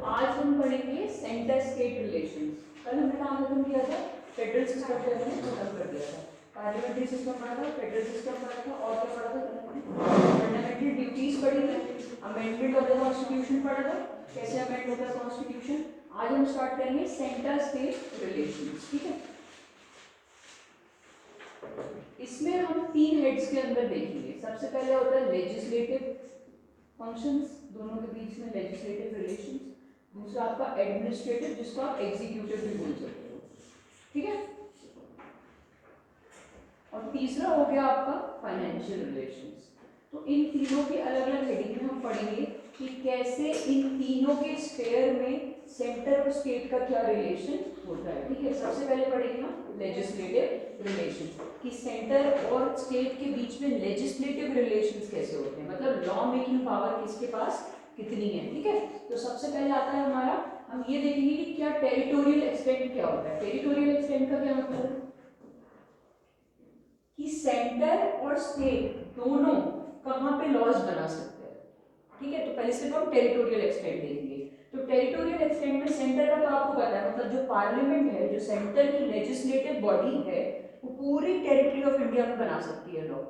आज हम पढ़ेंगे सेंटर स्टेट रिलेशंस। कल हमने काम खत्म किया था, फेडरल सिस्टम पे हमने खत्म कर दिया था। पार्लियामेंट्री सिस्टम पढ़ा था, फेडरल सिस्टम पढ़ा था, और क्या पढ़ा था? फंडामेंटल ड्यूटीज पढ़ी थी, अमेंडमेंट ऑफ द कॉन्स्टिट्यूशन पढ़ा था, कैसे अमेंड होता है कॉन्स्टिट्यूशन। आज हम स्टार्ट करेंगे सेंटर स्टेट रिलेशंस, ठीक है। इसमें हम तीन हेड्स के अंदर देखेंगे। सबसे पहले होता है लेजिस्लेटिव फंक्शंस, दोनों के बीच में लेजिस्लेटिव रिलेशंस। दूसरा आपका एडमिनिस्ट्रेटिव, जिसको आप एग्जीक्यूटिव भी बोल सकते हो, ठीक है। और तीसरा हो गया आपका फाइनेंशियल रिलेशंस। तो इन तीनों की अलग अलग हेडिंग में हम पढ़ेंगे कि कैसे इन तीनों के स्फेयर में सेंटर और स्टेट का क्या रिलेशन होता है, ठीक है। सबसे पहले पढ़ेंगे हम लेजिस्लेटिव रिलेशंस कि सेंटर और स्टेट के बीच में लेजिस्लेटिव रिलेशंस कैसे होते हैं, मतलब लॉ मेकिंग पावर किसके पास कितनी है, ठीक है। तो सबसे पहले आता है हमारा, हम ये देखेंगे कि क्या टेरिटोरियल एक्सटेंट क्या होता है। टेरिटोरियल एक्सटेंट का क्या मतलब है कि सेंटर और स्टेट दोनों कहां पे लॉज बना सकते हैं, ठीक है। तो पहले सिर्फ हम टेरिटोरियल एक्सटेंट देखेंगे। तो टेरिटोरियल एक्सटेंट में सेंटर का तो आपको पता है, मतलब जो पार्लियामेंट है, जो सेंटर की लेजिस्लेटिव बॉडी है, वो पूरी टेरिटरी ऑफ इंडिया में बना सकती है लॉ,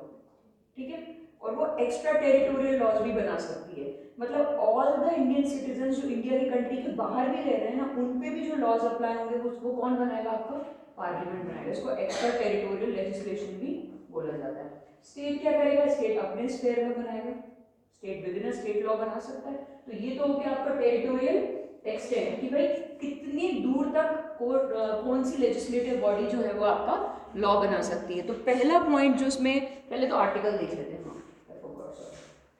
ठीक है। और वो एक्स्ट्रा टेरिटोरियल लॉज भी बना सकती है, मतलब ऑल द इंडियन सिटीजन जो इंडिया की कंट्री के बाहर भी रह रहे हैं ना, उन पे भी जो लॉज अप्लाई होंगे वो कौन बनाएगा? आपका पार्लियामेंट बनाएगा। इसको एक्स्ट्रा टेरिटोरियल लेजिस्लेशन भी बोला जाता है। स्टेट क्या करेगा? स्टेट अपने स्फेयर में बनाएगा, state with in state law बना सकता है। तो ये तो हो गया आपका टेरिटोरियल एक्सटेंट कि भाई कितनी दूर तक कौन सी लेजिस्लेटिव बॉडी जो है वो आपका लॉ बना सकती है। तो पहला पॉइंट जो उसमें, पहले तो आर्टिकल देख लेते हैं।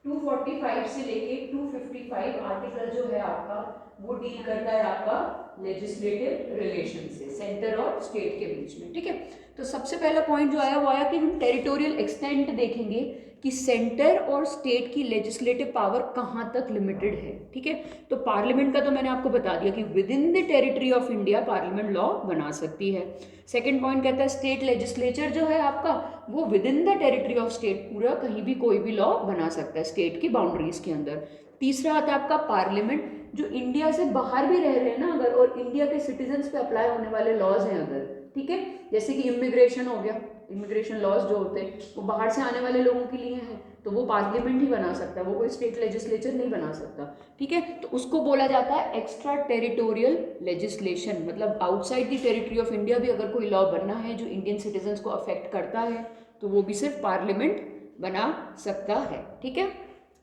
245 से लेके 255 आर्टिकल जो है आपका, वो डील करता है आपका लेजिस्लेटिव रिलेशन से, सेंटर और स्टेट के बीच में, ठीक है। तो सबसे पहला पॉइंट जो आया वो आया कि हम टेरिटोरियल एक्सटेंट देखेंगे कि सेंटर और स्टेट की लेजिस्लेटिव पावर कहाँ तक लिमिटेड है, ठीक है। तो पार्लियामेंट का तो मैंने आपको बता दिया कि with in the territory of India parliament law बना सकती है। सेकेंड पॉइंट कहता है स्टेट लेजिस्लेचर जो है आपका, वो with in the territory of state पूरा कहीं भी कोई भी लॉ बना सकता है स्टेट की बाउंड्रीज के अंदर। तीसरा आता है आपका पार्लियामेंट, जो इंडिया से बाहर भी रह रहे हैं ना अगर, और इंडिया के सिटीजन्स पे अप्लाई होने वाले लॉज हैं अगर, ठीक है, जैसे कि इमिग्रेशन हो गया, इमिग्रेशन लॉज जो होते हैं वो बाहर से आने वाले लोगों के लिए हैं, तो वो पार्लियामेंट ही बना सकता है, वो कोई स्टेट लेजिस्लेचर नहीं बना सकता, ठीक है। तो उसको बोला जाता है एक्स्ट्रा टेरिटोरियल लेजिस्लेशन, मतलब outside the territory of India भी अगर कोई लॉ बनना है जो इंडियन सिटीजन्स को अफेक्ट करता है, तो वो भी सिर्फ पार्लियामेंट बना सकता है, ठीक है।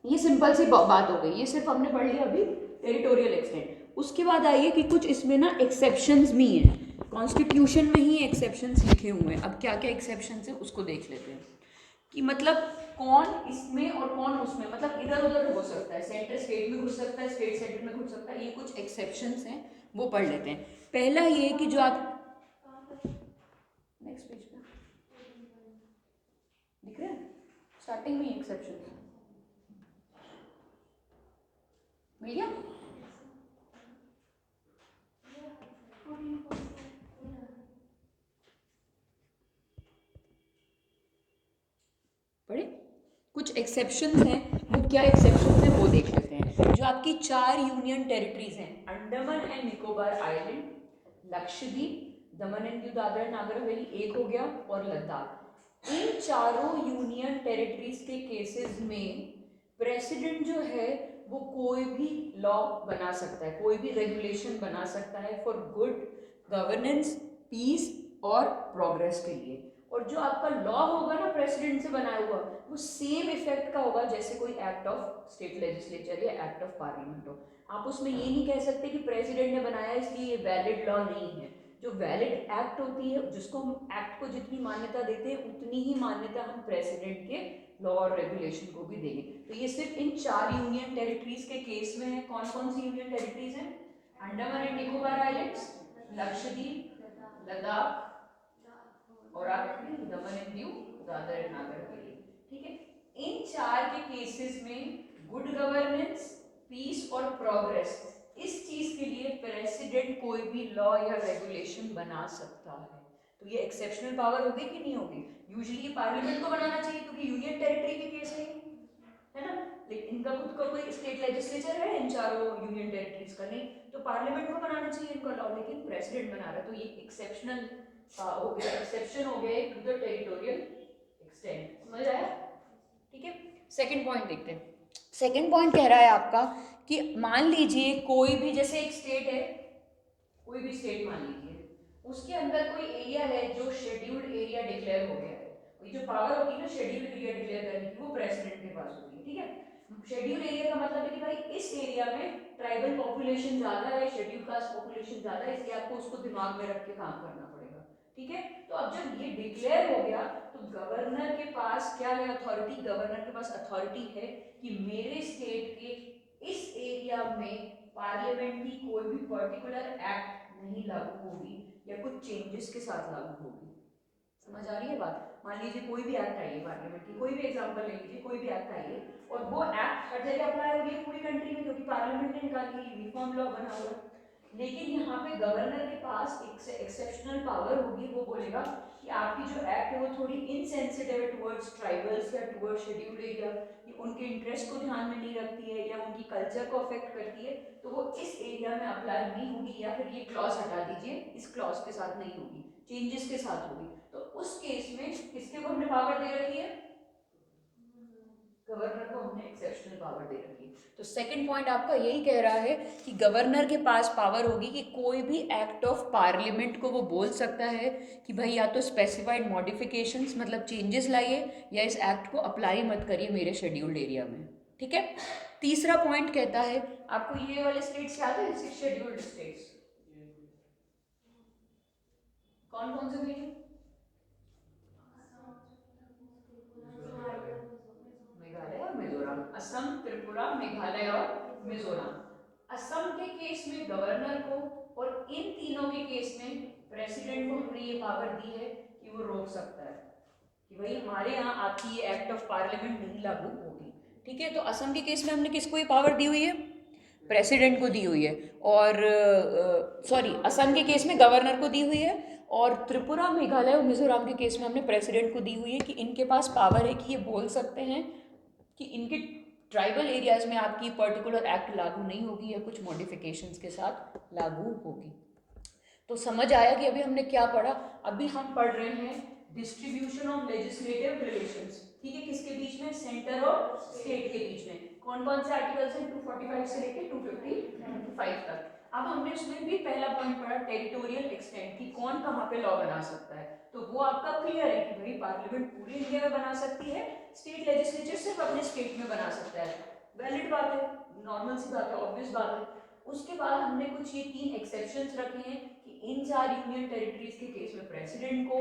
ये सिंपल सी बात हो गई, ये सिर्फ हमने पढ़ लिया अभी टेरिटोरियल एक्सटेंट। उसके बाद आइए कि कुछ इसमें ना एक्सेप्शंस भी हैं, कॉन्स्टिट्यूशन में ही एक्सेप्शंस लिखे हुए हैं। अब क्या क्या एक्सेप्शंस हैं उसको देख लेते हैं कि मतलब कौन इसमें और कौन उसमें, मतलब इधर उधर हो सकता है, सेंटर स्टेट में घुस सकता है, स्टेट सेंटर में घुस सकता है, ये कुछ एक्सेप्शंस हैं, वो पढ़ लेते हैं। पहला ये कि जो आप नेक्स्ट पेज पे दिख रहे हैं, स्टार्टिंग में एक्सेप्शन मिल गया। पढ़े, कुछ एक्सेप्शंस हैं, वो क्या एक्सेप्शंस हैं वो देख लेते हैं। जो आपकी 4 यूनियन टेरिटरीज हैं, Andaman and Nicobar island, Lakshadweep, Daman and Diu, Dadra and Nagar Haveli एक हो गया, और लद्दाख, इन चारों यूनियन टेरिटरीज के केसेस में प्रेसिडेंट जो है वो कोई भी लॉ बना सकता है, कोई भी रेगुलेशन बना सकता है फॉर गुड गवर्नेंस, पीस और प्रोग्रेस के लिए। और जो आपका लॉ होगा ना प्रेसिडेंट से बनाया हुआ, वो सेम इफेक्ट का होगा जैसे कोई एक्ट ऑफ स्टेट लेजिस्लेचर या एक्ट ऑफ पार्लियामेंट हो। आप उसमें ये नहीं कह सकते कि प्रेसिडेंट ने बनाया इसलिए ये वैलिड लॉ नहीं है। जो वैलिड एक्ट होती है, जिसको हम एक्ट को जितनी मान्यता देते हैं उतनी ही मान्यता हम प्रेसिडेंट के लॉ और रेगुलेशन को भी देंगे। तो ये सिर्फ इन 4 यूनियन टेरिटरीज के केस में है। कौन कौन सी यूनियन टेरिटरीज हैं? अंडमान एंड निकोबार आइलैंड्स, लक्षद्वीप, लद्दाख और आपकी दमन एंड दीव, दादर एंड नागर हवेली, ठीक है। इन 4 के केसेस में गुड गवर्नेंस, पीस और प्रोग्रेस, इस चीज के लिए प्रेसिडेंट कोई भी लॉ या रेगुलेशन बना सकता है। तो ये एक्सेप्शनल पावर होगी कि नहीं होगी? यूजुअली पार्लियामेंट को बनाना चाहिए क्योंकि यूनियन टेरिटरी के केस है ना, लेकिन इनका खुद का कोई स्टेट लेजिस्लेचर है इन चारों यूनियन टेरिटरीज का? नहीं, तो पार्लियामेंट को बनाना चाहिए इनका लॉ, लेकिन प्रेसिडेंट बना रहा है। तो ये एक्सेप्शनल हो गया, एक्सेप्शन हो गया टू द टेरिटोरियल एक्सटेंट। समझ आया? ठीक है, सेकंड पॉइंट देखते हैं। सेकंड पॉइंट कह रहा है आपका कि मान लीजिए कोई भी, जैसे एक स्टेट है, कोई भी स्टेट मान लीजिए, उसके अंदर कोई एरिया है जो शेड्यूल्ड एरिया डिक्लेयर हो गया है। जो पावर होगी ना शेड्यूल्ड एरिया डिक्लेयर करने की, वो प्रेसिडेंट के पास होती है। ठीक है, शेड्यूल्ड एरिया का मतलब है कि भाई इस एरिया में ट्राइबल पॉपुलेशन ज्यादा है, शेड्यूल्ड कास्ट पॉपुलेशन ज्यादा है, इसलिए आपको उसको दिमाग में रख के काम करना पड़ेगा। ठीक है, तो अब जब ये डिक्लेयर हो गया तो गवर्नर के पास क्या है? अथॉरिटी। गवर्नर के पास अथॉरिटी है कि मेरे स्टेट के इस एरिया में पार्लियामेंट की कोई भी पर्टिकुलर एक्ट नहीं लागू होगी या कुछ चेंजेस के साथ लागू होगी। समझ आ रही है बात? मान लीजिए कोई भी एक्ट आई है पार्लियामेंट की, कोई भी एग्जांपल ले लीजिए, कोई भी एक्ट आई है और वो एक्ट हर जगह अप्लाई हो रही है पूरी कंट्री में, क्योंकि पार्लियामेंट ने निकाली है, यूनिफॉर्म लॉ बना हुआ है। लेकिन यहाँ पे गवर्नर के पास एक एक्सेप्शनल पावर होगी, वो बोलेगा कि आपकी जो एक्ट है वो थोड़ी इनसेंसिटिव है टुवर्ड्स ट्राइबल्स या टुवर्ड्स शेड्यूल्ड एरिया, उनके इंटरेस्ट को ध्यान में नहीं रखती है या उनकी कल्चर को अफेक्ट करती है, तो वो इस एरिया में अप्लाई नहीं होगी, या फिर ये क्लॉज हटा दीजिए, इस क्लॉज के साथ नहीं होगी, चेंजेस के साथ होगी। तो उस केस में किसके को हमने पावर दे रखी है? गवर्नर को हमने एक्सेप्शनल पावर दे रखी है। तो सेकंड पॉइंट आपका यही कह रहा है कि गवर्नर के पास पावर होगी कि कोई भी एक्ट ऑफ पार्लियामेंट को वो बोल सकता है कि भाई या तो स्पेसिफाइड मॉडिफिकेशंस मतलब चेंजेस लाइए या इस एक्ट को अप्लाई मत करिए मेरे शेड्यूल्ड एरिया में। ठीक है, तीसरा पॉइंट कहता है, आपको ये वाले स्टेट्स याद है, 6 शेड्यूल्ड स्टेट्स कौन कौन से थे? मेघालय और मिजोरम। असम, त्रिपुरा, मेघालय और मिजोरम। असम के केस में गवर्नर को और इन तीनों के केस में प्रेसिडेंट को हमने ये पावर दी है कि वो रोक सकता है कि भाई हमारे यहाँ आपकी ये एक्ट ऑफ पार्लियामेंट नहीं लागू होगी। ठीक है, तो असम के केस में हमने किसको ये पावर दी हुई है? प्रेसिडेंट को दी हुई है। और सॉरी, असम के केस में गवर्नर को दी हुई है, और त्रिपुरा, मेघालय और मिजोरम के केस में हमने प्रेसिडेंट को दी हुई है कि इनके पास पावर है कि ये बोल सकते हैं कि इनके ट्राइबल एरियाज में आपकी पर्टिकुलर एक्ट लागू नहीं होगी या कुछ मॉडिफिकेशंस के साथ लागू होगी। तो समझ आया कि अभी हमने क्या पढ़ा? अभी हम पढ़ रहे हैं डिस्ट्रीब्यूशन ऑफ लेजिस्लेटिव रिलेशंस। ठीक है, किसके बीच में? सेंटर और स्टेट के बीच में। कौन कौन से आर्टिकल्स हैं? 245 से लेकर 255 तक। अब हमने उसमें भी पहला पॉइंट पढ़ा टेरिटोरियल एक्सटेंट की, कौन कहाँ पे लॉ बना सकता है। तो वो आपका क्लियर है कि भाई पार्लियामेंट पूरे इंडिया में बना सकती है, स्टेट लेजिस्लेचर सिर्फ अपने स्टेट में बना सकता है। वैलिड बात है, नॉर्मल सी बात है, ऑब्वियस बात है। उसके बाद हमने कुछ ये 3 एक्सेप्शंस रखे हैं कि इन 4 यूनियन टेरिटरीज के केस में प्रेसिडेंट को,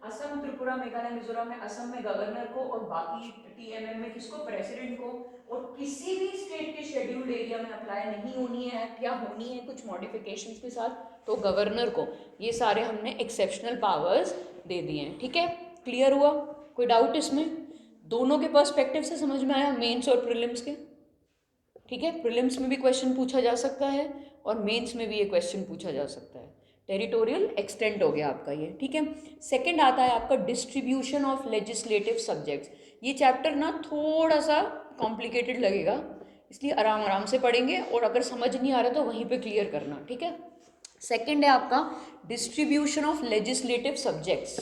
असम, त्रिपुरा, मेघालय, मिजोरम में असम में गवर्नर को, और बाकी टीएमएम में किसको? प्रेसिडेंट को। और किसी भी स्टेट के शेड्यूल्ड एरिया में अप्लाई नहीं होनी है या होनी है कुछ मॉडिफिकेशंस के साथ, तो गवर्नर को। ये सारे हमने एक्सेप्शनल पावर्स दे दिए हैं। ठीक है, क्लियर हुआ? कोई डाउट इसमें? दोनों के पर्सपेक्टिव से समझ में आया, मेंस और प्रीलिम्स के? ठीक है, प्रीलिम्स में भी क्वेश्चन पूछा जा सकता है और मेंस में भी ये क्वेश्चन पूछा जा सकता है। टेरिटोरियल एक्सटेंट हो गया आपका ये। ठीक है, सेकंड आता है आपका डिस्ट्रीब्यूशन ऑफ लेजिस्लेटिव सब्जेक्ट्स। ये चैप्टर ना थोड़ा सा कॉम्प्लिकेटेड लगेगा, इसलिए आराम आराम से पढ़ेंगे, और अगर समझ नहीं आ रहा तो वहीं पे क्लियर करना। ठीक है, सेकंड है आपका डिस्ट्रीब्यूशन ऑफ लेजिस्लेटिव सब्जेक्ट्स।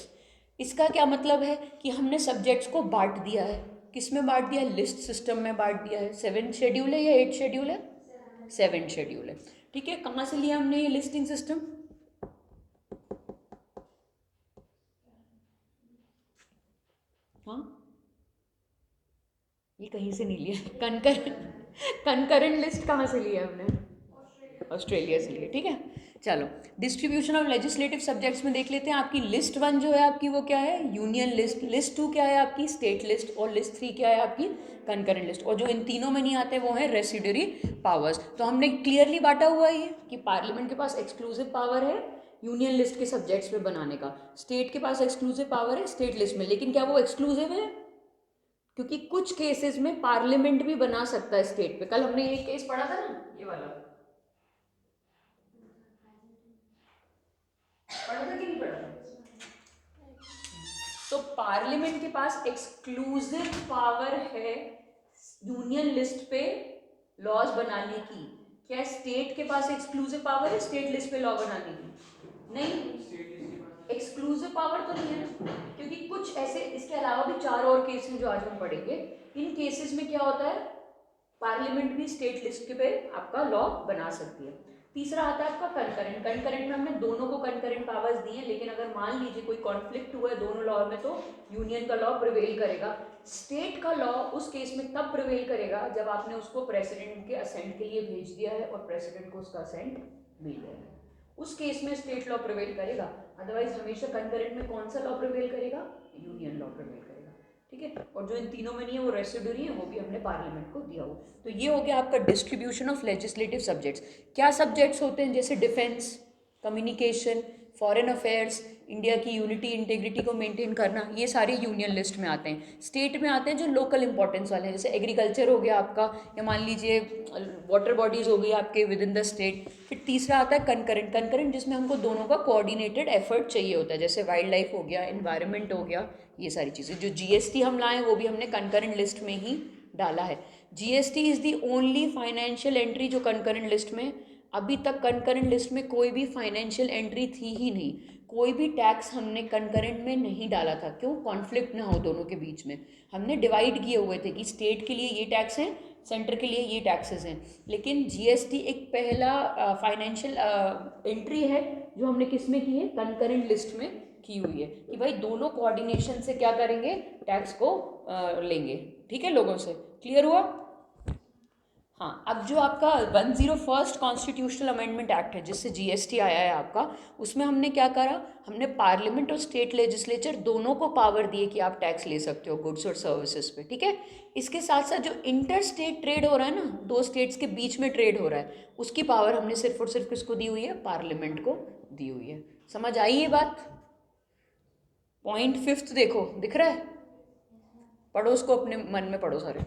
इसका क्या मतलब है कि हमने सब्जेक्ट्स को बांट दिया है। किस में बांट दिया है? लिस्ट सिस्टम में बांट दिया है। 7 शेड्यूल है या 8 शेड्यूल है? 7 शेड्यूल है। ठीक है, कहाँ से लिया हमने ये लिस्टिंग सिस्टम? हाँ, ये कहीं से नहीं लिया। कंकरेंट लिस्ट कहाँ से लिया हमने? ऑस्ट्रेलिया से लिए। ठीक है, चलो डिस्ट्रीब्यूशन ऑफ लेजिस्लेटिव सब्जेक्ट्स में देख लेते हैं। आपकी लिस्ट 1 जो है आपकी वो क्या है? Union list. लिस्ट 2 क्या है आपकी? State list. और लिस्ट 3 क्या है आपकी? Concurrent list. और जो इन तीनों में नहीं आते वो है रेसिड्यूरी पावर्स। तो हमने क्लियरली बांटा हुआ है ये कि पार्लियामेंट के पास एक्सक्लूसिव पावर है यूनियन लिस्ट के सब्जेक्ट्स पे बनाने का, स्टेट के पास एक्सक्लूसिव पावर है स्टेट लिस्ट में। लेकिन क्या वो एक्सक्लूसिव है? क्योंकि कुछ केसेस में पार्लियामेंट भी बना सकता है स्टेट पे। कल हमने ये केस पढ़ा था ना, ये वाला पढ़ा था कि नहीं पढ़ा था? तो पार्लियामेंट के पास एक्सक्लूसिव पावर है यूनियन लिस्ट पे लॉज बनाने की, क्या स्टेट के पास एक्सक्लूसिव पावर है स्टेट लिस्ट पे लॉ बनाने की? नहीं, एक्सक्लूसिव पावर तो नहीं है ना, क्योंकि कुछ ऐसे इसके अलावा भी 4 और केस हैं जो आज हम पढ़ेंगे। इन केसेस में क्या होता है, पार्लियामेंट भी स्टेट लिस्ट पे आपका लॉ बना सकती है। तीसरा आता है आपका कंकरेंट। कंकरेंट में हमने दोनों को कंकरेंट पावर्स दी हैं, लेकिन अगर मान लीजिए कोई कॉन्फ्लिक्ट हुआ है दोनों लॉ में, तो यूनियन का लॉ प्रिवेल करेगा। स्टेट का लॉ उस केस में तब प्रिवेल करेगा जब आपने उसको प्रेसिडेंट के असेंट के लिए भेज दिया है और प्रेसिडेंट को उसका असेंट मिल गया है, उस केस में स्टेट लॉ प्रिवेल करेगा। अदरवाइज हमेशा कंकरेंट में कौन सा लॉ प्रिवेल करेगा? यूनियन लॉ प्रिवेल करेगा। ठीक है, और जो इन तीनों में नहीं है वो रेसिडुअरी है, वो भी हमने पार्लियामेंट को दिया हो। तो ये हो गया आपका डिस्ट्रीब्यूशन ऑफ लेजिस्लेटिव सब्जेक्ट्स। क्या सब्जेक्ट्स होते हैं? जैसे defence, communication, foreign affairs, India की यूनिटी इंटीग्रिटी को मेंटेन करना, ये सारे यूनियन लिस्ट में आते हैं। स्टेट में आते हैं जो लोकल इंपॉर्टेंस वाले हैं, जैसे एग्रीकल्चर हो गया आपका, या मान लीजिए वाटर बॉडीज हो गई आपके विद इन द स्टेट। फिर तीसरा आता है कंकरेंट। कंकरेंट जिसमें हमको दोनों का कोऑर्डिनेटेड एफर्ट चाहिए होता है, जैसे वाइल्ड लाइफ हो गया, एनवायरनमेंट हो गया, ये सारी चीज़ें। जो जीएसटी हम लाए वो भी हमने कंकरेंट लिस्ट में ही डाला है। GST is the only financial entry जो कंकरेंट लिस्ट में, अभी तक कंकरेंट लिस्ट में कोई भी फाइनेंशियल एंट्री थी ही नहीं, कोई भी टैक्स हमने कंकरेंट में नहीं डाला था। क्यों? कॉन्फ्लिक्ट ना हो दोनों के बीच में। हमने डिवाइड किए हुए थे कि स्टेट के लिए ये टैक्स हैं, सेंटर के लिए ये टैक्सेस हैं। लेकिन जीएसटी एक पहला फाइनेंशियल एंट्री है जो हमने किस में की है? कंकरेंट लिस्ट में की हुई है, कि भाई दोनों कोऑर्डिनेशन से क्या करेंगे? टैक्स को लेंगे। ठीक है, लोगों से क्लियर हुआ? हाँ, अब जो आपका 101st कॉन्स्टिट्यूशनल अमेंडमेंट एक्ट है जिससे जीएसटी आया है आपका, उसमें हमने क्या करा? हमने पार्लियामेंट और स्टेट लेजिस्लेचर दोनों को पावर दिए कि आप टैक्स ले सकते हो गुड्स और सर्विसेज पे। ठीक है, इसके साथ साथ जो इंटर स्टेट ट्रेड हो रहा है ना, दो स्टेट्स के बीच में ट्रेड हो रहा है, उसकी पावर हमने सिर्फ और सिर्फ किसको दी हुई है? पार्लियामेंट को दी हुई है। समझ आई ये बात? पॉइंट 5 देखो, दिख रहा है? पढ़ो उसको, अपने मन में पढ़ो सारे।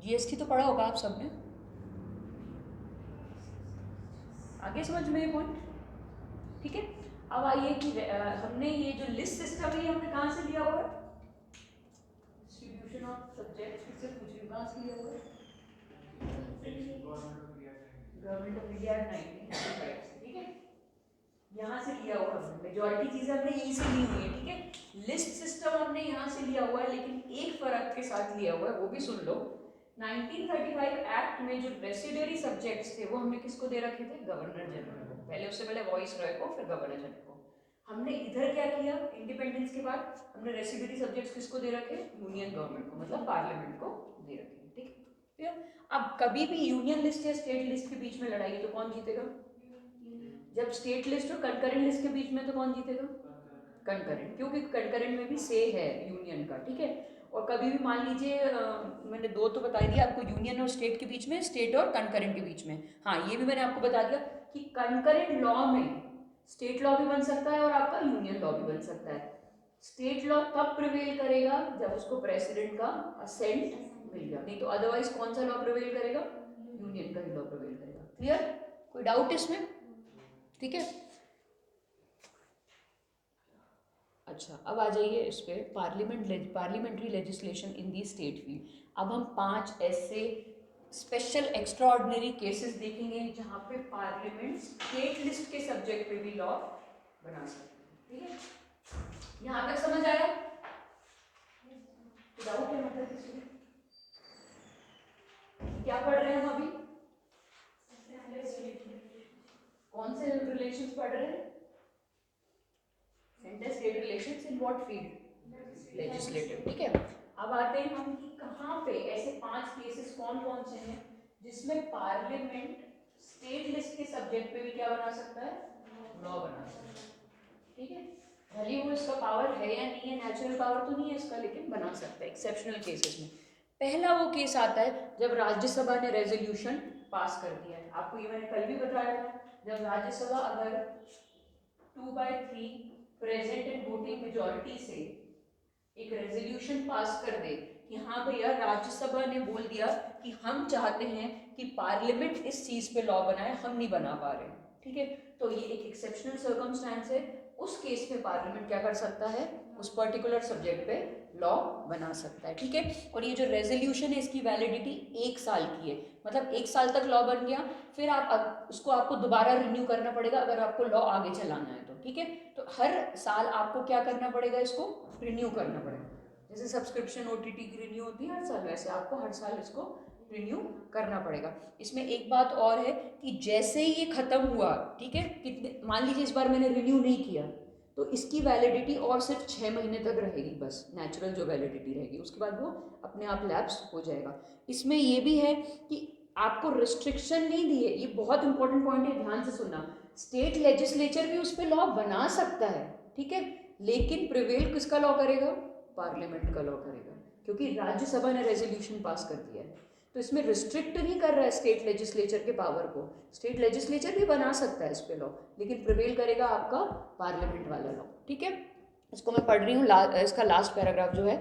जीएसटी तो पढ़ा होगा आप सबने, आगे समझ में ये पॉइंट? ठीक है, अब आइए कि हमने ये जो लिस्ट सिस्टम है हमने कहाँ से लिया हुआ है? डिस्ट्रीब्यूशन ऑफ सब्जेक्ट्स किससे पूछ रही हूँ, कहाँ से लिया हुआ है? गवर्नमेंट ऑफ इंडिया 1995 से। ठीक है, यहाँ से लिया हुआ है। मेजॉरिटी चीजें हमने यहीं से ली हुई है। ठीक है, लिस्ट सिस्टम हमने यहाँ से लिया हुआ है, लेकिन एक फर्क के साथ लिया हुआ है, वो भी सुन लो। 1935 एक्ट में जो रेसिडरी सब्जेक्ट्स थे वो हमने किसको दे रखे थे? गवर्नर जनरल को। पहले, उससे पहले वॉइस रॉय को, फिर गवर्नर जनरल को। हमने इधर क्या किया? इंडिपेंडेंस के बाद हमने रेसिडरी सब्जेक्ट्स किसको दे रखे? यूनियन गवर्नमेंट को, मतलब पार्लियामेंट को दे रखे। ठीक है, अब कभी भी यूनियन लिस्ट या स्टेट लिस्ट के बीच में लड़ाई है तो कौन जीतेगा? जब स्टेट लिस्ट और कंकरेंट लिस्ट के बीच में तो कौन जीतेगा? कंकरेंट, क्योंकि कंकरेंट में भी से है यूनियन का। ठीक है, और कभी भी मान लीजिए मैंने दो तो बता दिया आपको, यूनियन और स्टेट के बीच में, स्टेट और कंकरेंट के बीच में। हाँ, ये भी मैंने आपको बता दिया कि कंकरेंट लॉ में स्टेट लॉ भी बन सकता है और आपका यूनियन लॉ भी बन सकता है। स्टेट लॉ तब प्रिवेल करेगा जब उसको प्रेसिडेंट का असेंट मिल गया, नहीं तो अदरवाइज कौन सा लॉ प्रिवेल करेगा? यूनियन का ही लॉ प्रिवेल करेगा। क्लियर? कोई डाउट इसमें? ठीक है, अच्छा, अब आ जाइए इस पे, पार्लियामेंट्री लेजिस्लेशन इन दी स्टेट फील्ड। अब हम 5 ऐसे स्पेशल एक्स्ट्रा ऑर्डिनरी केसेस देखेंगे जहाँ पे पार्लियामेंट स्टेट लिस्ट के सब्जेक्ट पे भी लॉ बना सकते हैं। ठीक है, यहाँ तक समझ आया? डाउट है मतलब इसमें? क्या पढ़ रहे हैं हम अभी? कौन से रिलेशंस पढ़ रहे हैं? Centre state relations in what field? Legislative. ठीक है, अब आते हैं हम कि कहाँ पे ऐसे 5 केसेस कौन कौन से हैं जिसमें पार्लियामेंट स्टेट लिस्ट के सब्जेक्ट पे भी क्या बना सकता है? लॉ बना सकता है। ठीक है, भले वो इसका पावर है या नहीं है, नेचुरल पावर तो नहीं है इसका, लेकिन बना सकता है एक्सेप्शनल केसेस में। पहला वो केस आता है जब राज्यसभा ने रेजोल्यूशन पास कर दिया है। आपको ये मैंने कल भी बताया था, जब राज्यसभा अगर 2/3 प्रेजेंट एंड वोटिंग मेजोरिटी से एक रेजोल्यूशन पास कर दे कि हाँ भैया राज्यसभा ने बोल दिया कि हम चाहते हैं कि पार्लियामेंट इस चीज पे लॉ बनाए, हम नहीं बना पा रहे, ठीक है, तो ये एक एक्सेप्शनल सर्कमस्टांस है। उस केस में पार्लियामेंट क्या कर सकता है, उस पर्टिकुलर सब्जेक्ट पे लॉ बना सकता है, ठीक है। और ये जो रेजोल्यूशन है इसकी वैलिडिटी 1 साल की है, मतलब 1 साल तक लॉ बन गया, फिर आप उसको आपको दोबारा रिन्यू करना पड़ेगा अगर आपको लॉ आगे चलाना है तो, ठीक है। तो हर साल आपको क्या करना पड़ेगा, इसको रिन्यू करना पड़ेगा। जैसे सब्सक्रिप्शन ओटीटी की रिन्यू होती है हर साल, वैसे आपको हर साल इसको रिन्यू करना पड़ेगा। इसमें एक बात और है कि जैसे ही ये खत्म हुआ, ठीक है, कितने, मान लीजिए इस बार मैंने रिन्यू नहीं किया तो इसकी वैलिडिटी और सिर्फ 6 महीने तक रहेगी, बस नेचुरल जो वैलिडिटी रहेगी, उसके बाद वो अपने आप लैप्स हो जाएगा। इसमें ये भी है कि आपको रिस्ट्रिक्शन नहीं दी है, ये बहुत इंपॉर्टेंट पॉइंट है, ध्यान से सुनना। स्टेट लेजिस्लेचर भी उस पर लॉ बना सकता है, ठीक है, लेकिन प्रिवेल किसका लॉ करेगा, पार्लियामेंट का लॉ करेगा, क्योंकि राज्यसभा ने रेजोल्यूशन पास कर दिया है। तो इसमें रिस्ट्रिक्ट नहीं कर रहा है स्टेट लेजिस्लेचर के पावर को, स्टेट लेजिस्लेचर भी बना सकता है इस पे लॉ, लेकिन प्रिवेल करेगा आपका पार्लियामेंट वाला लॉ, ठीक है। इसको मैं पढ़ रही हूँ, इसका लास्ट पैराग्राफ जो है,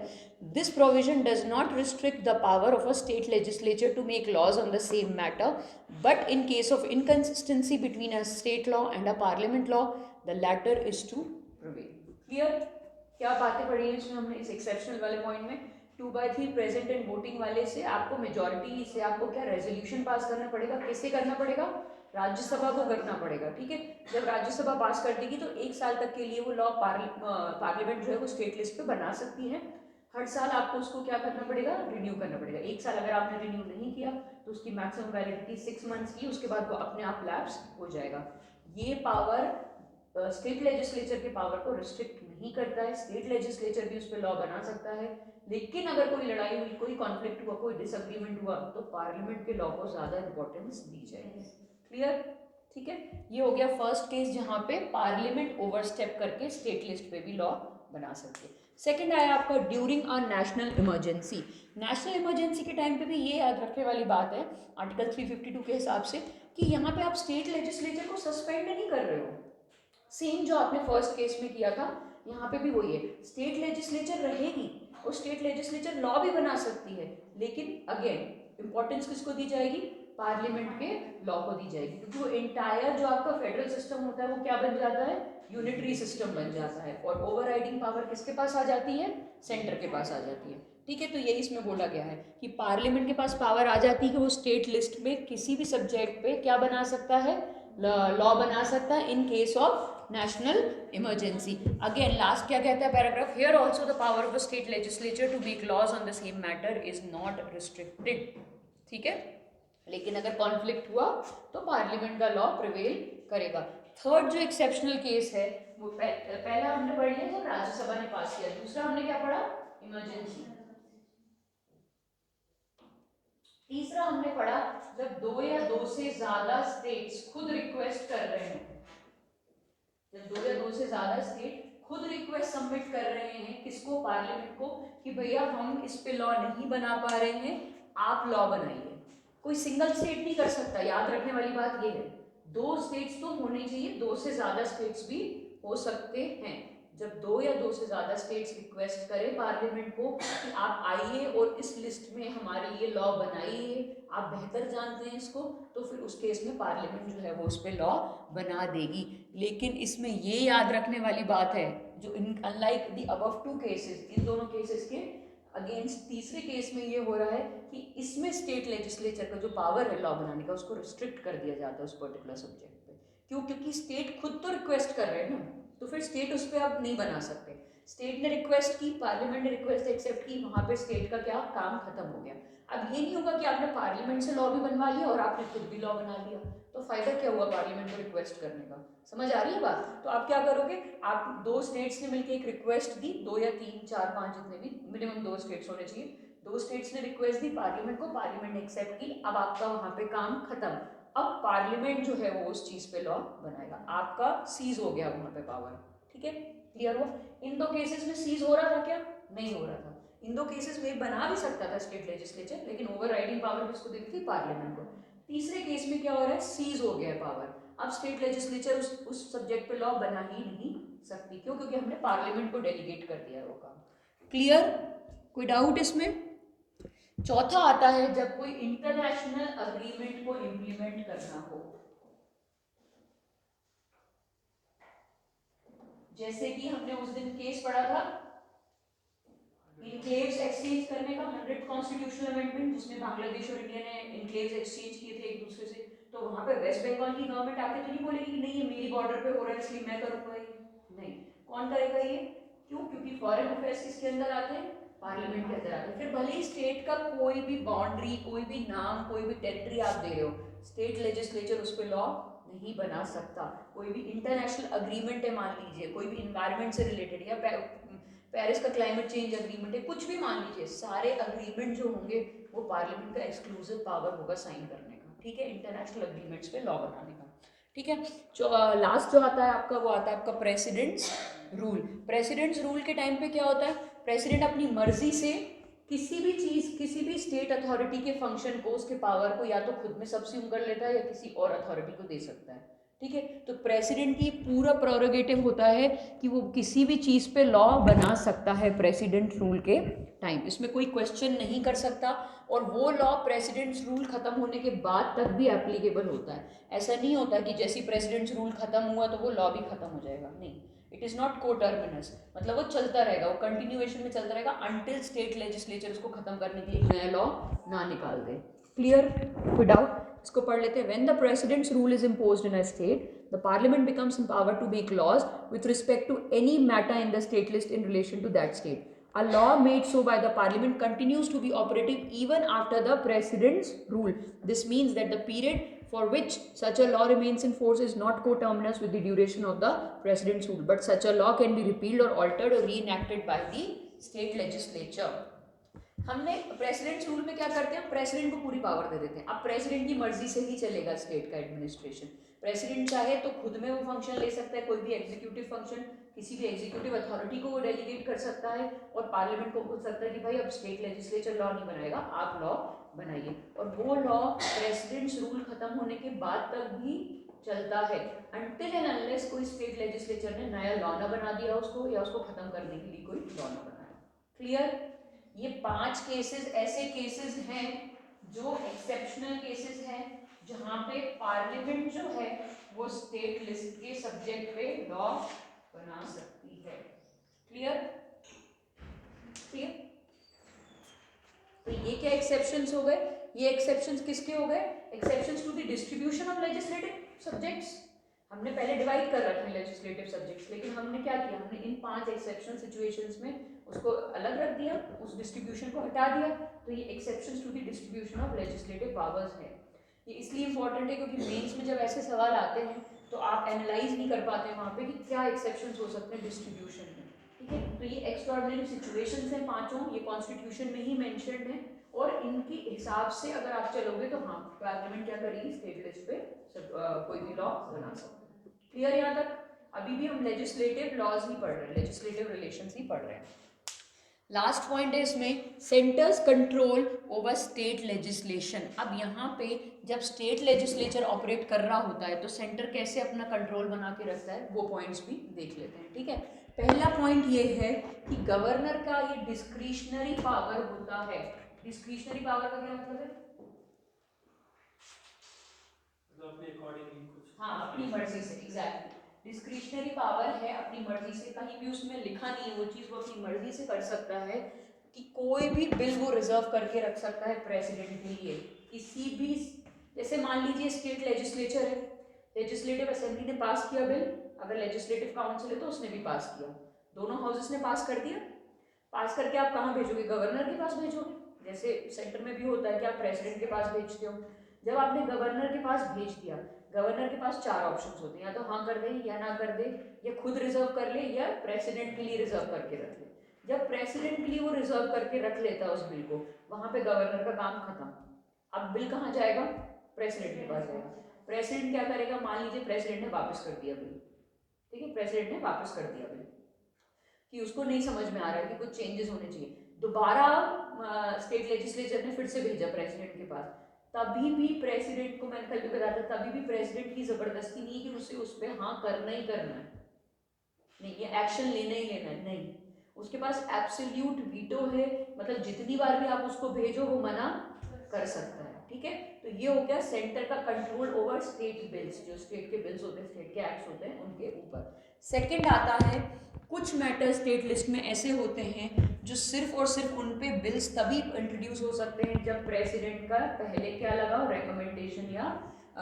this provision does not restrict the power of a state legislature to make laws on the same matter, but in case of inconsistency between a state law and a parliament law the latter is to prevail. Clear, क्या बातें पढ़ी हैं इसमें हमने, इस exceptional वाले point में 2/3 present and voting वाले से आपको मेजोरिटी से आपको क्या रेजोल्यूशन पास करना पड़ेगा, किससे करना पड़ेगा, राज्यसभा को करना पड़ेगा, ठीक है। जब राज्यसभा पास कर देगी तो 1 साल तक के लिए वो लॉ पार्लियामेंट जो है वो स्टेट लिस्ट पे बना सकती है। हर साल आपको उसको क्या करना पड़ेगा, रिन्यू करना पड़ेगा। 1 साल अगर आपने रिन्यू नहीं किया तो उसकी मैक्सिमम वैलिडिटी 6 मंथ्स की, उसके बाद वो अपने आप लैप्स हो जाएगा। ये पावर स्टेट लेजिस्लेचर के पावर को रिस्ट्रिक्ट नहीं करता है, स्टेट लेजिस्लेचर भी उस पर लॉ बना सकता है, लेकिन अगर कोई लड़ाई हुई, कोई कॉन्फ्लिक्ट हुआ, कोई डिसएग्रीमेंट हुआ तो पार्लियामेंट के लॉ को ज्यादा इंपॉर्टेंस दी जाएगी। क्लियर, ठीक है। ये हो गया फर्स्ट केस जहां पे पार्लियामेंट ओवरस्टेप करके स्टेट लिस्ट पे भी लॉ बना सकते हैं। सेकंड आया आपका during a national emergency. National emergency के टाइम पे भी ये याद रखने वाली बात है आर्टिकल 352 के हिसाब से कि यहाँ पे आप स्टेट लेजिस्लेचर को सस्पेंड नहीं कर रहे हो, सेम जो आपने फर्स्ट केस में किया था यहाँ पे भी वही है, स्टेट लेजिस्लेचर रहेगी और स्टेट लेजिस्लेचर लॉ भी बना सकती है, लेकिन अगेन इंपॉर्टेंस किसको दी जाएगी, पार्लियामेंट के लॉ को दी जाएगी, क्योंकि वो एंटायर जो आपका फेडरल सिस्टम होता है वो क्या बन जाता है, यूनिटरी सिस्टम बन जाता है, और ओवरराइडिंग पावर किसके पास आ जाती है, सेंटर के पास आ जाती है, ठीक है। तो यही इसमें बोला गया है कि पार्लियामेंट के पास पावर आ जाती है कि वो स्टेट लिस्ट में किसी भी सब्जेक्ट पे क्या बना सकता है, लॉ बना सकता है in case of national emergency. Again last क्या कहता है paragraph, here also the power of the state legislature to make laws on the same matter is not restricted, ठीक है, लेकिन अगर कॉन्फ्लिक्ट हुआ तो पार्लियामेंट का लॉ प्रिवेल करेगा। थर्ड जो एक्सेप्शनल केस है वो पहला हमने पढ़ लिया जब राज्यसभा ने पास किया, दूसरा हमने क्या पढ़ा, इमरजेंसी, तीसरा हमने पढ़ा जब 2 या 2 से ज्यादा स्टेट्स खुद रिक्वेस्ट कर रहे हैं, जब 2 या 2 से ज्यादा स्टेट खुद रिक्वेस्ट सबमिट कर रहे हैं किसको, पार्लियामेंट को, कि भैया हम इस पे लॉ नहीं बना पा रहे हैं, आप लॉ बनाइए। कोई सिंगल स्टेट नहीं कर सकता, याद रखने वाली बात ये है, 2 स्टेट्स तो होने चाहिए, 2 से ज्यादा स्टेट्स भी हो सकते हैं। जब 2 या 2 से ज्यादा स्टेट्स रिक्वेस्ट करें पार्लियामेंट को कि आप आइए और इस लिस्ट में हमारे लिए लॉ बनाइए, आप बेहतर जानते हैं इसको, तो फिर उस केस में पार्लियामेंट जो है वो उस पर लॉ बना देगी। लेकिन इसमें ये याद रखने वाली बात है, जो इन अनलाइक दी अबव 2 केसेस, इन दोनों केसेस के अगेंस्ट तीसरे केस में ये हो रहा है कि इसमें स्टेट लेजिस्लेचर का जो पावर है लॉ बनाने का उसको रिस्ट्रिक्ट कर दिया जाता है उस पर्टिकुलर सब्जेक्ट पे। क्यों, क्योंकि स्टेट खुद तो रिक्वेस्ट कर रहे हैं ना, तो फिर स्टेट उस पर अब नहीं बना सकते। स्टेट ने रिक्वेस्ट की, पार्लियामेंट ने रिक्वेस्ट एक्सेप्ट की, वहां पे स्टेट का क्या काम खत्म हो गया। अब ये नहीं होगा कि आपने पार्लियामेंट से लॉ भी बनवा लिया और आपने खुद भी लॉ बना लिया, तो फायदा क्या हुआ पार्लियामेंट को रिक्वेस्ट करने का, समझ आ रही है बात। तो आप क्या करोगे, आप 2 स्टेट्स ने मिलकर एक रिक्वेस्ट दी, 2 या 3 4 5 जितने भी, मिनिमम 2 स्टेट्स होने चाहिए, 2 स्टेट्स ने रिक्वेस्ट दी पार्लियामेंट को, पार्लियामेंट ने एक्सेप्ट की, अब आपका वहां पे काम खत्म। अब पार्लियामेंट जो है वो उस चीज पे लॉ बनाएगा, आपका सीज हो गया वहां पे पावर, ठीक है, क्लियर हुआ। इन 2 केसेस में सीज हो रहा था क्या, नहीं हो रहा था। इन 2 केसेस में बना भी सकता था स्टेट लेजिस्लेचर, लेकिन ओवरराइडिंग पावर किसको देती थी, पार्लियामेंट को। तीसरे केस में क्या हो रहा है, सीज हो गया है पावर। अब स्टेट लेजिस्लेचर उस सब्जेक्ट पे लॉ बना ही नहीं सकती। क्यों? क्योंकि हमने पार्लियामेंट को डेलीगेट कर दिया वो काम। क्लियर? कोई डाउट इसमें? चौथा आता है जब कोई इंटरनेशनल अग्रीमेंट को इंप्लीमेंट करना हो, जैसे कि हमने उस दिन केस पढ़ा था इनक्लेव्स एक्सचेंज करने का, 100 कॉन्स्टिट्यूशनल अमेंडमेंट, जिसमें बांग्लादेश और इंडिया ने इनक्लेव्स एक्सचेंज किए थे एक दूसरे से। तो वहां पे वेस्ट बंगाल की गवर्नमेंट आके तो नहीं बोलेगी कि नहीं ये मेरी बॉर्डर पे हो रहा है इसलिए मैं करूंगा ये, नहीं। कौन करेगा ये? क्यों? क्योंकि फॉरेन अफेयर्स किसके अंदर आते हैं, पार्लियामेंट के अंदर आते हैं। फिर भले ही स्टेट का कोई भी बाउंड्री, कोई भी नाम, कोई भी टेरिटरी आप दे रहे हो, स्टेट लेजिस्लेचर उस पर लॉ नहीं बना सकता। कोई भी इंटरनेशनल अग्रीमेंट है मान लीजिए, कोई भी इन्वायरमेंट से रिलेटेड, या पेरिस का क्लाइमेट चेंज अग्रीमेंट है, कुछ भी मान लीजिए, सारे अग्रीमेंट जो होंगे वो पार्लियामेंट का एक्सक्लूसिव पावर होगा साइन करने का, ठीक है, इंटरनेशनल अग्रीमेंट्स पे लॉ बनाने का, ठीक है। जो लास्ट जो आता है आपका, वो आता है आपका प्रेसिडेंट्स रूल। प्रेसिडेंट्स रूल के टाइम पे क्या होता है, प्रेसिडेंट अपनी मर्जी से किसी भी चीज, किसी भी स्टेट अथॉरिटी के फंक्शन को, उसके पावर को या तो खुद में सब्स्यूम कर लेता है या किसी और अथॉरिटी को दे सकता है, ठीक है। तो प्रेसिडेंट की पूरा प्रोरोगेटिव होता है कि वो किसी भी चीज़ पे लॉ बना सकता है प्रेसिडेंट रूल के टाइम, इसमें कोई क्वेश्चन नहीं कर सकता। और वो लॉ प्रेसिडेंट्स रूल खत्म होने के बाद तक भी एप्लीकेबल होता है। ऐसा नहीं होता कि जैसे प्रेसिडेंट्स रूल खत्म हुआ तो वो लॉ भी खत्म हो जाएगा, नहीं। इट इज़ नॉट को टर्मिनस, मतलब वो चलता रहेगा, वो कंटिन्यूएशन में चलता रहेगा अनटिल स्टेट लेजिस्लेचर उसको खत्म करने के लिए नया लॉ ना निकाल दे। क्लियर? कोई डाउट? इसको पढ़ लेते हैं। When the presidents rule is imposed in a state, the parliament becomes empowered to make laws with respect to any matter in the state list in relation to that state. A law made so by the parliament continues to be operative even after the president's rule. This means that the period for which such a law remains in force is not coterminous with the duration of the president's rule, but such a law can be repealed or altered or reenacted by the state legislature. हमने president rule में क्या करते हैं, president को पूरी power दे देते हैं। अब प्रेसिडेंट की मर्जी से ही चलेगा स्टेट का एडमिनिस्ट्रेशन। प्रेसिडेंट चाहे तो खुद में वो फंक्शन ले सकता है, कोई भी एग्जीक्यूटिव फंक्शन किसी भी एग्जीक्यूटिव अथॉरिटी को वो डेलीगेट कर सकता है, और पार्लियामेंट को बोल सकता है कि भाई अब स्टेट लेजिस्लेचर लॉ नहीं बनाएगा, आप लॉ बनाइए। और वो लॉ प्रेसिडेंट्स रूल खत्म होने के बाद तक भी चलता है, अनटिल एंड अनलेस कोई स्टेट लेजिस्लेचर ने नया लॉ ना बना दिया उसको, या उसको खत्म करने के लिए कोई लॉ ना बनाया। क्लियर? ये 5 केसेस ऐसे केसेस हैं जो एक्सेप्शनल केसेस हैं, जहां पे पार्लियामेंट जो है वो स्टेट लिस्ट के सब्जेक्ट पे लॉ बना सकती है। क्लियर? क्लियर? तो ये क्या एक्सेप्शंस हो गए? ये एक्सेप्शंस किसके हो गए? Exceptions to the distribution of legislative subjects. हमने पहले डिवाइड कर रखे लेजिस्लेटिव सब्जेक्ट्स, लेकिन हमने क्या किया, हमने इन 5 एक्सेप्शन सिचुएशंस में उसको अलग रख दिया, उस डिस्ट्रीब्यूशन को हटा दिया। तो ये exceptions to the distribution of legislative powers है। ये इसलिए इंपॉर्टेंट है क्योंकि मेंस में जब ऐसे सवाल आते हैं तो आप एनालाइज नहीं कर पाते वहाँ पे कि क्या एक्सेप्शंस हो सकते हैं डिस्ट्रीब्यूशन में, ठीक है। तो ये एक्स्ट्राऑर्डिनरी सिचुएशंस हैं पांचों, ये कॉन्स्टिट्यूशन में ही मेंशन्ड है, और इनके हिसाब से अगर आप चलोगे तो हाँ, पार्लियामेंट क्या करेगी, स्टेट लिस्ट पे कोई भी लॉ बना सकते हैं। क्लियर यहाँ तक? अभी भी हम लेजिस्लेटिव लॉज ही पढ़ रहे हैं, लेजिस्लेटिव रिलेशंस ही पढ़ रहे हैं। लास्ट पॉइंट है इसमें, centres control over state legislation. अब यहाँ पे जब स्टेट लेजिस्लेचर ऑपरेट कर रहा होता है तो सेंटर कैसे अपना कंट्रोल बना के रखता है, वो पॉइंट्स भी देख लेते हैं, ठीक है। पहला पॉइंट ये है कि गवर्नर का ये डिस्क्रिशनरी पावर होता है। डिस्क्रिशनरी पावर का क्या मतलब है? हाँ, अपनी मर्जी से, एग्जैक्टली। डिस्क्रिशनरी पावर है, अपनी मर्जी से, कहीं भी उसमें लिखा नहीं है वो चीज़, वो अपनी मर्जी से कर सकता है कि कोई भी बिल वो रिजर्व करके रख सकता है प्रेसिडेंट के लिए। किसी भी, जैसे मान लीजिए स्टेट लेजिस्लेचर है, लेजिस्लेटिव असेंबली ने पास किया बिल, अगर लेजिस्लेटिव काउंसिल है तो उसने भी पास किया, दोनों हाउसेस ने पास कर दिया। पास करके आप कहाँ भेजोगे? गवर्नर के पास भेजोगे, जैसे सेंटर में भी होता है कि आप प्रेसिडेंट के पास भेजते हो। जब आपने गवर्नर के पास भेज दिया, गवर्नर के पास 4 ऑप्शंस होते हैं, या तो हाँ कर दे, या ना कर दे, या खुद रिजर्व कर ले, या प्रेसिडेंट के लिए रिजर्व करके रख ले। जब प्रेसिडेंट के लिए वो रिजर्व करके रख लेता है उस बिल को, वहां पे गवर्नर का काम खत्म। अब बिल कहाँ जाएगा? प्रेसिडेंट के पास जाएगा। प्रेसिडेंट क्या करेगा? मान लीजिए प्रेसिडेंट ने वापस कर दिया बिल, ठीक है, प्रेसिडेंट ने वापस कर दिया बिल कि उसको नहीं समझ में आ रहा है कि कुछ चेंजेस होने चाहिए। दोबारा स्टेट लेजिस्लेचर ने फिर से भेजा प्रेसिडेंट के पास, तभी भी प्रेसिडेंट को, मैंने कल भी बताया था, तभी भी प्रेसिडेंट की जबरदस्ती नहीं कि उसे उस पर हाँ करना ही करना है, नहीं ये एक्शन लेना ही लेना है, नहीं, उसके पास एब्सोल्यूट वीटो है, मतलब जितनी बार भी आप उसको भेजो वो मना कर सकता है, ठीक है। तो ये हो गया सेंटर का कंट्रोल ओवर स्टेट बिल्स, जो स्टेट के बिल्स होते हैं, स्टेट के एक्ट्स होते हैं उनके ऊपर। सेकंड आता है कुछ मैटर स्टेट लिस्ट में ऐसे होते हैं जो सिर्फ और सिर्फ उन पे बिल्स तभी इंट्रोड्यूस हो सकते हैं जब प्रेसिडेंट का पहले क्या लगा हो, रिकमेंडेशन या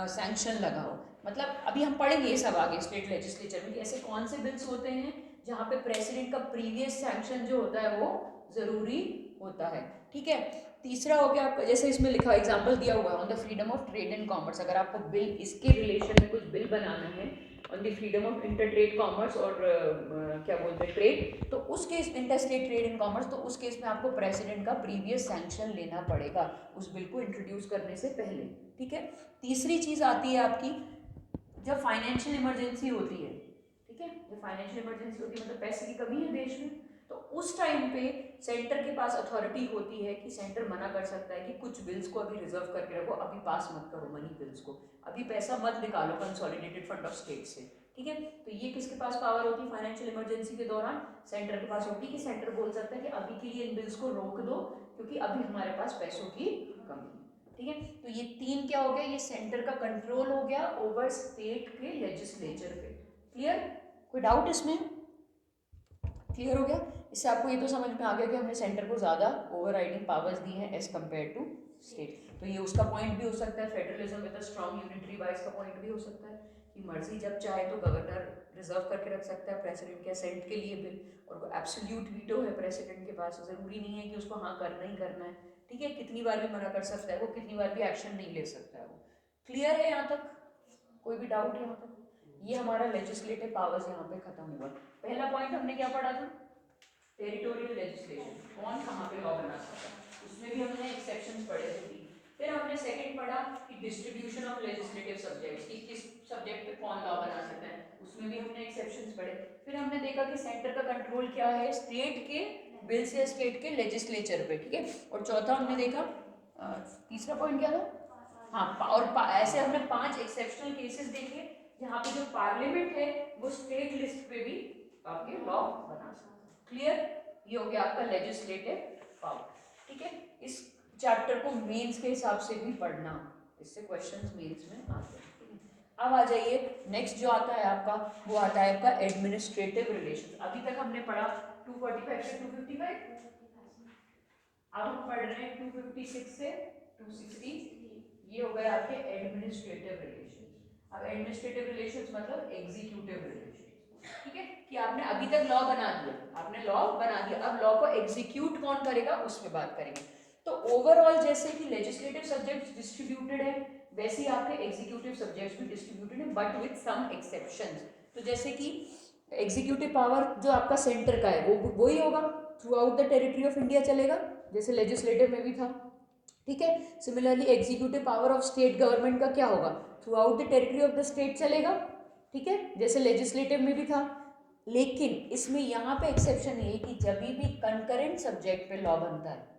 सैंक्शन लगा हो। मतलब अभी हम पढ़ेंगे ये सब आगे स्टेट लेजिस्लेचर में कि ऐसे कौन से बिल्स होते हैं जहाँ पे प्रेसिडेंट का प्रीवियस सैंक्शन जो होता है वो जरूरी होता है, ठीक है। तीसरा हो गया आपका, जैसे इसमें लिखा एग्जांपल दिया हुआ है on the freedom of trade and commerce, अगर आपको बिल इसके रिलेशन में कुछ बिल बनाना है on the freedom of inter trade commerce और क्या बोलते हैं ट्रेड, तो उस case inter state trade and commerce, तो उस केस में आपको प्रेसिडेंट का प्रीवियस सैंक्शन लेना पड़ेगा उस बिल को इंट्रोड्यूस करने से पहले, ठीक है। तीसरी चीज आती है आपकी जब फाइनेंशियल इमरजेंसी होती है, ठीक है, जब फाइनेंशियल इमरजेंसी होती है मतलब पैसे की कमी है देश में, तो उस टाइम पे सेंटर के पास अथॉरिटी होती है कि सेंटर मना कर सकता है कि कुछ बिल्स को अभी रिजर्व करके रखो, अभी पास मत करो मनी बिल्स को, अभी पैसा मत निकालो कंसोलिडेटेड फंड ऑफ स्टेट से, ठीक है। तो ये किसके पास पावर होती है फाइनेंशियल इमरजेंसी के दौरान, सेंटर के पास होती है कि सेंटर बोल सकता है कि अभी के लिए इन बिल्स को रोक दो क्योंकि अभी हमारे पास पैसों की कमी है, ठीक है। तो ये तीन क्या हो गया, ये सेंटर का कंट्रोल हो गया ओवर स्टेट के लेजिस्लेचर पे। क्लियर, कोई डाउट इसमें, क्लियर हो गया। इससे आपको ये तो समझ में आ गया कि हमने सेंटर को ज्यादा ओवरराइडिंग पावर्स दी हैं एज कंपेयर टू स्टेट। तो ये उसका पॉइंट भी हो सकता है, federalism with a strong unitary बाइस का पॉइंट भी हो सकता है कि मर्जी जब चाहे तो गवर्नर रिजर्व करके रख सकता है प्रेसिडेंट के असेंट के लिए बिल, और एब्सोल्यूट वीटो है प्रेसिडेंट के पास, जरूरी नहीं है कि उसको हाँ करना ही करना है, ठीक है, कितनी बार भी मना कर सकता है वो, कितनी बार भी एक्शन नहीं ले सकता है वो। क्लियर है यहाँ तक, कोई भी डाउट यहाँ तक? ये हमारा लेजिस्लेटिव पावर्स यहाँ पे खत्म हुआ। पहला पॉइंट हमने क्या पढ़ा था, टेरिटोरियल लेजिस्लेशन, कौन कहाँ पे लॉ बना सकता है, उसमें भी हमने एक्सेप्शंस पढ़े थे। फिर हमने सेकंड पढ़ा कि डिस्ट्रीब्यूशन ऑफ लेजिस्लेटिव सब्जेक्ट्स, कि किस सब्जेक्ट पे कौन लॉ बना सकता है, उसमें भी हमने एक्सेप्शंस पढ़े। फिर हमने देखा कि सेंटर का कंट्रोल क्या है स्टेट के बिल्स या स्टेट के लेजिस्लेचर पे, ठीक है। और चौथा हमने देखा तीसरा पॉइंट क्या था, हाँ, और ऐसे हमने 5 एक्सेप्शनल केसेस देखे जहाँ पे जो पार्लियामेंट है वो स्टेट लिस्ट पे भी आपके लॉ बना सकता है। क्लियर, ये हो गया आपका लेजिस्लेटिव पावर, ठीक है। इस चैप्टर को मेंस के हिसाब से भी पढ़ना, इससे क्वेश्चंस मेंस में आते हैं। अब आ जाइए नेक्स्ट जो आता है आपका, वो आता है आपका एडमिनिस्ट्रेटिव रिलेशन। अभी तक हमने पढ़ा 245 से 255, अब हम पढ़ रहे हैं 256 से 260, ये हो गए आपके एडमिनिस्ट्रेटिव रिलेशंस। अब एडमिनिस्ट्रेटिव रिलेशंस मतलब एग्जीक्यूटिव रिलेशंस, ठीक है, कि आपने अभी तक लॉ बना दिया, आपने लॉ बना दिया, अब लॉ को एग्जीक्यूट कौन करेगा उस पर बात करेंगे। तो ओवरऑल जैसे कि लेजिस्लेटिव सब्जेक्ट्स डिस्ट्रीब्यूटेड है, वैसे ही आपके एग्जीक्यूटिव सब्जेक्ट्स भी डिस्ट्रीब्यूटेड है बट विद सम एक्सेप्शंस। तो जैसे कि एग्जीक्यूटिव पावर जो आपका सेंटर का है वो वही होगा, through out the territory of India चलेगा जैसे लेजिस्लेटिव में भी था, ठीक है। Similarly executive power of state government का क्या होगा, through out the territory of the state चलेगा, ठीक है, जैसे लेजिस्लेटिव में भी था। लेकिन इसमें यहाँ पे एक्सेप्शन ये है कि जब भी कंकरेंट सब्जेक्ट पे लॉ बनता है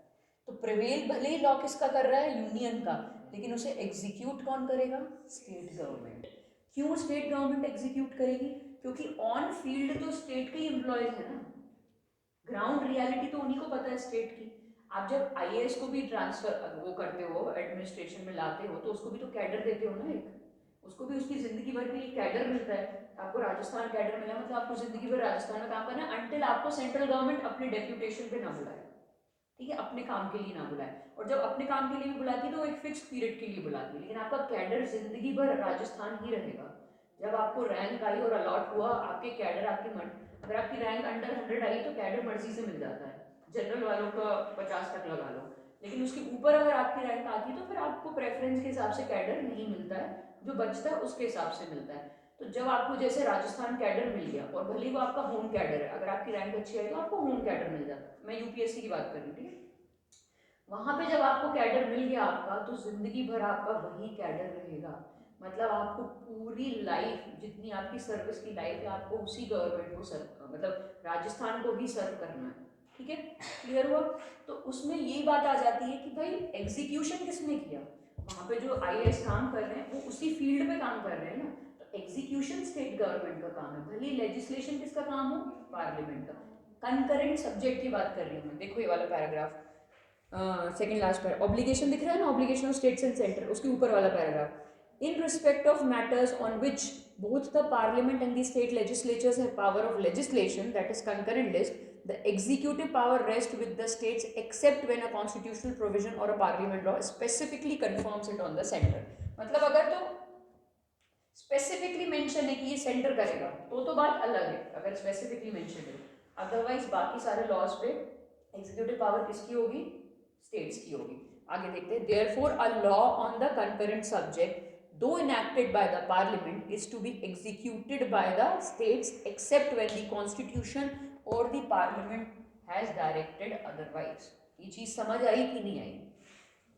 तो प्रिवेल भले ही लॉ किसका कर रहा है, यूनियन का, लेकिन उसे एग्जीक्यूट कौन करेगा, स्टेट गवर्नमेंट। क्यों स्टेट गवर्नमेंट एग्जीक्यूट करेगी, क्योंकि ऑन फील्ड तो स्टेट के ही एम्प्लॉयज है ना, ग्राउंड रियलिटी तो उन्हीं को पता है स्टेट की। आप जब आईएएस को भी ट्रांसफर वो करते हो एडमिनिस्ट्रेशन में लाते हो तो उसको भी तो कैडर देते हो ना, एक उसको भी उसकी जिंदगी भर के लिए कैडर मिलता है। आपको राजस्थान कैडर मिला मतलब आपको जिंदगी भर राजस्थान में काम करना है अंटिल आपको सेंट्रल गवर्नमेंट अपने डेप्यूटेशन पे ना बुलाए, ठीक है, अपने काम के लिए ना बुलाए। और जब अपने काम के लिए भी बुलाती है तो एक फिक्स पीरियड के लिए बुलाती है, लेकिन आपका कैडर जिंदगी भर राजस्थान ही रहेगा। जब आपको रैंक आई और अलॉट हुआ आपके कैडर आपके मन, अगर आपकी रैंक अंडर 100 आई तो कैडर मर्जी से मिल जाता है, जनरल वालों का 50 तक लगा लो, लेकिन उसके ऊपर अगर आपकी रैंक आती है तो फिर आपको प्रेफरेंस के हिसाब से कैडर नहीं मिलता है, जो बचता है उसके हिसाब से मिलता है। तो जब आपको जैसे राजस्थान कैडर मिल गया और भले वो आपका होम कैडर है, अगर आपकी रैंक अच्छी आई तो आपको होम कैडर मिल जाता है, मैं यूपीएससी की बात कर रही हूँ, ठीक है। वहां पे जब आपको कैडर मिल गया आपका तो जिंदगी भर आपका वही कैडर रहेगा, मतलब आपको पूरी लाइफ जितनी आपकी सर्विस की लाइफ है आपको उसी गवर्नमेंट को सर्व, मतलब राजस्थान को ही सर्व करना है, ठीक है। क्लियर हुआ। तो उसमें यही बात आ जाती है कि भाई एग्जीक्यूशन किसने किया, वहाँ पे जो आईएएस काम कर रहे हैं वो उसी फील्ड पे काम कर रहे हैं ना, तो एग्जीक्यूशन स्टेट गवर्नमेंट का काम है, भले लेजिस्लेशन किसका काम हो, पार्लियामेंट का। कंकरेंट सब्जेक्ट की बात कर रही हूँ मैं, देखो ये वाला पैराग्राफ, सेकंड लास्ट पर ऑब्लिगेशन दिख रहा है ना, obligation of states and centre, उसके ऊपर वाला paragraph, in respect of matters on which both the parliament and the state legislatures have power of legislation, that is concurrent list, the executive power rests with the states except when a constitutional provision or a parliament law specifically confirms it on the center। मतलब अगर तो specifically mention है कि ये centre करेगा तो बात अलग है, अगर स्पेसिफिकली मेंशन है, अदरवाइज बाकी सारे लॉज पे एग्जीक्यूटिव पावर किसकी होगी, स्टेट्स की होगी। आगे देखते हैं, therefore a law on the concurrent subject though enacted by the parliament is to be executed by the states except when the constitution or the parliament has directed otherwise। ये चीज समझ आई कि नहीं आई?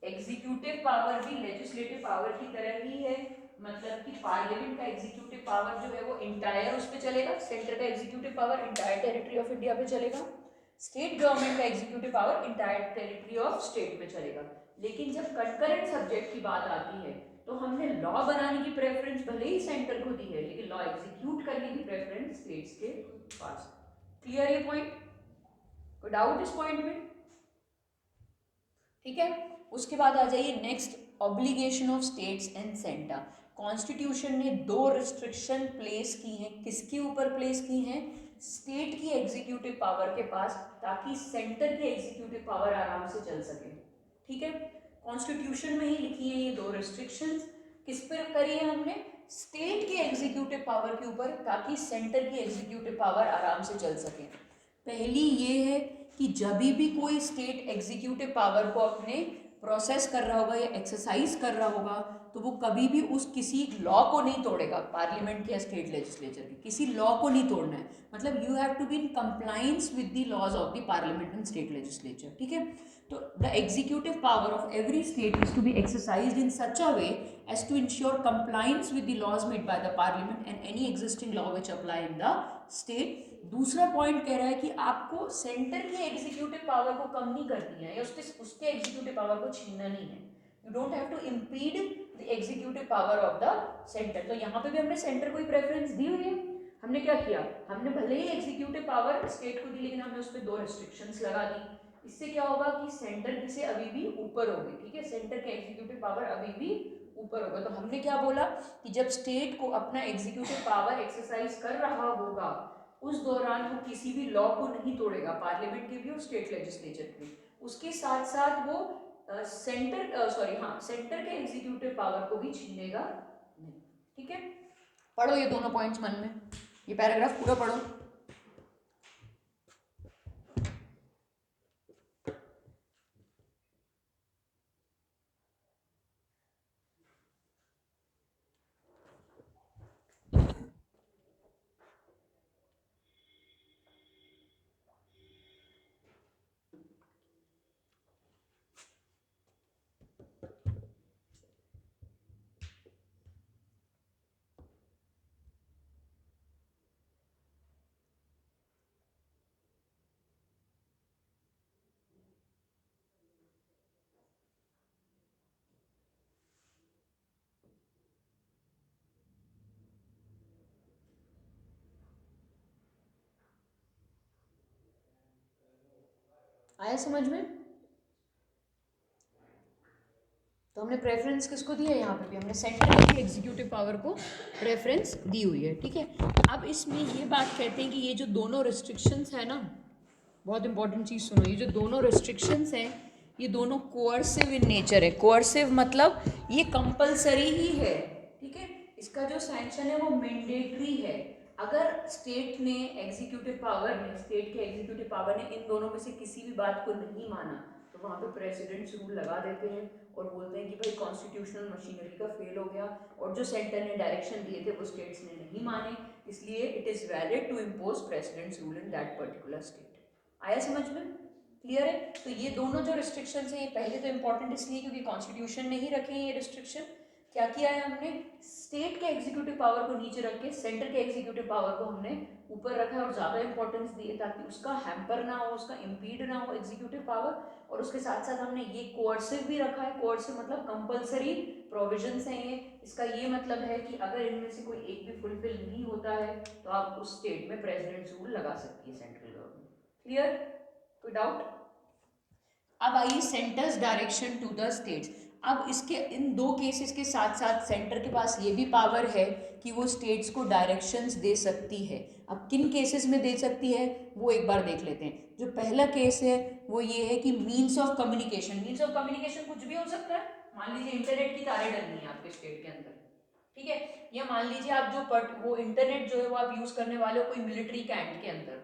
एग्जीक्यूटिव पावर भी legislative power की तरह ही है, मतलब कि पार्लियामेंट का एग्जीक्यूटिव पावर जो है वो इंटायर उस पे चलेगा, सेंटर का executive power entire territory of India पे चलेगा, स्टेट गवर्नमेंट का executive power entire territory of state पे चलेगा। लेकिन जब कंकरेंट सब्जेक्ट की बात आती है तो हमने लॉ बनाने की प्रेफरेंस भले ही सेंटर को दी है, लेकिन लॉ एग्जीक्यूट करने की प्रेफरेंस स्टेट्स के पास। क्लियर ये पॉइंट? कोई डाउट इस पॉइंट में? ठीक है, उसके बाद आ जाइए next, obligation of states and centre. Constitution ने दो रिस्ट्रिक्शन प्लेस की हैं, किसके ऊपर प्लेस की हैं, स्टेट की एग्जीक्यूटिव पावर के पास, ताकि सेंटर की एग्जीक्यूटिव पावर आराम से चल सके। ठीक है, कॉन्स्टिट्यूशन में ही लिखी है ये दो रिस्ट्रिक्शंस, किस पर करी है हमने, स्टेट की एग्जीक्यूटिव पावर के ऊपर, ताकि सेंटर की एग्जीक्यूटिव पावर आराम से चल सके। पहली ये है कि जब भी कोई स्टेट एग्जीक्यूटिव पावर को अपने प्रोसेस कर रहा होगा या एक्सरसाइज कर रहा होगा तो वो कभी भी उस किसी लॉ को नहीं तोड़ेगा, पार्लियामेंट या स्टेट लेजिस्लेचर के किसी लॉ को नहीं तोड़ना है, मतलब you have to be in compliance with the laws of the parliament and state legislature. ठीक है, तो the executive power of every state is to be exercised in such a way as to ensure compliance with the laws made by the parliament and any existing law which apply in the state. दूसरा point कह रहा है कि आपको centre की executive power को कम नहीं करनी है या उसके एग्जीक्यूटिव पावर को छीनना नहीं है, you don't have to impede the executive power of the centre. तो यहाँ पे भी हमने सेंटर को ही प्रेफरेंस दी हुई है। हमने क्या किया, हमने भले ही एग्जीक्यूटिव पावर स्टेट को दी लेकिन हमने उस पर दो रिस्ट्रिक्शंस लगा दी। इससे क्या होगा कि सेंटर से अभी भी ऊपर होगी। ठीक है, सेंटर के एग्जीक्यूटिव पावर अभी भी ऊपर होगा। तो हमने क्या बोला कि जब स्टेट को अपना एग्जीक्यूटिव पावर एक्सरसाइज कर रहा होगा उस दौरान वो किसी भी लॉ को नहीं तोड़ेगा, पार्लियामेंट के भी और स्टेट लेजिस्लेचर के भी। उसके साथ साथ वो सेंटर के एग्जीक्यूटिव पावर को भी छीनेगा नहीं। ठीक है, पढ़ो ये दोनों पॉइंट्स मन में, ये पैराग्राफ पूरा पढ़ो। आया समझ में? तो हमने प्रेफरेंस किसको दी है, यहाँ पे भी हमने सेंटर की एग्जीक्यूटिव पावर को प्रेफरेंस दी हुई है। ठीक है, अब इसमें ये बात कहते हैं कि ये जो दोनों रिस्ट्रिक्शंस है ना, बहुत इंपॉर्टेंट चीज़ सुनो, ये जो दोनों रिस्ट्रिक्शंस हैं ये दोनों कोअर्सिव इन नेचर है। कोअर्सिव मतलब ये कंपलसरी ही है। ठीक है, इसका जो सैंक्शन है वो मैंडेटरी है। अगर स्टेट ने एग्जीक्यूटिव पावर ने स्टेट के एग्जीक्यूटिव पावर ने इन दोनों में से किसी भी बात को नहीं माना तो वहाँ पे प्रेसिडेंट्स रूल लगा देते हैं और बोलते हैं कि भाई कॉन्स्टिट्यूशनल मशीनरी का फेल हो गया और जो सेंटर ने डायरेक्शन दिए थे वो स्टेट्स ने नहीं माने, इसलिए it is valid to impose president's rule in that particular state. आया समझ में? क्लियर है? तो ये दोनों जो रिस्ट्रिक्शंस हैं ये पहले तो इंपॉर्टेंट इसलिए क्योंकि कॉन्स्टिट्यूशन ने ही रखे हैं ये रिस्ट्रिक्शन, क्या किया है हमने, स्टेट के एग्जीक्यूटिव पावर को नीचे रख के सेंटर के एग्जीक्यूटिव पावर को हमने ऊपर रखा है और ज्यादा इंपॉर्टेंस दिए ताकि उसका हैम्पर ना हो, उसका इम्पीड ना हो एग्जीक्यूटिव पावर। और उसके साथ साथ हमने ये कोर्सिव भी रखा है, कोर्सिव मतलब कंपलसरी प्रोविजंस हैं ये। इसका ये मतलब है कि अगर इनमें से कोई एक भी फुलफिल नहीं होता है तो आप उस स्टेट में प्रेसिडेंट्स रूल लगा सकती है सेंट्रल गवर्नमेंट। क्लियर, कोई डाउट? अब आइए centre's direction to the states. अब इसके इन दो केसेस के साथ साथ सेंटर के पास ये भी पावर है कि वो स्टेट्स को डायरेक्शंस दे सकती है। अब किन केसेस में दे सकती है वो एक बार देख लेते हैं। जो पहला केस है वो ये है कि means of communication. Means of communication कुछ भी हो सकता है। मान लीजिए इंटरनेट की तारें डलनी है आपके स्टेट के अंदर, ठीक है, या मान लीजिए आप जो वो इंटरनेट जो है वो आप यूज करने वाले हो कोई मिलिट्री कैंट के अंदर।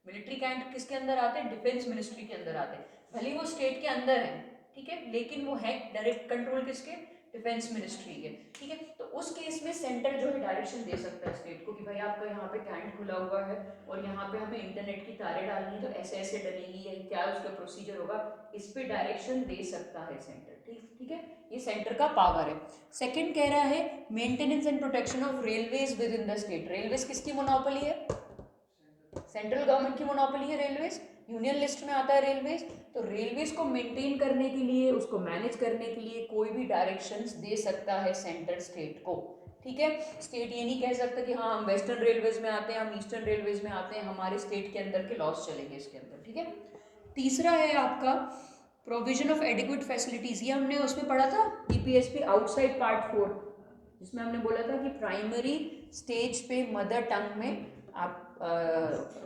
मिलिट्री कैंट किसके अंदर आते हैं, डिफेंस मिनिस्ट्री के अंदर आते हैं। भले वो स्टेट के अंदर है, ठीक है, लेकिन वो है डायरेक्ट कंट्रोल किसके, डिफेंस मिनिस्ट्री के, ठीक है। तो उस केस में सेंटर जो है डायरेक्शन दे सकता है स्टेट को कि भाई आपका यहाँ पे कैंट खुला हुआ है और यहाँ पे हमें इंटरनेट की तारें डालनी है, तो ऐसे ऐसे डलेगी या क्या उसका प्रोसीजर होगा, इस पे डायरेक्शन दे सकता है सेंटर। ठीक ठीक है, ये सेंटर का पावर है। सेकंड कह रहा है maintenance and protection of railways with in the state. Railways किसकी मोनोपोली है, सेंट्रल गवर्नमेंट की मोनोपोली है रेलवेज, यूनियन लिस्ट में आता है रेलवेज। तो रेलवेज को मेंटेन करने के लिए, उसको मैनेज करने के लिए कोई भी डायरेक्शंस दे सकता है सेंटर स्टेट को, ठीक है। स्टेट ये नहीं कह सकता कि हाँ हम वेस्टर्न रेलवेज में आते हैं, हम ईस्टर्न रेलवेज में आते हैं, हमारे स्टेट के अंदर के लॉस चलेंगे इसके अंदर, ठीक है। तीसरा है आपका प्रोविजन ऑफ एडिक्वेट फैसिलिटीज। ये हमने उसमें पढ़ा था ईपीएसपी आउटसाइड पार्ट 4, जिसमें हमने बोला था कि प्राइमरी स्टेज पे मदर टंग में आप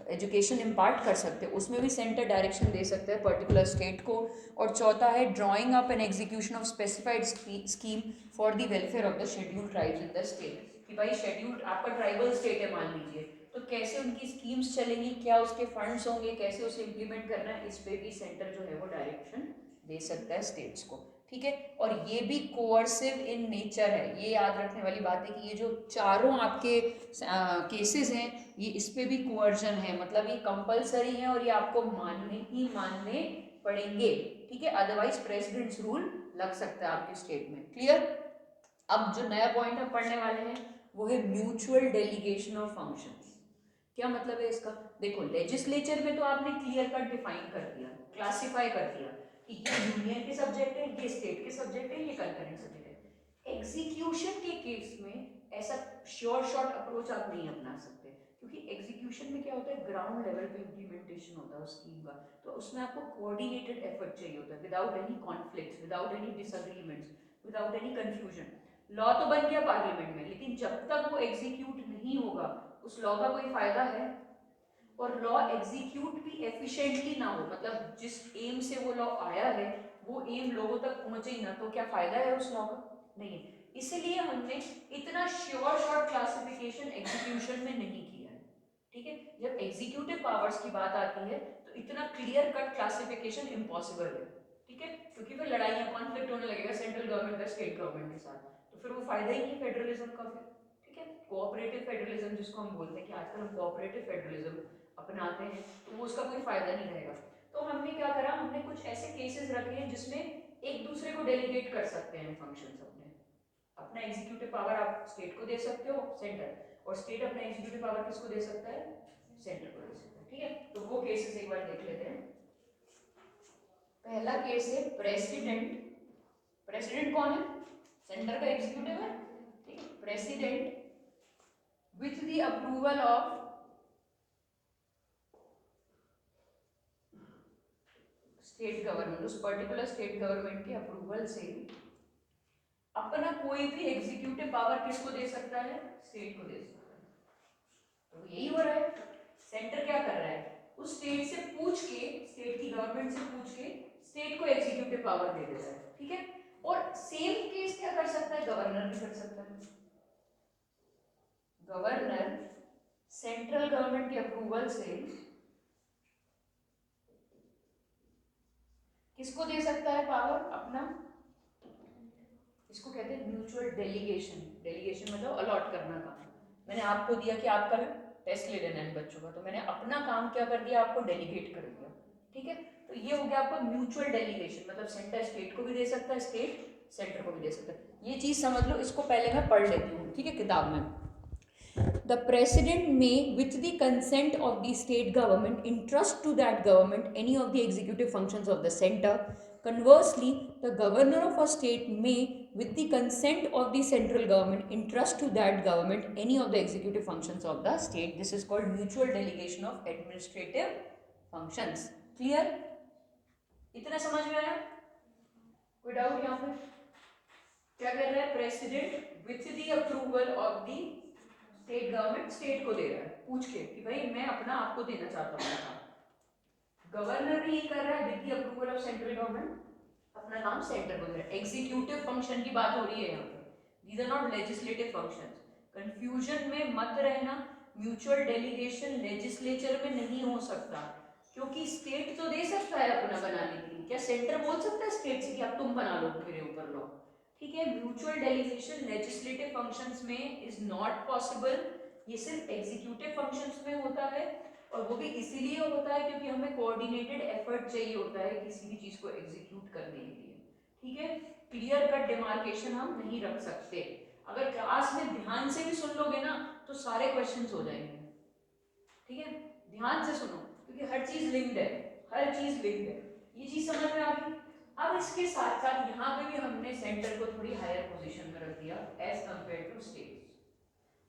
एजुकेशन इम्पार्ट कर सकते हैं, उसमें भी सेंटर डायरेक्शन दे सकता है पर्टिकुलर स्टेट को। और चौथा है drawing up and execution of specified scheme for the welfare of the scheduled tribes in the state. कि भाई शेड्यूल्ड आपका ट्राइबल स्टेट है मान लीजिए, तो कैसे उनकी स्कीम्स चलेंगी, क्या उसके फंड्स होंगे, कैसे उसे इम्प्लीमेंट करना है, इस पे भी सेंटर जो है वो डायरेक्शन दे सकता है स्टेट्स को, ठीक है। और ये भी कोअर्सिव इन नेचर है। ये याद रखने वाली बात है कि ये जो चारों आपके केसेस हैं ये इस पे भी कोअर्जन है, मतलब ये कंपलसरी है और ये आपको मानने ही मानने पड़ेंगे, ठीक है, अदरवाइज प्रेसिडेंट्स रूल लग सकता है आपके स्टेट में। क्लियर? अब जो नया पॉइंट हम पढ़ने वाले हैं वो है म्यूचुअल डेलीगेशन ऑफ फंक्शंस। क्या मतलब है इसका, देखो लेजिस्लेचर में तो आपने क्लियर कट डिफाइन कर दिया, क्लासिफाई कर दिया कि ये यूनियन के सब्जेक्ट है, ये स्टेट के सब्जेक्ट है, ये कंकरेंट सब्जेक्ट है। एग्जीक्यूशन के केस में ऐसा श्योर शॉट अप्रोच आप नहीं अपना सकते, क्योंकि एग्जीक्यूशन में क्या होता है, ग्राउंड लेवल पे इम्प्लीमेंटेशन होता है उस स्कीम का, तो उसमें आपको कोऑर्डिनेटेड एफर्ट चाहिए होता है without any conflicts, without any disagreements, without any confusion. Law तो बन गया पार्लियामेंट में, लेकिन जब तक वो एग्जीक्यूट नहीं होगा उस लॉ का कोई फायदा है। और लॉ एग्जीक्यूट भी एफिशिएंटली ना हो, मतलब जिस एम से वो लॉ आया है वो एम लोगों तक पहुंचे ही ना, तो क्या फायदा है उस लॉ का, नहीं है। इसलिए हमने इतना श्योर शॉर्ट क्लासिफिकेशन एग्जीक्यूशन में नहीं किया है, ठीक है। जब एग्जीक्यूटिव पावर्स की बात आती है तो इतना क्लियर कट क्लासिफिकेशन इम्पॉसिबल है, ठीक है, क्योंकि फिर लड़ाइयां कॉन्फ्लिक्ट होने लगेगा सेंट्रल गवर्नमेंट का स्टेट गवर्नमेंट के साथ, तो फिर वो फायदा ही नहीं फेडरलिज्म का फिर, ठीक है। कोऑपरेटिव फेडरलिज्म जिसको हम बोलते हैं कि आजकल हम कोऑपरेटिव फेडरलिज्म अपनाते हैं, तो वो उसका कोई फायदा नहीं रहेगा। तो हमने क्या करा, हमने कुछ ऐसे केसेस रखे हैं जिसमें एक दूसरे को डेलीगेट कर सकते हैं फंक्शंस अपने, अपना एग्जीक्यूटिव पावर आप स्टेट को दे सकते हो सेंटर, और स्टेट अपना एग्जीक्यूटिव पावर किसको दे सकता है, सेंटर को दे सकता है, ठीक है। तो वो केसेस एक बार देख लेते हैं। पहला केस है प्रेसिडेंट। प्रेसिडेंट कौन है, सेंटर का एग्जीक्यूटिव है, ठीक है। President with the approval of state government, उस पर्टिकुलर स्टेट गवर्नमेंट के अप्रूवल से अपना कोई भी एग्जीक्यूटिव पावर किसको दे सकता है, स्टेट को दे सकता है। तो यही हो रहा है, सेंटर क्या कर रहा है, उस स्टेट से पूछ के, स्टेट की गवर्नमेंट से पूछ के स्टेट को एग्जीक्यूटिव पावर दे देता है, ठीक है। और सेम केस क्या कर सकता है, गवर्नर भी कर सकता है। गवर्नर सेंट्रल गवर्नमेंट के अप्रूवल से किसको दे सकता है पावर अपना, इसको कहते हैं म्यूचुअल डेलीगेशन। डेलीगेशन मतलब अलॉट करना काम, मैंने आपको दिया कि आपका टेस्ट ले लेना है बच्चों का, तो मैंने अपना काम क्या कर दिया, आपको डेलीगेट कर दिया, ठीक है। तो ये हो गया आपका म्यूचुअल डेलीगेशन, मतलब सेंटर स्टेट को भी दे सकता है, स्टेट सेंटर को भी दे सकता है। ये चीज़ समझ लो, इसको पहले मैं पढ़ लेती हूँ, ठीक है, किताब में। The president may, with the consent of the state government, entrust to that government any of the executive functions of the center. Conversely, the governor of a state may, with the consent of the central government, entrust to that government any of the executive functions of the state. This is called mutual delegation of administrative functions. Clear? इतना समझ में आया? कोई doubt यहाँ पे? क्या कर रहा है president with the approval of the state government, state को दे रहा है पूछ के कि भाई मैं अपना आपको देना चाहता हूँ। गवर्नर भी ये कर रहा है with the approval of central government, अपना नाम सेंटर को दे रहा है। एग्जीक्यूटिव फंक्शन की बात हो रही है यहाँ पे, these are not legislative functions. Confusion में मत रहना, म्यूचुअल डेलीगेशन लेजिस्लेचर में नहीं हो सकता, क्योंकि स्टेट तो दे सकता है अपना बनाने के लिए। क्या सेंटर बोल सकता है स्टेट से कि अब तुम बना लो मेरे ऊपर लॉ? ठीक है, म्यूचुअल डेलीगेशन लेजिस्लेटिव फंक्शंस में इज नॉट पॉसिबल, ये सिर्फ एग्जीक्यूटिव फंक्शंस में होता है, और वो भी इसीलिए होता है क्योंकि हमें कोऑर्डिनेटेड एफर्ट चाहिए होता है किसी भी चीज को एग्जीक्यूट करने के लिए। ठीक है, क्लियर कट डिमार्केशन हम नहीं रख सकते। अगर क्लास में ध्यान से भी सुन लोगे ना तो सारे क्वेश्चंस हो जाएंगे। ठीक है, ध्यान से सुनो क्योंकि हर चीज लिंक्ड है, हर चीज लिंक्ड है। ये चीज समझ में आ गई? अब इसके साथ साथ यहाँ पे भी हमने सेंटर को थोड़ी हायर पोजीशन में रख दिया एज कंपेयर टू स्टेट्स।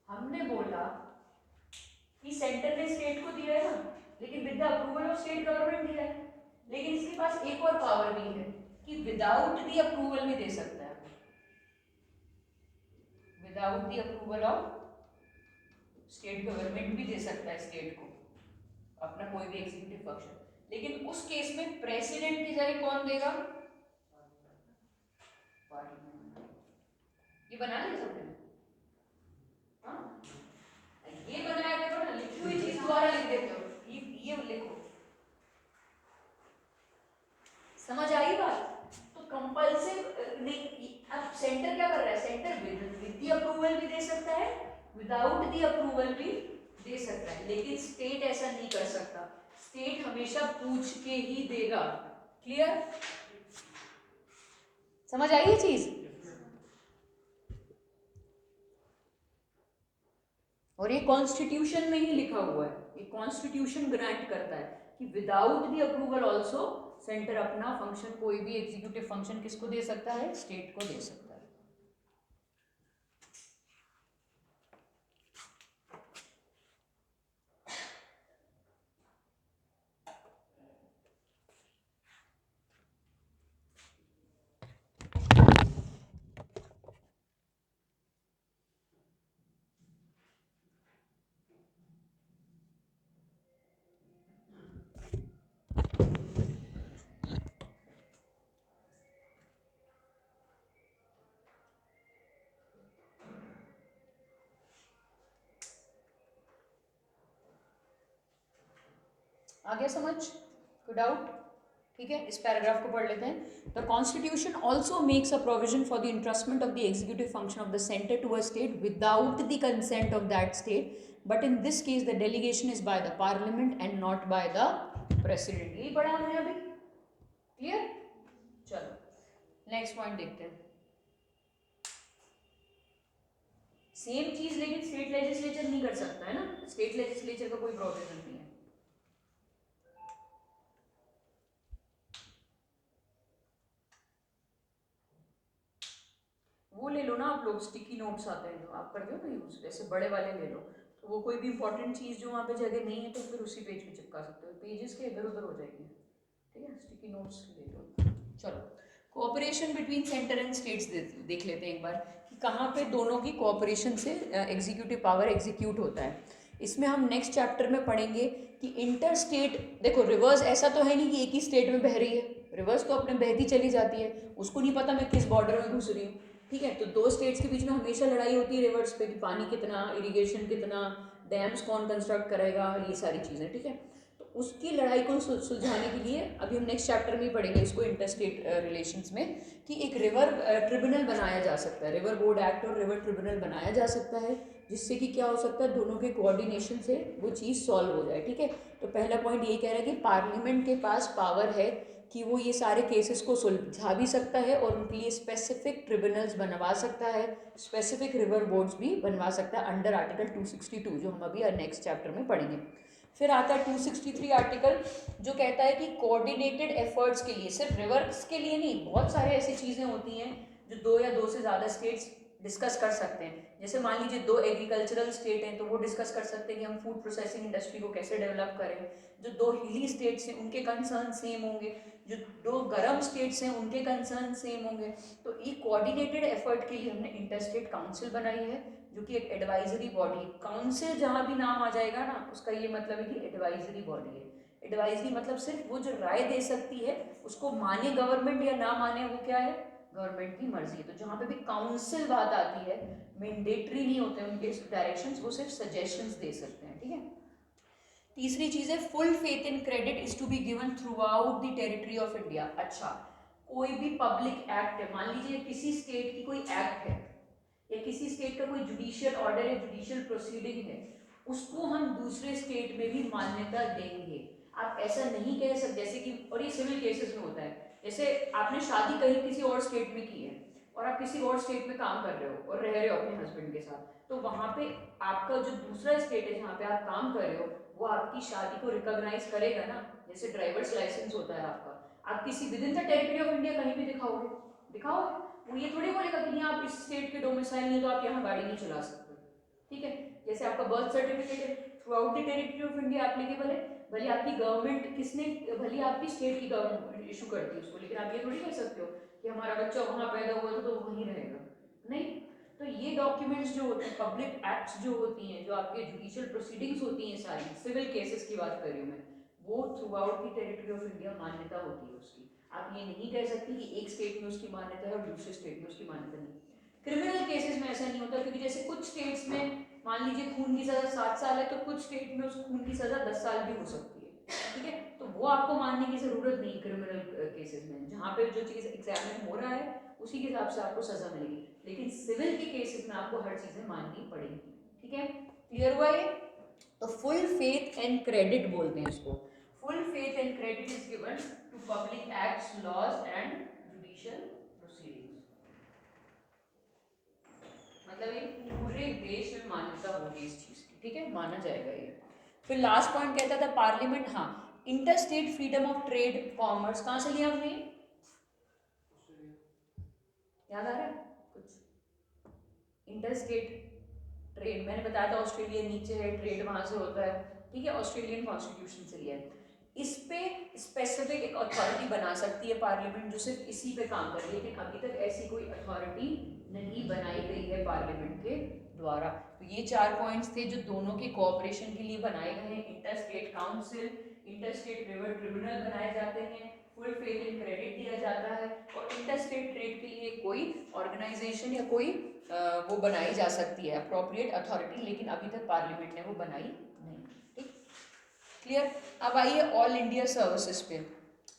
हमने बोला कि सेंटर ने स्टेट को दिया है ना, लेकिन with the approval of state government दिया है, लेकिन इसके पास एक और पावर भी है कि विदाउट द अप्रूवल भी दे सकता है, without the approval of state government भी दे सकता है स्टेट को अपना कोई भी एग्जीक्यूटिव फंक्शन। लेकिन उस केस में प्रेसिडेंट की जगह कौन देगा? ये बना लिया सबने? हाँ, ये बनाया करो ना, लिखी हुई चीज दोबारा लिख देते हो, ये लिखो। समझ आई बात? तो कंपल्सिव नहीं। अब सेंटर क्या कर रहा है? सेंटर विद द अप्रूवल भी दे सकता है, विदाउट द अप्रूवल भी दे सकता है, लेकिन स्टेट ऐसा नहीं कर सकता। स्टेट हमेशा पूछ के ही देगा। क्लियर? समझ आई ये चीज? और ये कॉन्स्टिट्यूशन में ही लिखा हुआ है, ये कॉन्स्टिट्यूशन ग्रांट करता है कि without the approval also centre अपना फंक्शन, कोई भी एग्जीक्यूटिव फंक्शन किसको दे सकता है? स्टेट को दे सकता है। आ गया समझ? कोई डाउट? ठीक है, इस पैराग्राफ को पढ़ लेते हैं। The constitution also makes a provision for the entrustment of the executive function of the centre to a state without the consent of that state, but in this case the delegation is by the parliament and not by the president. यही पढ़ा हमने अभी। Clear? चलो next point देखते हैं। Same चीज लेकिन state legislature नहीं कर सकता है ना, स्टेट लेजिस्लेचर का कोई प्रोविजन नहीं है। वो ले लो ना आप लोग, स्टिकी नोट्स आते हैं, आप करते हो ना यूज, ऐसे बड़े वाले ले लो, तो वो कोई भी इंपॉर्टेंट चीज़ जो वहाँ पे जगह नहीं है तो फिर उसी पेज पे चिपका सकते हो, पेजेस के इधर उधर हो जाएंगे। ठीक है, स्टिकी नोट्स ले लो। चलो, cooperation between centre and states देख लेते हैं एक बार कि कहाँ पे दोनों की कोऑपरेशन से एग्जीक्यूटिव पावर एग्जीक्यूट होता है। इसमें हम नेक्स्ट चैप्टर में पढ़ेंगे कि इंटर स्टेट, देखो रिवर्स ऐसा तो है नहीं कि एक ही स्टेट में बह रही है, रिवर्स तो अपने बहती चली जाती है, उसको नहीं पता मैं किस बॉर्डर में घुस रही हूँ। ठीक है, तो दो स्टेट्स के बीच में हमेशा लड़ाई होती है रिवर्स पे कि पानी कितना, इरिगेशन कितना, डैम्स कौन कंस्ट्रक्ट करेगा, ये सारी चीज़ें। ठीक है, तो उसकी लड़ाई को सुलझाने के लिए अभी हम नेक्स्ट चैप्टर में ही पढ़ेंगे इसको, इंटर स्टेट रिलेशंस में, कि एक रिवर ट्रिब्यूनल बनाया जा सकता है, रिवर बोर्ड एक्ट और रिवर ट्रिब्यूनल बनाया जा सकता है जिससे कि क्या हो सकता है, दोनों के कोऑर्डिनेशन से वो चीज़ सॉल्व हो जाए। ठीक है, तो पहला पॉइंट ये कह रहा है कि पार्लियामेंट के पास पावर है कि वो ये सारे केसेस को सुलझा भी सकता है और उनके लिए स्पेसिफिक ट्रिब्यूनल्स बनवा सकता है, स्पेसिफिक रिवर बोर्ड्स भी बनवा सकता है अंडर आर्टिकल 262, जो हम अभी नेक्स्ट चैप्टर में पढ़ेंगे। फिर आता है 263 आर्टिकल, जो कहता है कि कोऑर्डिनेटेड एफर्ट्स के लिए, सिर्फ रिवर्स के लिए नहीं, बहुत सारे ऐसी चीज़ें होती हैं जो दो या दो से ज़्यादा स्टेट्स डिस्कस कर सकते हैं। जैसे मान लीजिए दो एग्रीकल्चरल स्टेट हैं तो वो डिस्कस कर सकते हैं कि हम फूड प्रोसेसिंग इंडस्ट्री को कैसे डेवलप करें। जो दो हिली स्टेट्स हैं उनके कंसर्न सेम होंगे, जो दो गर्म स्टेट्स हैं उनके कंसर्न सेम होंगे। तो ये कोऑर्डिनेटेड एफर्ट के लिए हमने इंटरस्टेट काउंसिल बनाई है, जो कि एक एडवाइजरी बॉडी। काउंसिल जहाँ भी नाम आ जाएगा ना, उसका ये मतलब है कि एडवाइजरी बॉडी है। एडवाइजरी मतलब सिर्फ वो जो राय दे सकती है, उसको माने गवर्नमेंट या ना माने वो क्या है, गवर्नमेंट की मर्जी है। तो जहाँ पे भी काउंसिल बात आती है, मैंडेटरी नहीं होते उनके डायरेक्शंस, वो सिर्फ सजेशंस दे सकते हैं। ठीक है, तीसरी चीज है full faith in credit is to be given throughout the territory of India. अच्छा, कोई भी पब्लिक एक्ट है, मान लीजिए किसी स्टेट की कोई एक्ट है या किसी स्टेट का कोई जुडिशियल ऑर्डर या जुडिशियल प्रोसीडिंग है, उसको हम दूसरे स्टेट में भी मान्यता देंगे। आप ऐसा नहीं कह सकते, जैसे कि, और ये सिविल केसेस में होता है, जैसे आपने शादी कहीं किसी और स्टेट में की है और आप किसी और स्टेट में काम कर रहे हो और रह रहे हो अपने हस्बैंड के साथ, तो वहां पे आपका जो दूसरा स्टेट है जहाँ पे आप काम कर रहे हो, वो आपकी शादी को रिकॉग्नाइज करेगा ना। जैसे ड्राइवर्स लाइसेंस होता है आपका, आप किसी with in the territory of India कहीं भी दिखाओगे, वो ये थोड़ी बोलेगा कि नहीं आप इस स्टेट के डोमिसाइल नहीं, तो आप यहाँ गाड़ी नहीं चला सकते। ठीक है, जैसे आपका बर्थ सर्टिफिकेट है, through out the territory of India applicable है, भले आपकी गवर्नमेंट किसने, भले आपकी स्टेट की गवर्नमेंट इशू करती है उसको, लेकिन आप ये थोड़ी कह सकते हो कि हमारा बच्चा वहां पैदा हुआ था तो वहीं रहेगा, नहीं। तो ये डॉक्यूमेंट्स जो होते हैं, पब्लिक एक्ट्स जो होती हैं, जो आपके जुडिशियल प्रोसीडिंग्स होती हैं, सारी सिविल केसेस की बात कर रही हूँ मैं, वो through out the territory of India मान्यता होती है उसकी। आप ये नहीं कह सकते कि एक स्टेट में उसकी मान्यता है और दूसरे स्टेट में उसकी मान्यता नहीं। क्रिमिनल केसेस में ऐसा नहीं होता, क्योंकि जैसे कुछ स्टेट्स में मान लीजिए खून की सजा 7 साल है, तो कुछ स्टेट में उस खून की सजा 10 साल भी हो सकती है। ठीक है, तो वो आपको मानने की जरूरत नहीं क्रिमिनल केसेस में, जहाँ पे जो चीज एग्जामिन हो रहा है उसी के हिसाब से आपको सजा मिलेगी। लेकिन सिविल के केसेस में आपको हर चीजें माननी पड़ेगी। ठीक है, क्लियर हुआ ये? तो फुल फेथ एंड क्रेडिट बोलते हैं इसको। Full faith and credit is given to public acts, laws and judicial proceedings. मतलब ये पूरे देश में मान्यता होगी इस चीज की। ठीक है, माना जाएगा ये। फिर लास्ट पॉइंट कहता था पार्लियामेंट, हाँ, inter state freedom of trade commerce, कहाँ से लिया हमने, याद आ रहा है कुछ? इंटर स्टेट ट्रेड मैंने बताया था, ऑस्ट्रेलिया नीचे है, ट्रेड वहां से होता है। ठीक है, ऑस्ट्रेलियन कॉन्स्टिट्यूशन से लिया है। इस पे स्पेसिफिक एक अथॉरिटी बना सकती है पार्लियामेंट, जो सिर्फ इसी पे काम करे, लेकिन अभी तक ऐसी कोई अथॉरिटी नहीं बनाई गई है पार्लियामेंट के द्वारा। तो ये 4 पॉइंट्स थे जो दोनों के कोऑपरेशन के लिए बनाए गए हैं। Inter state council, inter state river tribunal बनाए जाते हैं, फुल फेथ इन क्रेडिट दिया जाता है, और इंटर स्टेट ट्रेड के लिए कोई ऑर्गेनाइजेशन या कोई वो बनाई जा सकती है अप्रोप्रिएट अथॉरिटी, लेकिन अभी तक पार्लियामेंट ने वो बनाई नहीं। ठीक, क्लियर? अब आइए ऑल इंडिया सर्विसेज पे।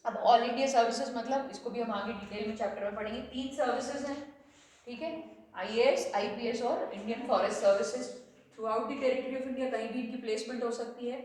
अब ऑल इंडिया सर्विसेज मतलब, इसको भी हम आगे डिटेल में चैप्टर में पढ़ेंगे। 3 सर्विसेज हैं, ठीक है, आईएएस, आईपीएस और Indian forest services. Through out the territory of India कहीं भी इनकी प्लेसमेंट हो सकती है।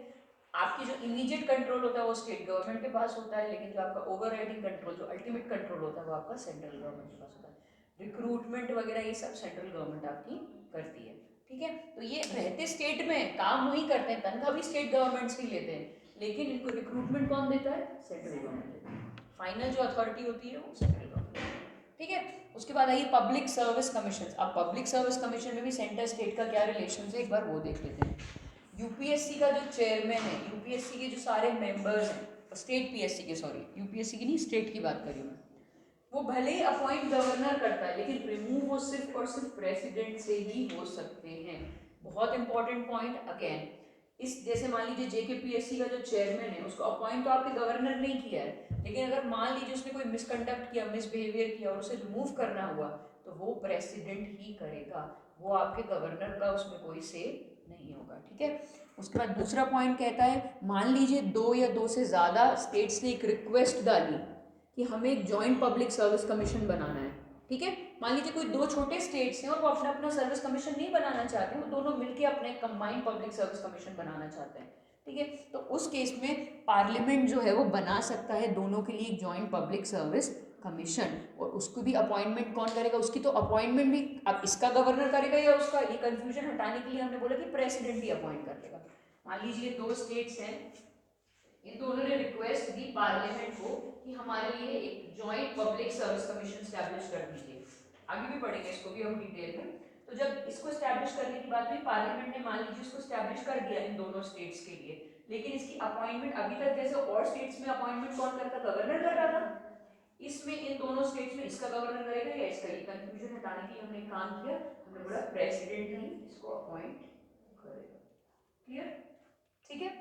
आपकी जो इमीडिएट कंट्रोल होता है वो स्टेट गवर्नमेंट के पास होता है, लेकिन जो आपका ओवरराइडिंग कंट्रोल, जो अल्टीमेट कंट्रोल होता है, वो आपका सेंट्रल गवर्नमेंट के पास होता है। रिक्रूटमेंट वगैरह ये सब सेंट्रल गवर्नमेंट आपकी करती है। ठीक है, तो ये रहते स्टेट में काम वही करते हैं, तनख्वाह भी स्टेट गवर्नमेंट से ही लेते हैं, लेकिन इनको रिक्रूटमेंट कौन देता है, सेंट्रल गवर्नमेंट देता है। फाइनल जो अथॉरिटी होती है वो सेंट्रल गवर्नमेंट। ठीक है, उसके बाद आइए पब्लिक सर्विस कमीशन। अब पब्लिक सर्विस कमीशन में भी सेंटर स्टेट का क्या रिलेशन है, एक बार वो देख लेते हैं। यूपीएससी का जो चेयरमैन है, यूपीएससी के जो सारे मेंबर्स हैं, स्टेट पीएससी के, सॉरी यूपीएससी की नहीं, स्टेट की बात करी मैं, वो भले ही अपॉइंट गवर्नर करता है, लेकिन रिमूव वो सिर्फ और सिर्फ प्रेसिडेंट से ही हो सकते हैं। बहुत इंपॉर्टेंट पॉइंट अगेन। इस जैसे मान लीजिए जेकेपीएससी का जो चेयरमैन है, उसको अपॉइंट तो आपके गवर्नर ने किया है, लेकिन अगर मान लीजिए उसने कोई मिसकंडक्ट किया, मिसबिहेवियर किया और उसे रिमूव करना हुआ, तो वो प्रेसिडेंट ही करेगा, वो आपके गवर्नर का उसमें कोई से नहीं होगा। ठीक है, उसके बाद दूसरा पॉइंट कहता है, मान लीजिए 2 या 2 से ज़्यादा स्टेट्स ने एक रिक्वेस्ट डाली कि हमें एक जॉइंट पब्लिक सर्विस कमीशन बनाना है। ठीक है। मान लीजिए कोई दो छोटे स्टेट्स हैं और वो अपना अपना सर्विस कमीशन नहीं बनाना चाहते, वो दोनों मिलके अपने कंबाइंड पब्लिक सर्विस कमीशन बनाना चाहते हैं, ठीक है। तो उस केस में पार्लियामेंट जो है वो बना सकता है दोनों के लिए एक जॉइंट पब्लिक सर्विस कमीशन, और उसको भी अपॉइंटमेंट कौन करेगा, उसकी तो अपॉइंटमेंट भी अब इसका गवर्नर करेगा या उसका, ये कंफ्यूजन हटाने के लिए हमने बोला कि प्रेसिडेंट भी अपॉइंट कर लेगा। मान लीजिए दो स्टेट्स हैं, इन दोनों ने रिक्वेस्ट दी पार्लियामेंट को कि हमारे लिए एक joint public service commission establish कर दीजिए। आगे भी पढ़ेंगे इसको भी हम डिटेल में। तो जब इसको स्टैब्लिश करने की बात हुई, पार्लियामेंट ने मान लीजिए इसको स्टैब्लिश कर दिया इन दोनों स्टेट्स के लिए, लेकिन इसकी अपॉइंटमेंट अभी तक जैसे और स्टेट्स में अपॉइंटमेंट कौन करता, गवर्नर कर रहा था, इसमें इन दोनों स्टेट्स में इसका गवर्नर करेगा या इसका, ये कंफ्यूजन हटाने के लिए हमने काम किया, हमने बोला प्रेसिडेंट ही इसको अपॉइंट करेगा। क्लियर, ठीक है।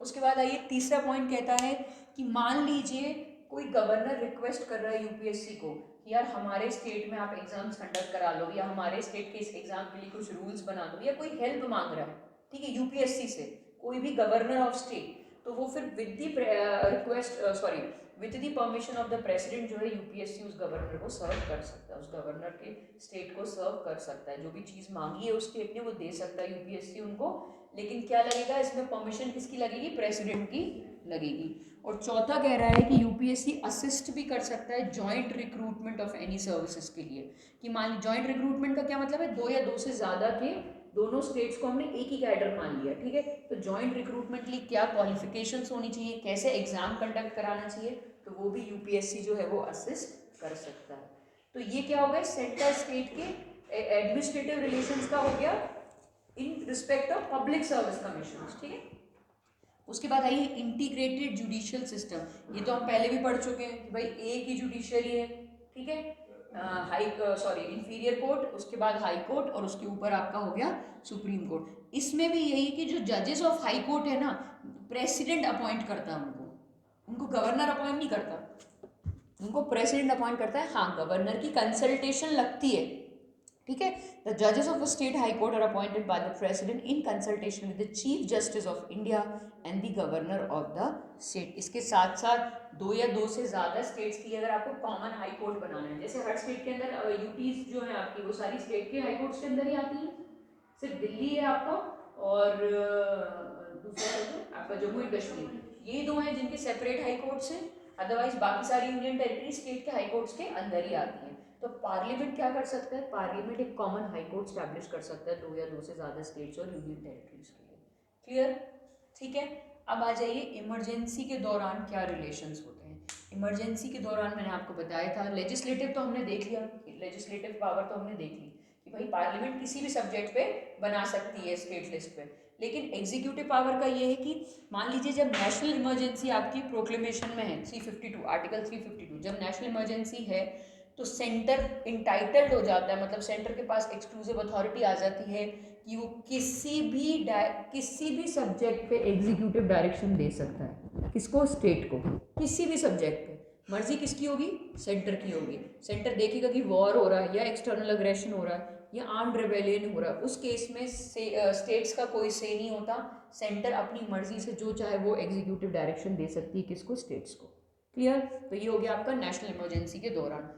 उसके बाद आइए तीसरा पॉइंट कहता है कि मान लीजिए कोई गवर्नर रिक्वेस्ट कर रहा है यूपीएससी को कि यार हमारे स्टेट में आप एग्जाम्स कंडक्ट करा लो, या हमारे स्टेट के इस एग्जाम के लिए कुछ रूल्स बना दो, या कोई हेल्प मांग रहा है, ठीक है, यूपीएससी से, कोई भी गवर्नर ऑफ स्टेट, तो वो फिर with the request sorry with the permission of the president जो है यूपीएससी उस गवर्नर को सर्व कर सकता है, उस गवर्नर के स्टेट को सर्व कर सकता है, जो भी चीज़ मांगी है उस स्टेट ने वो दे सकता है यूपीएससी उनको, लेकिन क्या लगेगा इसमें, परमिशन किसकी लगेगी, प्रेसिडेंट की लगेगी। और चौथा कह रहा है कि यूपीएससी असिस्ट भी कर सकता है joint recruitment of any services के लिए, कि मान ली जॉइंट रिक्रूटमेंट का क्या मतलब है, दो या दो से ज़्यादा के दोनों स्टेट्स को हमने एक ही कैडर मान लिया, ठीक है, तो जॉइंट रिक्रूटमेंट के लिए क्या क्वालिफिकेशंस होनी चाहिए, कैसे एग्जाम कंडक्ट कराना चाहिए, तो वो भी यूपीएससी जो है वो असिस्ट कर सकता है। तो ये क्या हो गया, सेंटर स्टेट के एडमिनिस्ट्रेटिव रिलेशंस का हो गया इन respect of public service commission, ठीक है। उसके बाद आइए इंटीग्रेटेड जुडिशियल सिस्टम, ये तो हम पहले भी पढ़ चुके हैं कि भाई एक ही जुडिशरी है, ठीक है, इंफीरियर कोर्ट, उसके बाद हाई कोर्ट, और उसके ऊपर आपका हो गया सुप्रीम कोर्ट। इसमें भी यही कि जो जजेस ऑफ हाई कोर्ट है ना, प्रेसिडेंट अपॉइंट करता है उनको, उनको गवर्नर अपॉइंट नहीं करता, उनको प्रेसिडेंट अपॉइंट करता है। हाँ, गवर्नर की कंसल्टेशन लगती है, ठीक है। द जजेस of the state high court are appointed by the president in consultation with the chief justice of India and the governor of the state. इसके साथ साथ दो या दो से ज़्यादा स्टेट्स की अगर आपको कॉमन हाई कोर्ट बनाना है, जैसे हर स्टेट के अंदर यूटीज जो है आपकी वो सारी स्टेट के हाई कोर्ट्स के अंदर ही आती है, सिर्फ दिल्ली है आपका और दूसरा आपका जम्मू एंड कश्मीर, ये दो हैं जिनके सेपरेट हाई कोर्ट्स हैं, अदरवाइज बाकी सारी यूनियन टेरिटरी स्टेट के हाई कोर्ट्स के अंदर ही आती हैं। तो पार्लियामेंट क्या कर सकता है, पार्लियामेंट एक कॉमन हाई कोर्ट स्टैब्लिश कर सकता है दो या दो से ज़्यादा स्टेट्स और यूनियन टेरिटरीज के लिए। क्लियर, ठीक है। अब आ जाइए इमरजेंसी के दौरान क्या रिलेशंस होते हैं। इमरजेंसी के दौरान मैंने आपको बताया था, लेजिस्लेटिव तो हमने देख लिया, लेजिस्लेटिव पावर तो हमने देख ली कि भाई पार्लियामेंट किसी भी सब्जेक्ट पे बना सकती है स्टेट लिस्ट पे, लेकिन एग्जीक्यूटिव पावर का ये है कि मान लीजिए जब नेशनल इमरजेंसी आपकी प्रोक्लेमेशन में है 352 आर्टिकल 352, जब नेशनल इमरजेंसी है तो सेंटर इंटाइटल्ड हो जाता है, मतलब सेंटर के पास एक्सक्लूसिव अथॉरिटी आ जाती है कि वो किसी भी सब्जेक्ट पे एग्जीक्यूटिव डायरेक्शन दे सकता है। किसको, स्टेट को, किसी भी सब्जेक्ट पे, मर्जी किसकी होगी, सेंटर की होगी। सेंटर देखेगा कि वॉर हो रहा है या एक्सटर्नल अग्रेशन हो रहा है या आर्म्ड रेबेलियन हो रहा है, उस केस में स्टेट्स का कोई से नहीं होता, सेंटर अपनी मर्जी से जो चाहे वो एग्जीक्यूटिव डायरेक्शन दे सकती है, किसको, स्टेट्स को। क्लियर, तो ये हो गया आपका नेशनल इमरजेंसी के दौरान।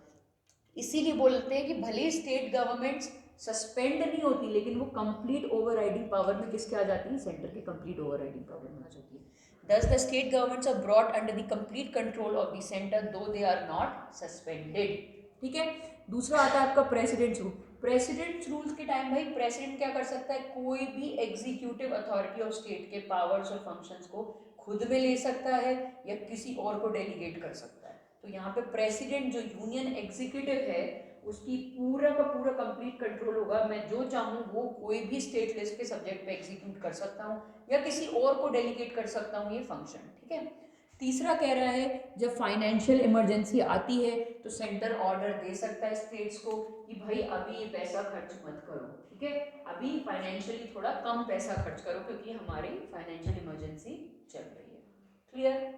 इसीलिए बोलते हैं कि भले स्टेट गवर्नमेंट्स सस्पेंड नहीं होती, लेकिन वो कंप्लीट ओवरराइडिंग पावर में किसके आ जाती है, सेंटर के कंप्लीट ओवरराइडिंग पावर में आ जाती है। Thus the state governments are brought under the complete control of the center though they are not suspended, ठीक है। दूसरा आता है आपका प्रेसिडेंट्स रूल। प्रेसिडेंट्स रूल्स के टाइम भाई प्रेसिडेंट क्या कर सकता है, कोई भी एग्जीक्यूटिव अथॉरिटी ऑफ स्टेट के पावर्स और फंक्शंस को खुद में ले सकता है या किसी और को डेलीगेट कर सकता है। तो यहाँ पे प्रेसिडेंट जो यूनियन एग्जीक्यूटिव है उसकी पूरा का पूरा कंप्लीट कंट्रोल होगा, मैं जो चाहूँ वो कोई भी स्टेट लिस्ट के सब्जेक्ट पे एग्जीक्यूट कर सकता हूँ या किसी और को डेलीगेट कर सकता हूँ ये फंक्शन, ठीक है। तीसरा कह रहा है जब फाइनेंशियल इमरजेंसी आती है तो सेंटर ऑर्डर दे सकता है स्टेट्स को कि भाई अभी ये पैसा खर्च मत करो, ठीक है, अभी फाइनेंशियली थोड़ा कम पैसा खर्च करो क्योंकि हमारी फाइनेंशियल इमरजेंसी चल रही है। क्लियर,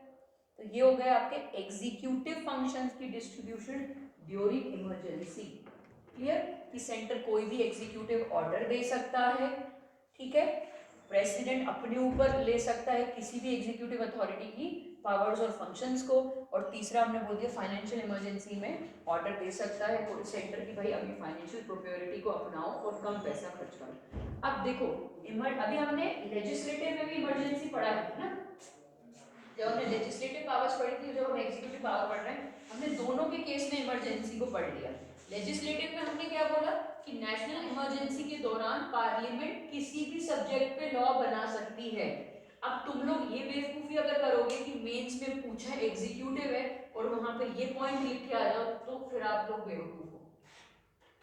तो ये हो गए आपके एग्जीक्यूटिव फंक्शंस की डिस्ट्रीब्यूशन ड्यूरिंग इमरजेंसी। क्लियर, कि सेंटर कोई भी एग्जीक्यूटिव ऑर्डर दे सकता है, ठीक है, प्रेसिडेंट अपने ऊपर ले सकता है किसी भी एग्जीक्यूटिव अथॉरिटी की पावर्स और फंक्शंस को, और तीसरा हमने बोल दिया फाइनेंशियल इमरजेंसी में ऑर्डर दे सकता है सेंटर की भाई अपनी फाइनेंशियल प्रोप्योरिटी को अपनाओ और कम पैसा खर्च करो। अब देखो अभी हमने लेजिस्लेटिव में भी इमरजेंसी पढ़ा है ना, जब हमने लेजिस्लेटिव पावर्स पढ़ी थी, जब हम एग्जीक्यूटिव पावर पढ़ रहे हैं, हमने दोनों के केस में इमरजेंसी को पढ़ लिया। लेजिस्लेटिव में हमने क्या बोला कि नेशनल इमरजेंसी के दौरान पार्लियामेंट किसी भी सब्जेक्ट पे लॉ बना सकती है। अब तुम लोग ये बेवकूफी अगर करोगे कि मेंस में पूछा एग्जीक्यूटिव है और वहां पे ये पॉइंट लिख के आ जाओ, तो फिर आप लोग बेवकूफ हो।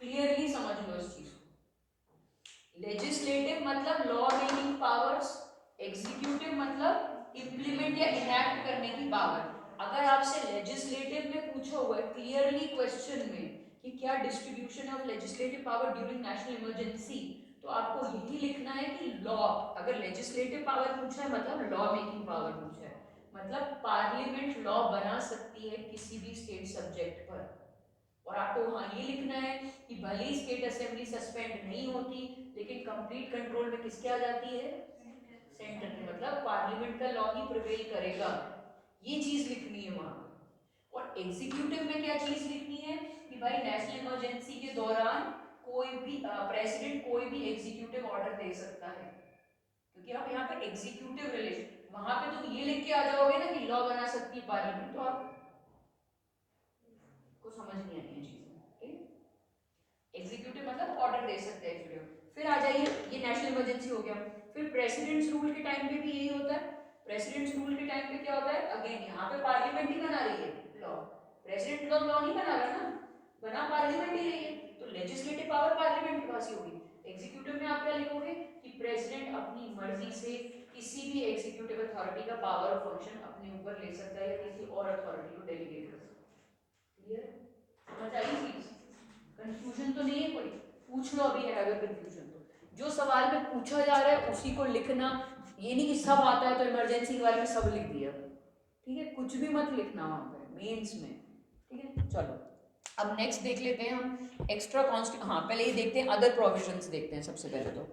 क्लियरली समझ लो इस चीज को। लेजिस्लेटिव मतलब लॉ मेकिंग पावर्स, एग्जीक्यूटिव मतलब इंप्लीमेंट या इनैक्ट करने की पावर। अगर आपसे लेजिस्लेटिव में पूछा हुआ है क्लियरली क्वेश्चन में कि क्या distribution of legislative power during national emergency, तो आपको यही लिखना है कि लॉ, अगर लेजिस्लेटिव पावर पूछा है मतलब लॉ मेकिंग पावर पूछा है, मतलब पार्लियामेंट लॉ बना सकती है किसी भी स्टेट सब्जेक्ट पर। और आपको वहां ये लिखना है कि भले ही स्टेट असेंबली सस्पेंड नहीं होती, लेकिन कंप्लीट कंट्रोल में किसके आ जाती है, सेंटर में, मतलब पार्लियामेंट का लॉ ही प्रिवेल करेगा। ये चीज लिखनी है वहां। और एग्जीक्यूटिव में क्या चीज लिखनी है कि भाई नेशनल इमरजेंसी के दौरान कोई भी प्रेसिडेंट कोई भी एग्जीक्यूटिव ऑर्डर दे सकता है, क्योंकि आप यहाँ पे एग्जीक्यूटिव रिलेशन, वहां पे तुम ये लिख के आ जाओगे ना कि लॉ बना सकती है पार्लियामेंट, तो आप को समझ नहीं आनी है चीजें। एग्जीक्यूटिव मतलब ऑर्डर दे सकते हैं एग्जीक्यूटिव। फिर आ जाइए, ये नेशनल इमरजेंसी हो गया। फिर प्रेसिडेंट्स रूल के टाइम पे भी यही होता है। प्रेसिडेंट्स रूल के टाइम पे क्या होता है, अगेन यहाँ पे पार्लियामेंट ही बना रही है लॉ, प्रेसिडेंट लॉ नहीं बना रहा ना, बना पार्लियामेंट ही रही है, तो लेजिस्लेटिव पावर पार्लियामेंट के पास ही होगी। एग्जीक्यूटिव में आप क्या लिखोगे कि प्रेसिडेंट अपनी मर्जी से किसी भी एग्जीक्यूटिव अथॉरिटी का पावर और फंक्शन अपने ऊपर ले सकता है या किसी और अथॉरिटी को डेलीगेट कर सकता है। क्लियर है, समझ आई चीज? कंफ्यूजन तो नहीं है कोई? पूछ लो अभी है अगर कंफ्यूजन तो। जो सवाल में पूछा जा रहा है उसी को लिखना, ये नहीं कि सब आता है तो इमरजेंसी के बारे में सब लिख दिया, ठीक है? कुछ भी मत लिखना वहां पे मेंस में, ठीक है? चलो अब नेक्स्ट देख लेते हैं हम एक्स्ट्रा कॉन्स्टिट्यूशन। हाँ पहले ये देखते हैं अदर प्रोविजंस, देखते हैं सबसे पहले तो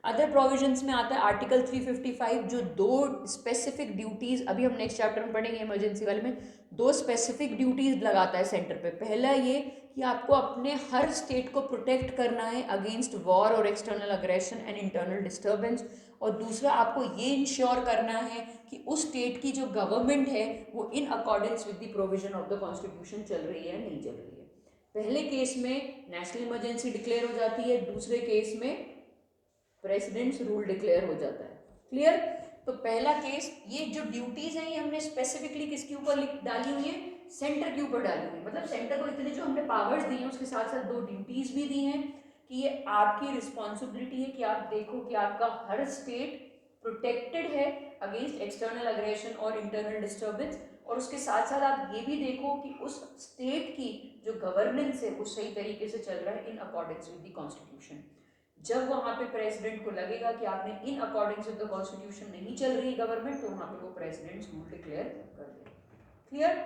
अदर प्रोविजंस में आता है आर्टिकल 355, जो दो स्पेसिफिक ड्यूटीज, अभी हम नेक्स्ट चैप्टर में पढ़ेंगे इमरजेंसी वाले में, दो स्पेसिफिक ड्यूटीज लगाता है सेंटर पे। पहला ये कि आपको अपने हर स्टेट को प्रोटेक्ट करना है अगेंस्ट वॉर और external aggression and internal disturbance, और दूसरा आपको ये इंश्योर करना है कि उस स्टेट की जो गवर्नमेंट है वो in accordance with the provision of the constitution चल रही है नहीं चल रही है। पहले केस में नेशनल इमरजेंसी डिक्लेयर हो जाती है, दूसरे केस में प्रेसिडेंट्स रूल डिक्लेयर हो जाता है। क्लियर? तो पहला केस, ये जो ड्यूटीज हैं ये हमने स्पेसिफिकली किसके ऊपर डाली हुई है, सेंटर के ऊपर डाली हुई है। मतलब सेंटर को इतने जो हमने पावर्स दी हैं उसके साथ साथ दो ड्यूटीज भी दी हैं कि ये आपकी रिस्पॉन्सिबिलिटी है कि आप देखो कि आपका हर स्टेट प्रोटेक्टेड है अगेंस्ट एक्सटर्नल अग्रेशन और इंटरनल डिस्टर्बेंस, और उसके साथ साथ आप ये भी देखो कि उस स्टेट की जो गवर्नेंस है वो सही तरीके से चल रहा है in accordance with the constitution. जब वहां पे प्रेसिडेंट को लगेगा कि आपने in according with the constitution नहीं चल रही गवर्नमेंट, तो वहां पे वो प्रेसिडेंट्स रूल डिक्लेयर कर दे। क्लियर?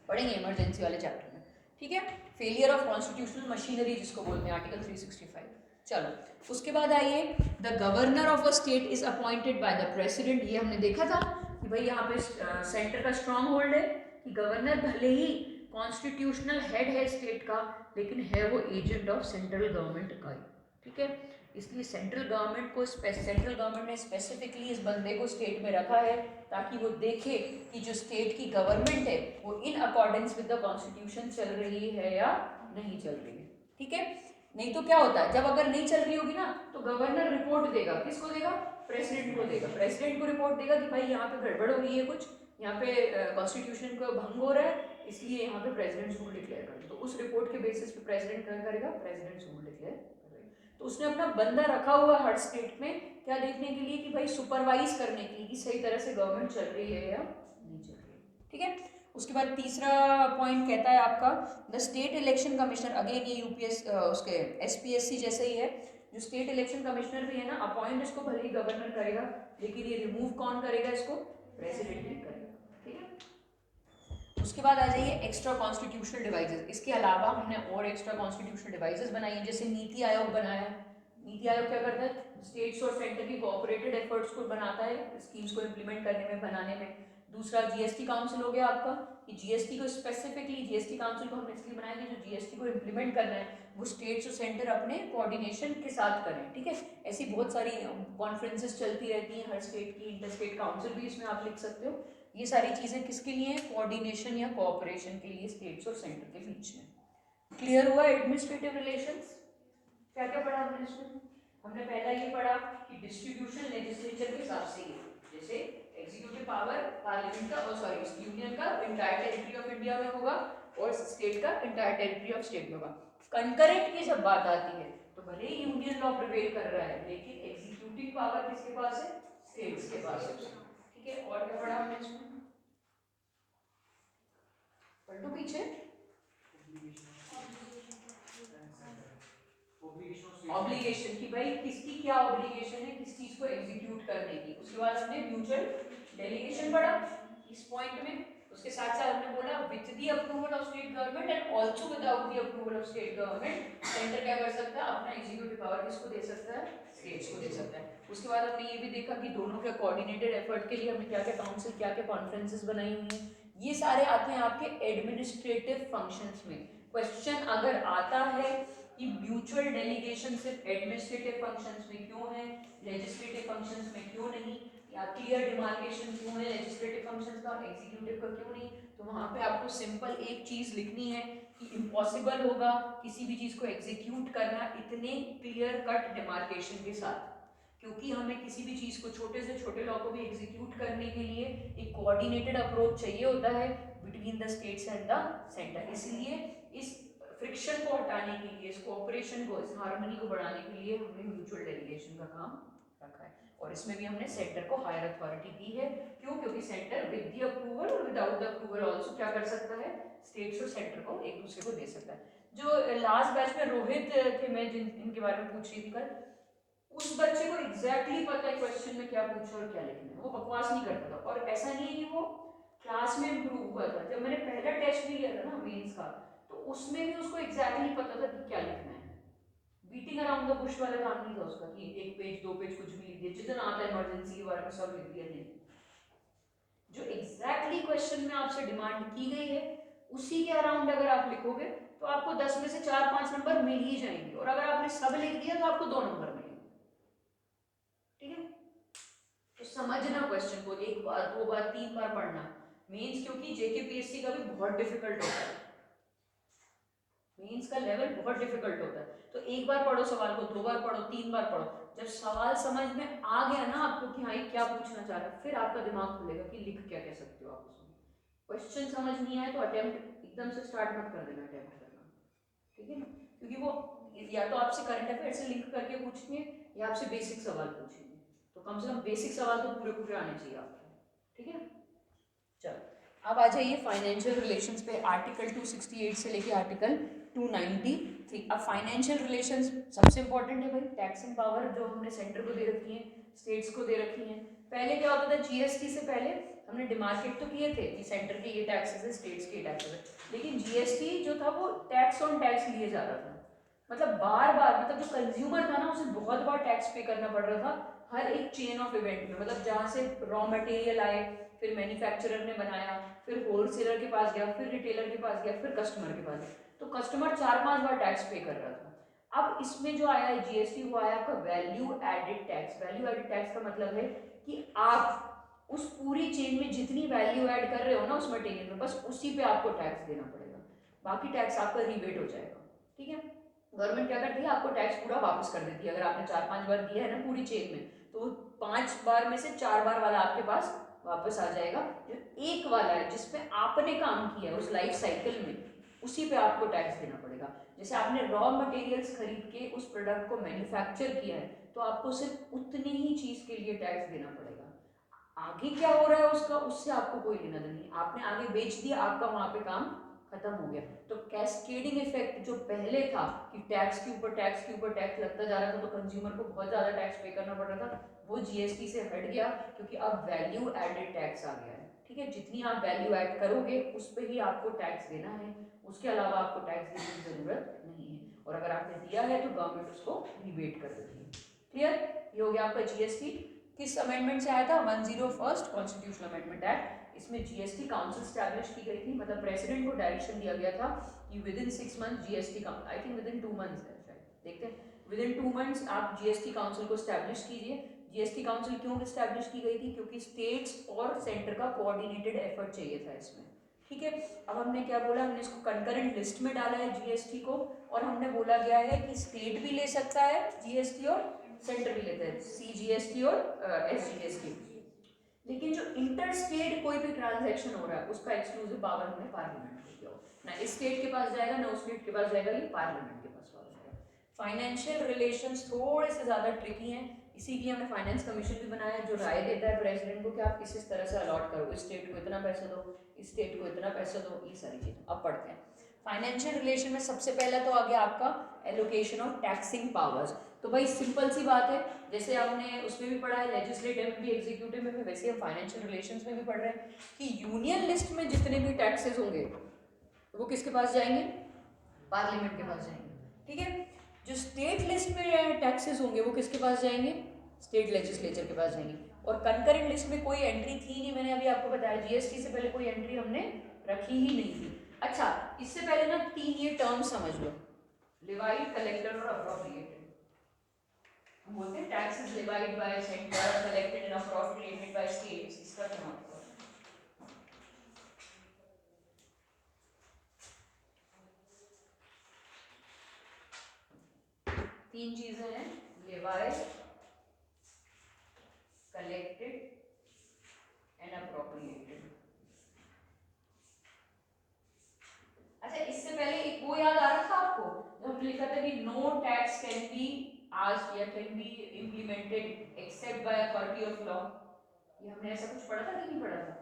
पढ़ेंगे इमरजेंसी वाले चैप्टर में, ठीक है? फेलियर ऑफ कॉन्स्टिट्यूशनल मशीनरी जिसको बोलते हैं, आर्टिकल 365। चलो उसके बाद आइए, the governor of a state is appointed by the president. ये हमने देखा था कि भाई यहाँ पे सेंटर का स्ट्रॉन्ग होल्ड है कि गवर्नर भले ही कॉन्स्टिट्यूशनल हेड है स्टेट का, लेकिन है वो एजेंट ऑफ सेंट्रल गवर्नमेंट का, ठीक है? इसलिए सेंट्रल गवर्नमेंट ने स्पेसिफिकली इस बंदे को स्टेट में रखा है ताकि वो देखे कि जो स्टेट की गवर्नमेंट है वो in accordance with the constitution चल रही है या नहीं चल रही है, ठीक है? नहीं तो क्या होता है, जब अगर नहीं चल रही होगी ना तो गवर्नर रिपोर्ट देगा, किसको देगा, प्रेसिडेंट को देगा। प्रेसिडेंट को रिपोर्ट देगा कि भाई यहाँ पे गड़बड़ हो गई है, कुछ यहाँ पे कॉन्स्टिट्यूशन का भंग हो रहा है, इसलिए यहाँ पे प्रेसिडेंट रूल डिक्लेयर कर। तो उस रिपोर्ट के बेसिस पे प्रेसिडेंट क्या करेगा, प्रेसिडेंट रूल डिक्लेयर करेगा। तो उसने अपना बंदा रखा हुआ हर स्टेट में, क्या देखने के लिए कि भाई सुपरवाइज करने के लिए कि सही तरह से गवर्नमेंट चल रही है या नहीं चल रही है, ठीक है? उसके बाद तीसरा पॉइंट कहता है आपका the state election commissioner. Again ये यूपीएस उसके एसपीएससी जैसे ही है, जो स्टेट इलेक्शन कमिश्नर भी है ना, अपॉइंट इसको भले ही गवर्नर करेगा, लेकिन ये रिमूव कौन करेगा, इसको प्रेसिडेंट ही करेगा, ठीक है? उसके बाद आ जाइए एक्स्ट्रा कॉन्स्टिट्यूशनल डिवाइसेस। इसके अलावा हमने और एक्स्ट्रा कॉन्स्टिट्यूशनल डिवाइसेस बनाई है, जैसे नीति आयोग बनाया है। नीति आयोग क्या करता है, स्टेट्स और सेंटर की कोऑपरेटेड एफर्ट्स को बनाता है स्कीम्स को इम्प्लीमेंट करने में, बनाने में। दूसरा जीएसटी काउंसिल हो गया आपका, कि जीएसटी को स्पेसिफिकली, जीएसटी काउंसिल को हमने इसलिए बनाया कि जो जीएसटी को इम्प्लीमेंट करना है वो स्टेट्स और सेंटर अपने कोऑर्डिनेशन के साथ करें, ठीक है। ऐसी बहुत सारी कॉन्फ्रेंसेस चलती रहती हैं हर स्टेट की, इंटर स्टेट काउंसिल भी इसमें आप लिख सकते हो। ये सारी चीजें किसके लिए हैं? कोऑर्डिनेशन या कोऑपरेशन के लिए स्टेट्स और सेंटर के बीच में। क्लियर हुआ एडमिनिस्ट्रेटिव रिलेशंस? क्या क्या पढ़ा हमने इसमें? हमने पहला ये पढ़ा कि डिस्ट्रीब्यूशन लेजिस्लेचर के हिसाब से, जैसे एग्जीक्यूटिव पावर पार्लियामेंट का, सॉरी यूनियन का इंटायर टेरिटरी ऑफ इंडिया में होगा और स्टेट का इंटायर टेरिटरी ऑफ स्टेट में होगा। कंकरेंट की जब बात आती है तो भले ही यूनियन लॉ प्रिवेल कर रहा है लेकिन एग्जीक्यूटिव पावर किसके पास है? स्टेट्स के पास है, ठीक है। और क्या पढ़ा हमने इसमें? पलटू पीछे, ऑब्लिगेशन की भाई किसकी क्या ऑब्लिगेशन है किस चीज को एग्जीक्यूट करने की। उसके बाद हमने म्यूचुअल डेलीगेशन पढ़ा इस पॉइंट में। उसके साथ साथ हमने बोला with the approval of state government and also without the approval of state government centre क्या कर सकता है? अपना एग्जीक्यूटिव पावर किसको दे सकता है? स्टेट्स को दे सकता है। उसके बाद हमने ये भी देखा कि दोनों के कोऑर्डिनेटेड एफर्ट के लिए हमने क्या क्या काउंसिल, क्या क्या कॉन्फ्रेंसेस बनाई हुई हैं। ये सारे आते हैं आपके एडमिनिस्ट्रेटिव फंक्शंस में। क्वेश्चन अगर आता है कि म्यूचुअल डेलीगेशन सिर्फ एडमिनिस्ट्रेटिव फंक्शंस में क्यों है, लेजिस्लेटिव फंक्शंस में क्यों नहीं, या क्लियर डिमार्केशन क्यों है लेजिस्लेटिव फंक्शंस का, एग्जीक्यूटिव का क्यों नहीं, तो वहां पे आपको सिंपल एक चीज लिखनी है कि इम्पॉसिबल होगा किसी भी चीज को एग्जीक्यूट करना इतने क्लियर कट डिमार्केशन के साथ, क्योंकि हमें किसी भी चीज को, छोटे से छोटे लॉ को भी एग्जीक्यूट करने के लिए एक कोऑर्डिनेटेड अप्रोच चाहिए होता है between the states and the centre. इसलिए इस फ्रिक्शन को हटाने के लिए, इस कोऑपरेशन को, इस हार्मनी को बढ़ाने के लिए हमने म्यूचुअल डेलीगेशन का काम रखा है। और इसमें भी हमने सेंटर को हायर अथॉरिटी दी है। क्यों? क्योंकि सेंटर विद द अप्रूवल और विदाउट द अप्रूवल आल्सो क्या कर सकता है? स्टेट्स और सेंटर को एक दूसरे को दे सकता है। जो लास्ट बैच में रोहित थे, मैं जिन इनके बारे में पूछ रही थी कल, उस बच्चे को एग्जैक्टली पता है क्वेश्चन में क्या पूछा और क्या लिखना है। वो बकवास नहीं करता था और ऐसा नहीं है कि वो क्लास में इम्प्रूव हुआ था। जब मैंने पहला टेस्ट भी लिया था ना मेंस का, तो उसमें भी उसको एग्जैक्टली पता था कि क्या लिखना है। बीटिंग अराउंड द बुश वाला काम नहीं था उसका कि एक पेज दो पेज कुछ भी लिख दिया, जितना आता है इमरजेंसी के बारे में सब लिख दिया। नहीं, जो एग्जैक्टली क्वेश्चन में आपसे डिमांड की गई है उसी के अराउंड अगर आप लिखोगे तो आपको 10 में से 4-5 नंबर मिल ही जाएंगे, और अगर आपने सब लिख दिया तो आपको 2 नंबर मिलेंगे, ठीक है। तो समझना क्वेश्चन को, एक बार, दो बार, 3 बार पढ़ना। मेंस क्योंकि जेकेपीएससी का भी बहुत डिफिकल्ट होता है, मेंस का लेवल बहुत डिफिकल्ट होता है। तो एक बार पढ़ो सवाल को, 2 बार पढ़ो, 3 बार पढ़ो। जब सवाल समझ में आ गया ना आपको कि हाँ ये क्या पूछना चाह रहा है, फिर आपका दिमाग खुलेगा कि लिख क्या कह सकते हो आप उसमें। क्वेश्चन समझ नहीं आए तो अटेम्प्ट एकदम से स्टार्ट मत कर देना अटेम्प्ट करना, ठीक है ना। क्योंकि वो या तो आपसे करंट अफेयर से लिंक करके पूछेंगे या आपसे बेसिक सवाल पूछेंगे, तो कम से कम बेसिक सवाल तो पूरे पूरे आने चाहिए आपको, ठीक है। चलो अब आ जाइए फाइनेंशियल रिलेशंस पे, आर्टिकल 268 से लेके आर्टिकल 293। अब फाइनेंशियल रिलेशंस सबसे इंपॉर्टेंट है भाई। टैक्सिंग पावर जो हमने सेंटर को दे रखी है, स्टेट्स को दे रखी है। पहले क्या होता था, जीएसटी से पहले हमने डिमार्केट तो किए थे कि सेंटर के ये टैक्सेस है, स्टेट्स के टैक्सेस है, लेकिन जीएसटी जो था वो टैक्स ऑन टैक्स लिए जा रहा था। मतलब बार बार, मतलब जो कंज्यूमर था ना उसे बहुत बार टैक्स पे करना पड़ रहा था हर एक चेन ऑफ इवेंट में। मतलब जहाँ से रॉ मटेरियल आए, फिर मैन्युफैक्चरर ने बनाया, फिर होलसेलर के पास गया, फिर रिटेलर के पास गया, फिर कस्टमर के पास गया, तो कस्टमर 4-5 बार टैक्स पे कर रहा था। अब इसमें जो आया है जीएसटी, वो आया आपका value added tax. Value added tax का मतलब है कि आप उस पूरी चेन में जितनी वैल्यू ऐड कर रहे हो ना उस मटेरियल में, बस उसी पे आपको टैक्स देना पड़ेगा, बाकी टैक्स आपका रिबेट हो जाएगा, ठीक है। गवर्नमेंट क्या करती है, आपको टैक्स पूरा वापस कर देती है। अगर आपने 4-5 बार दिया है ना पूरी चेन में, तो 5 बार में से 4 बार वाला आपके पास वापस आ जाएगा। जो एक वाला है जिसमें आपने काम किया है उस लाइफ साइकिल में, उसी पे आपको टैक्स देना पड़ेगा। जैसे आपने रॉ मटेरियल्स खरीद के उस प्रोडक्ट को मैन्युफैक्चर किया है, तो आपको सिर्फ उतनी ही चीज के लिए टैक्स देना पड़ेगा। आगे क्या हो रहा है उसका, उससे आपको कोई लेना देना नहीं। आपने आगे बेच दिया, आपका वहां पे काम खत्म हो गया। तो कैस्केडिंग इफेक्ट जो पहले था कि टैक्स के ऊपर टैक्स के ऊपर टैक्स लगता जा रहा था, तो कंज्यूमर को बहुत ज्यादा टैक्स पे करना पड़ रहा था, वो जीएसटी से हट गया, क्योंकि अब वैल्यू एडेड टैक्स आ गया है, ठीक है। जितनी आप वैल्यू ऐड करोगे उस पर ही आपको टैक्स देना है, उसके अलावा आपको टैक्स देने की जरूरत नहीं है। और अगर आपने दिया है तो गवर्नमेंट उसको रिबेट कर देती है, क्लियर? ये हो गया आपका जीएसटी। किस अमेंडमेंट से आया था? 101 कॉन्स्टिट्यूशनल अमेंडमेंट एक्ट। इसमें जीएसटी काउंसिल स्टैब्लिश की गई थी, मतलब प्रेसिडेंट को डायरेक्शन दिया गया था कि विद इन 6 मंथ जीएसटी का, I think with in 2 months है शायद, देखते हैं, विद इन 2 मंथ्स आप जीएसटी काउंसिल को स्टैब्लिश कीजिए। जीएसटी काउंसिल क्यों स्टैब्लिश की गई थी? क्योंकि स्टेट्स और सेंटर का कोऑर्डिनेटेड एफर्ट चाहिए था इसमें, ठीक है। अब हमने क्या बोला? हमने इसको कंकरेंट लिस्ट में डाला है जीएसटी को, और हमने बोला गया है कि स्टेट भी ले सकता है जीएसटी और सेंटर भी लेता है, सीजीएसटी और एसजीएसटी। लेकिन जो इंटर स्टेट कोई भी ट्रांजैक्शन हो रहा है उसका एक्सक्लूसिव पावर हमने पार्लियामेंट को दिया हो, ना इस स्टेट के पास जाएगा ना उस स्टेट के पास जाएगा, ये पार्लियामेंट के पास जाएगा। फाइनेंशियल रिलेशंस थोड़े से ज्यादा ट्रिकी हैं, इसीलिए हमने फाइनेंस कमीशन भी बनाया जो राय देता है प्रेसिडेंट को कि आप किस तरह से अलॉट करो, इस स्टेट को इतना पैसा दो, इस स्टेट को इतना पैसा दो, ये सारी चीजें। अब पढ़ते हैं फाइनेंशियल रिलेशन में। सबसे पहला तो आ गया आपका एलोकेशन ऑफ टैक्सिंग पावर्स। तो भाई सिंपल सी बात है, जैसे हमने उसमें भी पढ़ा है लेजिस्लेटिव में भी एग्जीक्यूटिव में भी, वैसे हम फाइनेंशियल रिलेशंस में भी पढ़ रहे हैं कि यूनियन लिस्ट में जितने भी टैक्सेस होंगे वो किसके पास जाएंगे? पार्लियामेंट के पास जाएंगे, ठीक है। जो स्टेट लिस्ट में टैक्सेस होंगे वो किसके पास जाएंगे? स्टेट लेजिस्लेचर के पास जाएंगे। और कंकरेंट लिस्ट में कोई एंट्री थी नहीं, मैंने अभी आपको बताया, जीएसटी से पहले कोई एंट्री हमने रखी ही नहीं थी। अच्छा, इससे पहले ना 3 ये टर्म समझ लो, लेवाइड, कलेक्टर और अप्रोप्रिएटेड। बोलते हैं taxes levied by centre, collected and appropriated by states, इसका क्या मतलब है? तीन चीजें हैं, लेवाइड, कलेक्टेड एंड अप्रोप्रिएटेड। अच्छा, इससे पहले एक वो याद आ रहा था आपको जब हमने लिखा था कि no tax can be asked या can be implemented except by authority of law, ये हमने ऐसा कुछ पढ़ा था कि नहीं पढ़ा था?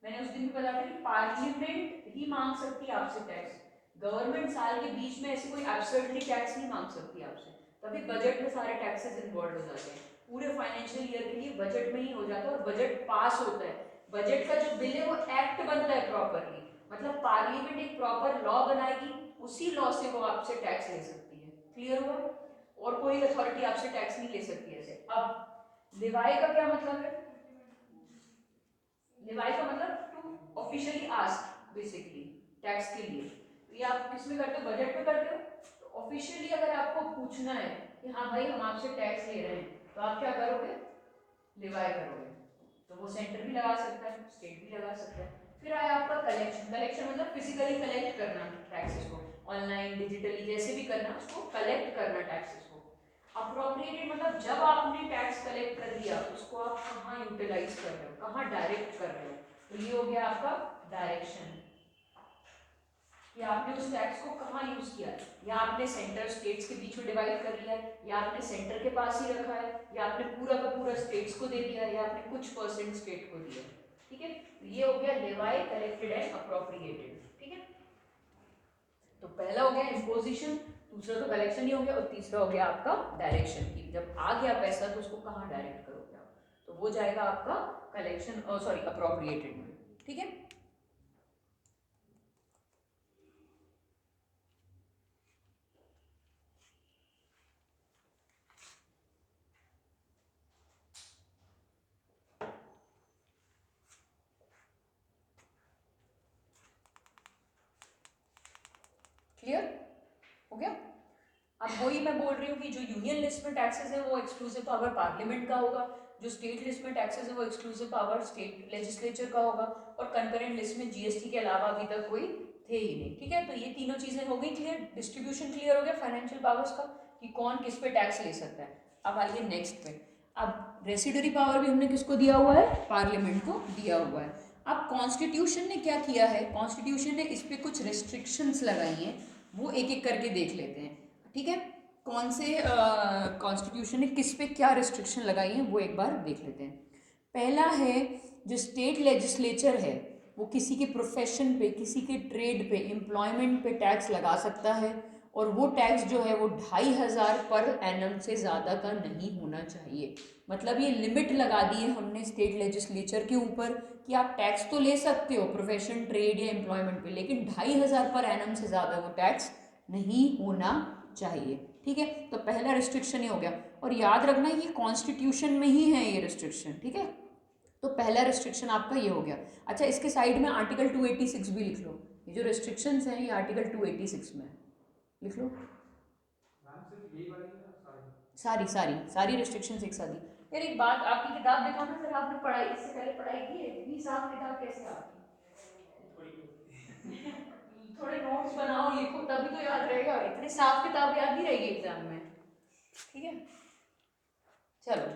मैंने उस दिन भी बताया था कि पार्लियामेंट ही मांग सकती है आपसे टैक्स, गवर्नमेंट साल के बीच में ऐसे कोई एब्सर्डली टैक्स नहीं मांग सकती आपसे, तभी बजट में सारे टैक्सेस इन्वॉल्व हो जाते हैं, पूरे फाइनेंशियल ईयर के लिए बजट में ही हो जाता है और बजट पास होता है। बजट का जो बिल है वो एक्ट बनता है प्रॉपरली, मतलब पार्लियामेंट एक प्रॉपर लॉ बनाएगी, उसी लॉ से वो आपसे टैक्स ले सकती है। क्लियर हुआ? और कोई अथॉरिटी आपसे टैक्स नहीं ले सकती ऐसे। अब लेवाई का क्या मतलब है? लेवाई का मतलब to officially ask basically tax के लिए। तो ये आप किस में करते हो? बजट में करते हो। तो ऑफिशियली अगर आपको पूछना है कि हाँ भाई हम आपसे टैक्स ले रहे हैं, तो आप क्या करोगे? लेवाई करोगे। तो वो सेंटर भी लगा सकता है, स्टेट भी लगा सकता है। फिर आया आपका कलेक्शन। कलेक्शन मतलब फिजिकली कलेक्ट करना टैक्सेस को, ऑनलाइन डिजिटली जैसे भी करना, उसको कलेक्ट करना टैक्सेस को। अप्रोप्रिएटेड मतलब जब आपने टैक्स कलेक्ट कर लिया उसको आप कहाँ यूटिलाइज कर रहे हो, कहाँ डायरेक्ट कर रहे हो, तो ये हो गया आपका डायरेक्शन, कि आपने उस टैक्स को कहाँ यूज किया है, या आपने सेंटर स्टेट्स के बीच में डिवाइड कर लिया है, या आपने सेंटर के पास ही रखा है, या आपने पूरा का पूरा स्टेट्स को दे दिया है, या आपने कुछ परसेंट स्टेट को दिया। ठीक है, तो ये हो गया लेवाई, कलेक्टेड एंड अप्रोप्रिएटेड। ठीक है, तो पहला हो गया इम्पोजिशन, दूसरा तो कलेक्शन ही हो गया, और तीसरा हो गया आपका डायरेक्शन, की जब आ गया पैसा तो उसको कहाँ डायरेक्ट करोगे आप, तो वो जाएगा आपका कलेक्शन, सॉरी अप्रोप्रिएटेड में। ठीक है, क्लियर हो गया। अब वही मैं बोल रही हूँ कि जो यूनियन लिस्ट में टैक्सेस है वो एक्सक्लूसिव पावर पार्लियामेंट का होगा, जो स्टेट लिस्ट में टैक्सेस है वो एक्सक्लूसिव पावर स्टेट लेजिस्लेचर का होगा, और कंकरेंट लिस्ट में जीएसटी के अलावा अभी तक कोई थे ही नहीं। ठीक है, तो ये तीनों चीजें हो गई क्लियर, डिस्ट्रीब्यूशन क्लियर हो गया फाइनेंशियल पावर्स का कि कौन किस पे टैक्स ले सकता है। अब आइए नेक्स्ट पे, अब रेसिडरी पावर भी हमने किसको दिया हुआ है? पार्लियामेंट को दिया हुआ है। अब कॉन्स्टिट्यूशन ने क्या किया है? कॉन्स्टिट्यूशन ने इस पे कुछ रिस्ट्रिक्शंस लगाई हैं, वो एक एक करके देख लेते हैं। ठीक है, कौन से कॉन्स्टिट्यूशन ने किस पे क्या रिस्ट्रिक्शन लगाई है वो एक बार देख लेते हैं। पहला है, जो स्टेट लेजिस्लेचर है वो किसी के प्रोफेशन पे, किसी के ट्रेड पे, एम्प्लॉयमेंट पे टैक्स लगा सकता है, और वो टैक्स जो है वो 2500 पर एनम से ज़्यादा का नहीं होना चाहिए। मतलब ये लिमिट लगा दी है हमने स्टेट लेजिस्लेचर के ऊपर कि आप टैक्स तो ले सकते हो प्रोफेशन, ट्रेड या एम्प्लॉयमेंट पे, लेकिन 2500 पर एनम से ज़्यादा वो टैक्स नहीं होना चाहिए। ठीक है। तो पहला रिस्ट्रिक्शन ये हो गया, और याद रखना ये कॉन्स्टिट्यूशन में ही है ये रिस्ट्रिक्शन, ठीक है। तो पहला रिस्ट्रिक्शन आपका ये हो गया। अच्छा, इसके साइड में आर्टिकल 286 भी लिख लो, ये जो रिस्ट्रिक्शंस हैं ये आर्टिकल 286 में लिख लो। सारी सारी सारी रिस्ट्रिक्शंस एक साथ दी। यार एक बात, आपकी किताब दिखाओ ना सर, आपने पढ़ाई इससे पहले पढ़ाई की है? इतनी साफ किताब कैसे आपकी? थोड़े नोट्स बनाओ, लिखो, तभी तो याद रहेगा। इतनी साफ किताब याद नहीं रहेगी एग्जाम में, ठीक है। चलो,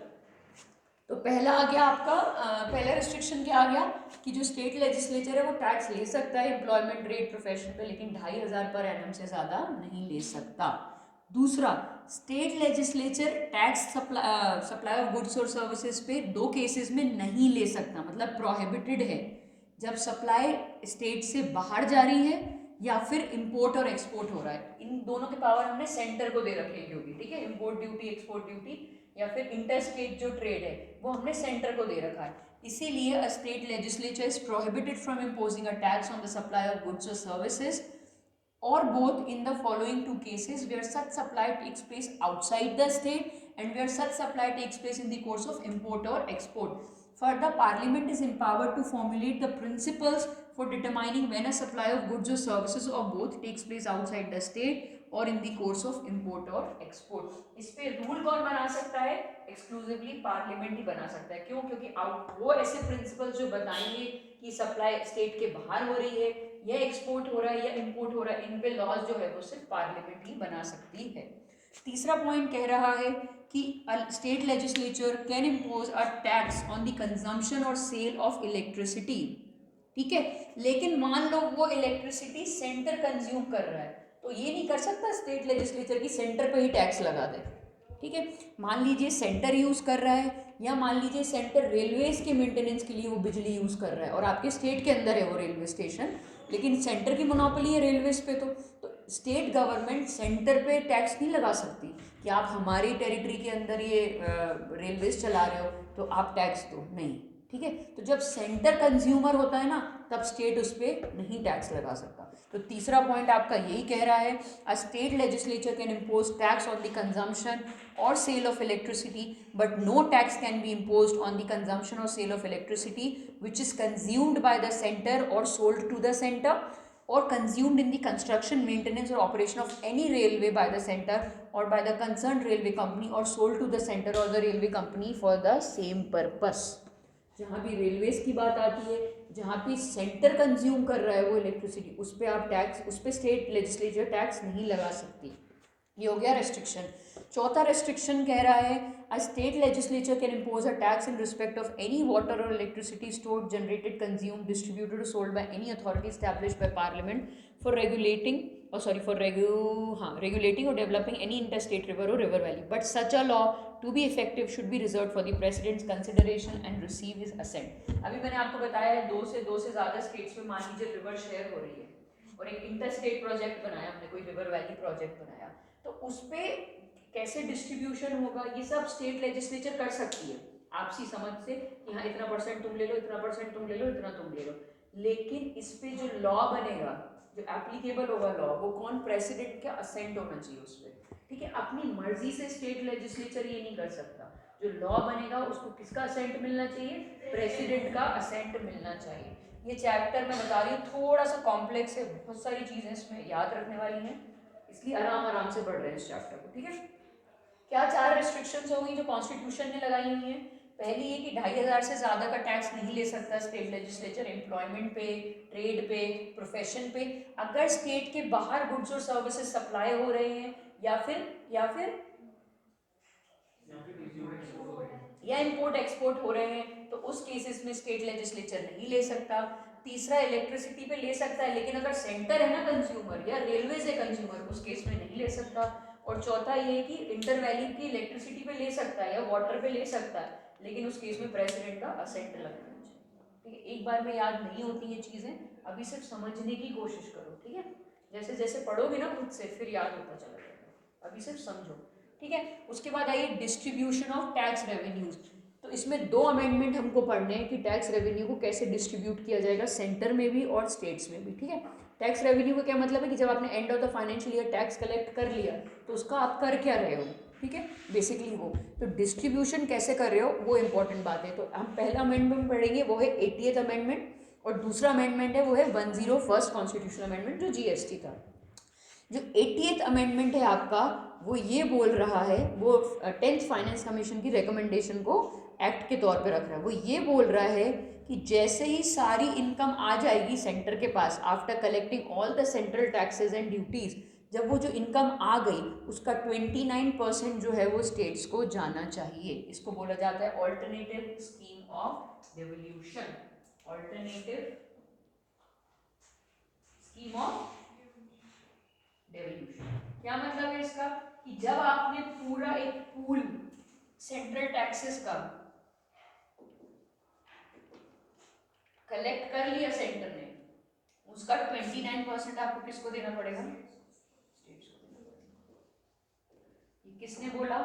तो पहला आ गया आपका, पहला रिस्ट्रिक्शन क्या आ गया कि जो स्टेट लेजिस्लेचर है वो टैक्स ले सकता है एम्प्लॉयमेंट रेट प्रोफेशन पे, लेकिन 2500 पर एनम से ज़्यादा नहीं ले सकता। दूसरा, state legislature tax supply of goods और सर्विसेज पे 2 केसेस में नहीं ले सकता, मतलब प्रोहिबिटेड है। जब सप्लाई स्टेट से बाहर जा रही है या फिर इंपोर्ट और एक्सपोर्ट हो रहा है, इन दोनों के पावर हमने सेंटर को दे रखे हैं क्योंकि, ठीक है, इंपोर्ट ड्यूटी, एक्सपोर्ट ड्यूटी या फिर इंटर स्टेट जो ट्रेड है वो हमने सेंटर को दे रखा है। इसीलिए अ state legislature is prohibited from imposing a tax on the supply of goods और services or both in the following 2 cases where such supply takes place outside the state and where such supply takes place in the course of import or export. Further, Parliament is empowered to formulate the principles for determining when a supply of goods or services or both takes place outside the state और इन दी course of import और export. इस पे rule कौन बना सकता है? Exclusively parliament ही बना सकता है। क्यों? क्योंकि वो ऐसे प्रिंसिपल्स जो बताएंगे कि सप्लाई स्टेट के बाहर हो रही है या एक्सपोर्ट हो रहा है या इंपोर्ट हो रहा है, इन पे लॉज जो है वो सिर्फ पार्लियामेंट ही बना सकती है। तीसरा पॉइंट कह रहा है कि state legislature can impose a tax on the consumption or sale of electricity, ठीक है, लेकिन मान लो वो इलेक्ट्रिसिटी सेंटर कंज्यूम कर रहा है, तो ये नहीं कर सकता स्टेट लेजिस्लेचर की सेंटर पे ही टैक्स लगा दे, ठीक है। मान लीजिए सेंटर यूज़ कर रहा है, या मान लीजिए सेंटर रेलवेज के मेंटेनेंस के लिए वो बिजली यूज़ कर रहा है और आपके स्टेट के अंदर है वो रेलवे स्टेशन, लेकिन सेंटर की मोनोपोली है रेलवेज पे, तो स्टेट गवर्नमेंट सेंटर पे टैक्स नहीं लगा सकती कि आप हमारी टेरिटरी के अंदर ये रेलवेज चला रहे हो तो आप टैक्स दो, नहीं, ठीक है। तो जब सेंटर कंज्यूमर होता है ना, तब स्टेट उस पर नहीं टैक्स लगा सकता। तो तीसरा पॉइंट आपका यही कह रहा है, a state legislature can impose tax on the consumption or sale of electricity but no tax can be imposed on the consumption or sale of electricity which is consumed by the centre or sold to the centre or consumed in the construction, maintenance or operation of any railway by the center or by the concerned railway company or sold to the center or the railway company for the same purpose। जहाँ भी railways की बात आती है, जहाँ भी centre consume कर रहा है वो इलेक्ट्रिसिटी, उस पर आप टैक्स, उस पर स्टेट लेजिस्लेचर टैक्स नहीं लगा सकती। ये हो गया रेस्ट्रिक्शन। चौथा रेस्ट्रिक्शन कह रहा है, a state legislature can impose a tax in respect of any water or electricity stored, generated, consume, distributed or sold by any authority established by parliament for regulating regulating or developing any interstate river or river valley, but such a law to be effective should be reserved for the president's consideration and receive his assent। अभी मैंने आपको बताया है दो से ज़्यादा states में मान लीजिए रिवर शेयर हो रही है और एक इंटरस्टेट प्रोजेक्ट बनाया हमने, कोई रिवर वैली प्रोजेक्ट बनाया, तो उस पर कैसे डिस्ट्रीब्यूशन होगा ये सब स्टेट लेजिस्लेचर कर सकती है आपसी समझ से कि हाँ इतना परसेंट तुम ले लो, इतना परसेंट तुम ले लो, इतना तुम ले लो, लेकिन इस पे जो लॉ बनेगा, जो एप्लीकेबल होगा लॉ, वो कौन? प्रेसिडेंट का असेंट होना चाहिए उस पर, ठीक है। अपनी मर्जी से स्टेट लेजिस्लेचर ये नहीं कर सकता, जो लॉ बनेगा उसको किसका असेंट मिलना चाहिए? प्रेसिडेंट का असेंट मिलना चाहिए। ये चैप्टर मैं बता रही हूँ थोड़ा सा कॉम्प्लेक्स है, बहुत सारी चीज़ें इसमें याद रखने वाली हैं, इसलिए आराम आराम से पढ़ रहे हैं इस चैप्टर को, ठीक है। क्या 4 रेस्ट्रिक्शंस होंगी जो कॉन्स्टिट्यूशन ने लगाई हुई हैं? पहली ये कि 2500 से ज़्यादा का टैक्स नहीं ले सकता स्टेट लेजिस्लेचर एम्प्लॉयमेंट पे, ट्रेड पे, प्रोफेशन पे, अगर स्टेट के बाहर गुड्स और सर्विसेज सप्लाई हो रहे हैं या इंपोर्ट एक्सपोर्ट हो रहे हैं, तो उस केसेस में स्टेट लेजिस्लेचर नहीं ले सकता। तीसरा, इलेक्ट्रिसिटी पे ले सकता है, लेकिन अगर सेंटर है ना कंज्यूमर या रेलवेज है कंज्यूमर, उस केस में नहीं ले सकता। और चौथा ये कि इंटर वैली की इलेक्ट्रिसिटी पे ले सकता है या वाटर पे ले सकता है, लेकिन उस केस में प्रेसिडेंट का असेंट लगना चाहिए, ठीक है। एक बार में याद नहीं होती ये चीज़ें, अभी सिर्फ समझने की कोशिश करो, ठीक है। जैसे जैसे पढ़ोगे ना खुद से फिर याद होता चला जाएगा, अभी सिर्फ समझो, ठीक है। उसके बाद आइए डिस्ट्रीब्यूशन ऑफ टैक्स रेवेन्यूज। तो इसमें 2 अमेंडमेंट हमको पढ़ने हैं कि टैक्स रेवेन्यू को कैसे डिस्ट्रीब्यूट किया जाएगा सेंटर में भी और स्टेट्स में भी, ठीक है। टैक्स रेवेन्यू का क्या मतलब है कि जब आपने end of the financial year tax collect कर लिया तो उसका आप कर क्या रहे हो, ठीक है, बेसिकली वो तो डिस्ट्रीब्यूशन कैसे कर रहे हो वो इंपॉर्टेंट बात है। तो हम पहला अमेंडमेंट पढ़ेंगे वो है 80th अमेंडमेंट, और दूसरा अमेंडमेंट है वो है 101st कॉन्स्टिट्यूशनल अमेंडमेंट जो जीएसटी था। जो 80th अमेंडमेंट है आपका वो ये बोल रहा है, वो 10th फाइनेंस कमीशन की रिकमेंडेशन को एक्ट के तौर पे रख रहा है। वो ये बोल रहा है कि जैसे ही सारी इनकम आ जाएगी सेंटर के पास after collecting all the central taxes and duties, जब वो जो इनकम आ गई उसका 29% जो है वो स्टेट्स को जाना चाहिए। इसको बोला जाता है alternative scheme of devolution, alternative scheme of devolution. क्या मतलब है इसका कि जब आपने पूरा एक पूल सेंट्रल टैक्सेस का कलेक्ट कर लिया सेंटर ने, उसका 29% आपको किसको देना पड़ेगा, स्टेट्स को देना पड़ेगा। ये किसने बोला,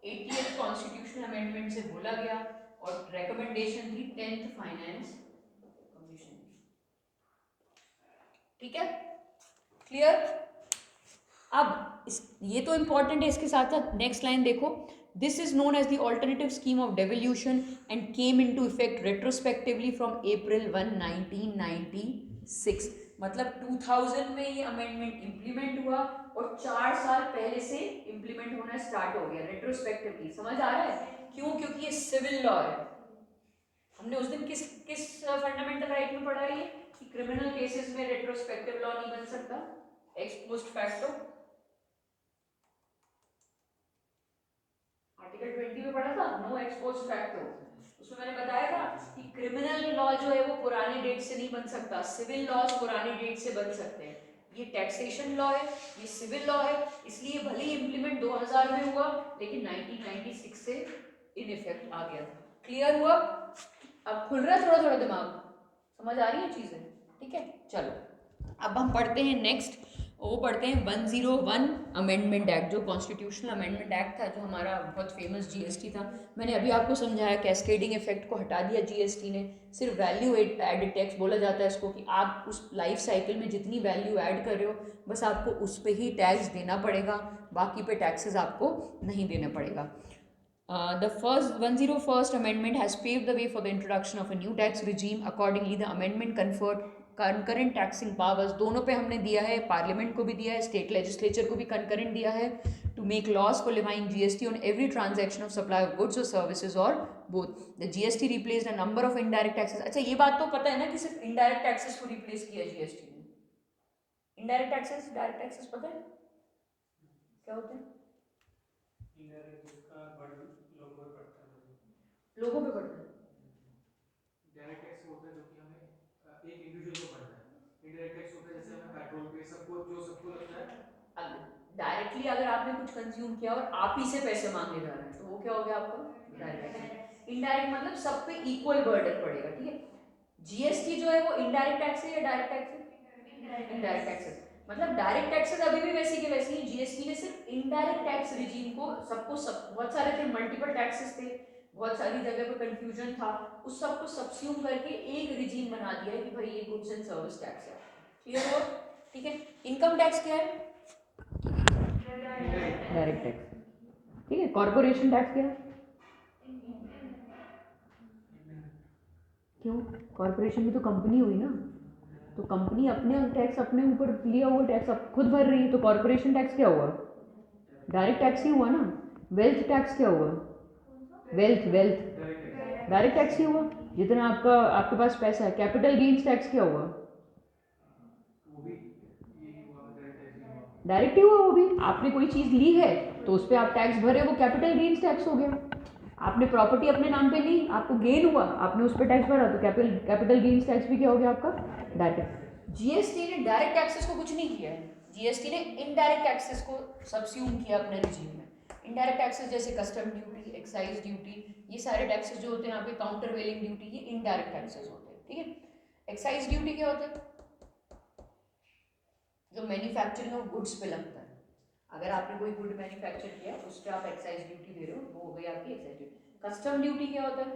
80th कॉन्स्टिट्यूशनल अमेंडमेंट से बोला गया और रिकमेंडेशन थी 10th फाइनेंस कमीशन की। ठीक है, क्लियर। अब ये तो इंपॉर्टेंट है, इसके साथ साथ नेक्स्ट लाइन देखो, this is known as the alternative scheme of devolution and came into effect retrospectively from April 1, 1996। मतलब 2000 में ये अमेंडमेंट इंप्लीमेंट हुआ और 4 साल पहले से इंप्लीमेंट होना स्टार्ट हो गया रेट्रोस्पेक्टिवली। समझ आ रहा है क्यों, क्योंकि ये सिविल लॉ है। हमने उस दिन किस किस फंडामेंटल राइट में पढ़ा है कि क्रिमिनल केसेस में रेट्रोस्पेक्टिव लॉ नहीं बन सकता, एक्स पोस्ट फैक्टो। आर्टिकल 20 में पढ़ा था, नो एक्स पोस्ट फैक्टो। उसमें मैंने बताया था कि क्रिमिनल लॉ जो है वो पुराने डेट से नहीं बन सकता, सिविल लॉज पुराने डेट से बन सकते हैं। ये टैक्सेशन लॉ है, ये सिविल लॉ है, इसलिए भले ही इंप्लीमेंट 2000 में हुआ लेकिन 1996 से इन इफेक्ट आ गया। क्लियर हुआ, अब खुल रहा है थोड़ा थोड़ा दिमाग, समझ आ रही है चीजें, ठीक है। चलो अब हम पढ़ते हैं नेक्स्ट, वो पढ़ते हैं 101 अमेंडमेंट एक्ट, जो कॉन्स्टिट्यूशनल अमेंडमेंट एक्ट था, जो हमारा बहुत फेमस जीएसटी था। मैंने अभी आपको समझाया कैस्केडिंग इफेक्ट को हटा दिया जीएसटी ने, सिर्फ वैल्यू एडेड टैक्स बोला जाता है इसको, कि आप उस लाइफ साइकिल में जितनी वैल्यू ऐड कर रहे हो बस आपको उस पर ही टैक्स देना पड़ेगा, बाकी पे टैक्सेस आपको नहीं देना पड़ेगा। The 101st Amendment has paved the way for the introduction of a new tax regime. Accordingly, the amendment conferred concurrent taxing powers, दोनों पे हमने दिया है, पार्लियामेंट को भी दिया है, स्टेट लेजिस्लेचर को भी concurrent दिया है, to make laws for levying GST on every transaction of supply of goods or services or both. The GST replaced a number of indirect taxes. अच्छा ये बात तो पता है ना कि सिर्फ indirect taxes को replace किया GST ने। indirect taxes, direct taxes पता है क्या होते हैं? लोगों पे पड़ता है। डायरेक्ट टैक्स होता है जो कि हमें एक इंडिविजुअल को पड़ता है, इनडायरेक्ट टैक्स होता है जैसे हमें पेट्रोल पे सबको जो सबको लगता है। डायरेक्टली अगर आपने कुछ कंज्यूम किया और आप ही से पैसे मांगे जा रहे हैं तो वो क्या हो गया आपका डायरेक्ट। इनडायरेक्ट मतलब सब पे इक्वल बर्डन पड़ेगा, ठीक है। जीएसटी जो है वो इनडायरेक्ट टैक्स है या डायरेक्ट टैक्स है? Indirect taxes. मतलब डायरेक्ट टैक्सेस अभी भी वैसी के वैसी ही, जीएसटी ने सिर्फ इनडायरेक्ट टैक्स रिजीम को सबको बहुत सारे थे, मल्टीपल टैक्सेस थे, बहुत सारी जगह पे कंफ्यूजन था, उस सबको सबस्यूम करके एक रिजीम बना दिया है कि भाई ये गुड्स एंड सर्विस टैक्स है। क्लियर हो, ठीक है। इनकम टैक्स क्या है? डायरेक्ट टैक्स, ठीक है। कॉर्पोरेशन टैक्स क्या है? क्यों, कॉर्पोरेशन में तो कंपनी हुई ना, तो कंपनी अपने टैक्स अपने ऊपर लिया हुआ टैक्स अब खुद भर रही है, तो कॉर्पोरेशन टैक्स क्या हुआ? डायरेक्ट टैक्स ही हुआ ना। वेल्थ टैक्स क्या हुआ? वेल्थ डायरेक्ट टैक्स ही हुआ, जितना आपका आपके पास पैसा है। कैपिटल गेन्स टैक्स क्या हुआ? डायरेक्ट ही हुआ, वो भी आपने कोई चीज़ ली है तो उस पर आप टैक्स भरे, वो कैपिटल गेन्स टैक्स हो गया। आपने प्रॉपर्टी अपने नाम पे ली, आपको गेन हुआ, आपने उस पर टैक्स भरा, तो कैपिटल गेन्स टैक्स भी क्या हो गया आपका? डायरेक्ट। जीएसटी ने डायरेक्ट टैक्सेस को कुछ नहीं किया है, जीएसटी ने इनडायरेक्ट टैक्सेस को सबस्यूम किया अपने रिजीम में। इनडायरेक्ट टैक्सेस जैसे कस्टम ड्यूटी, एक्साइज ड्यूटी, ये सारे टैक्सेस जो होते हैं यहाँ पे, काउंटर वेलिंग ड्यूटी, ये इनडायरेक्ट टैक्सेस होते हैं, ठीक है। एक्साइज ड्यूटी क्या होता है? जो मैन्युफैक्चरिंग ऑफ गुड्स पे लगता है, अगर आपने कोई गुड मैन्युफैक्चर किया उस पर आप एक्साइज ड्यूटी दे रहे हो, वो हो गई आपकी एक्साइज ड्यूटी। कस्टम ड्यूटी क्या होता है?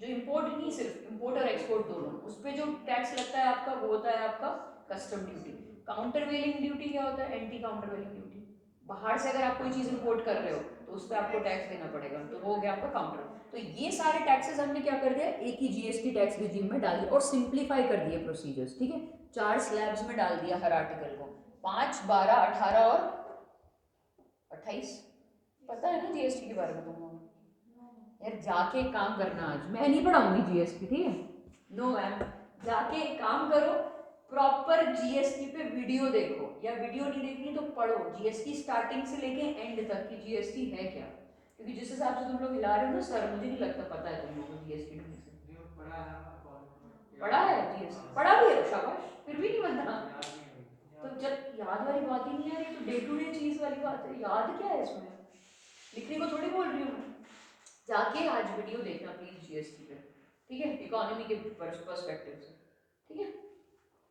जो इम्पोर्ट नहीं, सिर्फ इम्पोर्ट और एक्सपोर्ट दोनों, उस पर जो टैक्स लगता है आपका वो होता है आपका कस्टम ड्यूटी। काउंटर वेलिंग ड्यूटी क्या होता है? एंटी काउंटर वेलिंग ड्यूटी। बाहर से अगर आप कोई चीज़ इम्पोर्ट कर रहे हो तो उस पर आपको टैक्स देना पड़ेगा, तो वो हो गया आपका काउंटर। तो ये सारे टैक्सेस हमने क्या कर दिया, एक ही जीएसटी टैक्स रिजीम में डाल दिया और सिंप्लीफाई कर दिए प्रोसीजर्स, ठीक है। 4 स्लैब्स में डाल दिया हर आर्टिकल को, 5, 12, 18 और 28। पता है ना जीएसटी के बारे में तुमको? यार जाके एक काम करना, आज मैं नहीं पढ़ाऊंगी जीएसटी, ठीक है? नो मैम, जाके एक काम करो, प्रॉपर जीएसटी पे वीडियो देखो, या वीडियो नहीं देखनी तो पढ़ो जीएसटी स्टार्टिंग से लेके एंड तक कि जीएसटी है क्या। क्योंकि जिस हिसाब से तुम लोग हिला रहे हो ना सर, मुझे नहीं लगता पता है तुम लोगों को जीएसटी ढंग से। पढ़ा है जीएसटी, पढ़ा भी है, शाबाश, फिर भी नहीं बनता। तो जब याद वाली बात ही नहीं आ रही तो डे टू डे चीज वाली बात है, याद क्या है इसमें? लिखने को थोड़ी बोल रही हूँ मैं। जाके आज वीडियो देखना प्लीज जीएसटी पे, ठीक है, इकोनॉमी के पर्सपेक्टिव से, ठीक है।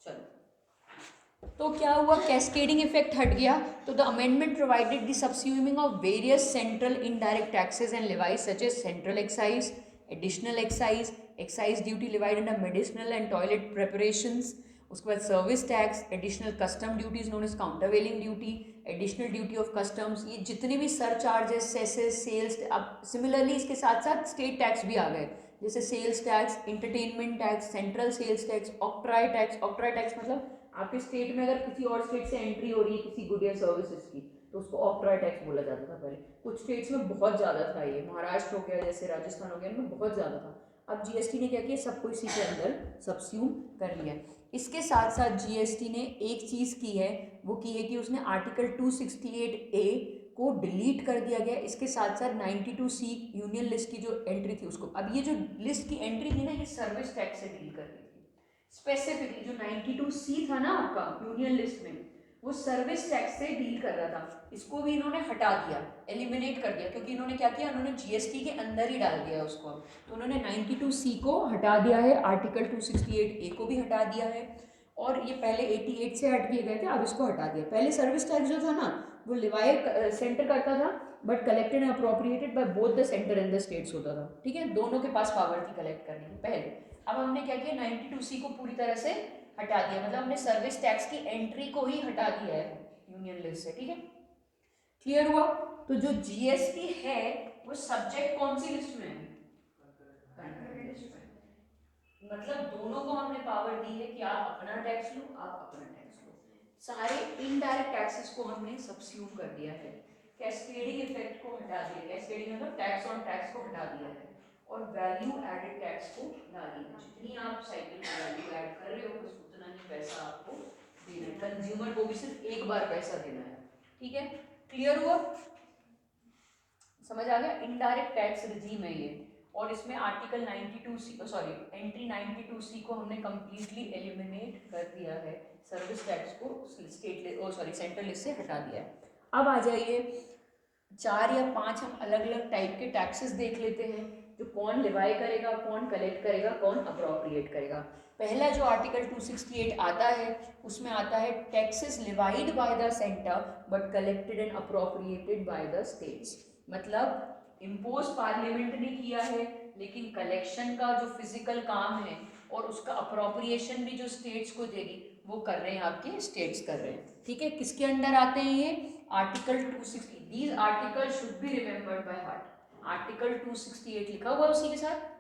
चलो, तो क्या हुआ, कैस्केडिंग इफेक्ट हट गया। तो the amendment provided the subsuming of various central indirect taxes and levies such as central excise, additional excise, excise duty levied under medicinal and toilet preparations, उसके बाद service tax, additional custom duties known as countervailing duty, additional duty of customs, ये जितने भी surcharges, cesses, sales, अब similarly इसके साथ साथ state tax भी आ गए, जैसे sales tax, entertainment tax, central sales tax, octroi tax. Octroi tax मतलब आपके स्टेट में अगर किसी और स्टेट से एंट्री हो रही है किसी गुड या सर्विसेज की तो उसको ऑक्ट्राई टैक्स बोला जाता था पहले। कुछ स्टेट्स में बहुत ज़्यादा था, ये महाराष्ट्र हो गया, जैसे राजस्थान हो गया, इनमें बहुत ज़्यादा था। अब जीएसटी ने क्या किया, सबको इसी के अंदर सबस्यूम कर लिया। इसके साथ साथ जीएसटी ने एक चीज़ की है, वो की है कि उसने आर्टिकल 268A को डिलीट कर दिया गया। इसके साथ साथ 92C यूनियन लिस्ट की जो एंट्री थी उसको, अब ये जो लिस्ट की एंट्री थी ना, ये सर्विस टैक्स से डील कर रही थी स्पेसिफिकली। जो 92C था ना आपका यूनियन लिस्ट में, वो सर्विस टैक्स से डील कर रहा था। इसको भी इन्होंने हटा दिया, एलिमिनेट कर दिया, क्योंकि इन्होंने क्या किया, इन्होंने जीएसटी के अंदर ही डाल दिया उसको। तो उन्होंने 92C को हटा दिया है, आर्टिकल 268A को भी हटा दिया है, और ये पहले 88 से हट दिए गए थे, अब इसको हटा दिया। पहले सर्विस टैक्स जो था ना, वो लिवाई सेंटर करता था, but collected and appropriated by both the centre and the states होता था, ठीक है, दोनों के पास पावर थी कलेक्ट करने की पहले। अब हमने क्या किया, 92C को पूरी तरह से हटा दिया, मतलब हमने सर्विस टैक्स की एंट्री को ही हटा दिया है यूनियन लिस्ट से, ठीक है। क्लियर हुआ? तो जो जीएसटी है वो सब्जेक्ट कौन सी लिस्ट में है? मतलब दोनों को हमने पावर दी है कि आप अपना टैक्स लो, आप अपना टैक्स लो। सारे इनडायरेक्ट टैक्सेस को हमने सबस्यूम कर दिया है, कैस्केडिंग इफेक्ट को हटा दिया, कैस्केडिंग मतलब टैक्स ऑन टैक्स को हटा दिया है, और वैल्यू एडेड टैक्स को ला दिया। जितनी आप साइकिल में वैल्यू ऐड कर रहे हो बस उतना ही पैसा आपको देना है, कंज्यूमर को भी सिर्फ एक बार पैसा देना है, ठीक है। क्लियर हुआ? समझ आ गया? इनडायरेक्ट टैक्स रिजीम है ये, और इसमें आर्टिकल 92C एंट्री 92C को हमने कंप्लीटली एलिमिनेट कर दिया है, सर्विस टैक्स को सेंट्रल लिस्ट से हटा दिया है। अब आ जाइए 4 या 5 हम अलग अलग टाइप के टैक्सेस देख लेते हैं, जो कौन लिवाई करेगा, कौन कलेक्ट करेगा, कौन अप्रोप्रिएट करेगा। पहला जो आर्टिकल 268 आता है उसमें आता है taxes levied by the centre but collected and appropriated by the states. मतलब इम्पोज पार्लियामेंट ने किया है, लेकिन कलेक्शन का जो फिजिकल काम है और उसका अप्रोप्रिएशन भी जो स्टेट्स को देगी वो कर रहे हैं आपके स्टेट्स कर रहे हैं, ठीक है। किसके अंडर आते हैं ये? Article 260। These article should be remembered by heart. Article 268 लिखा हुआ उसी के साथ,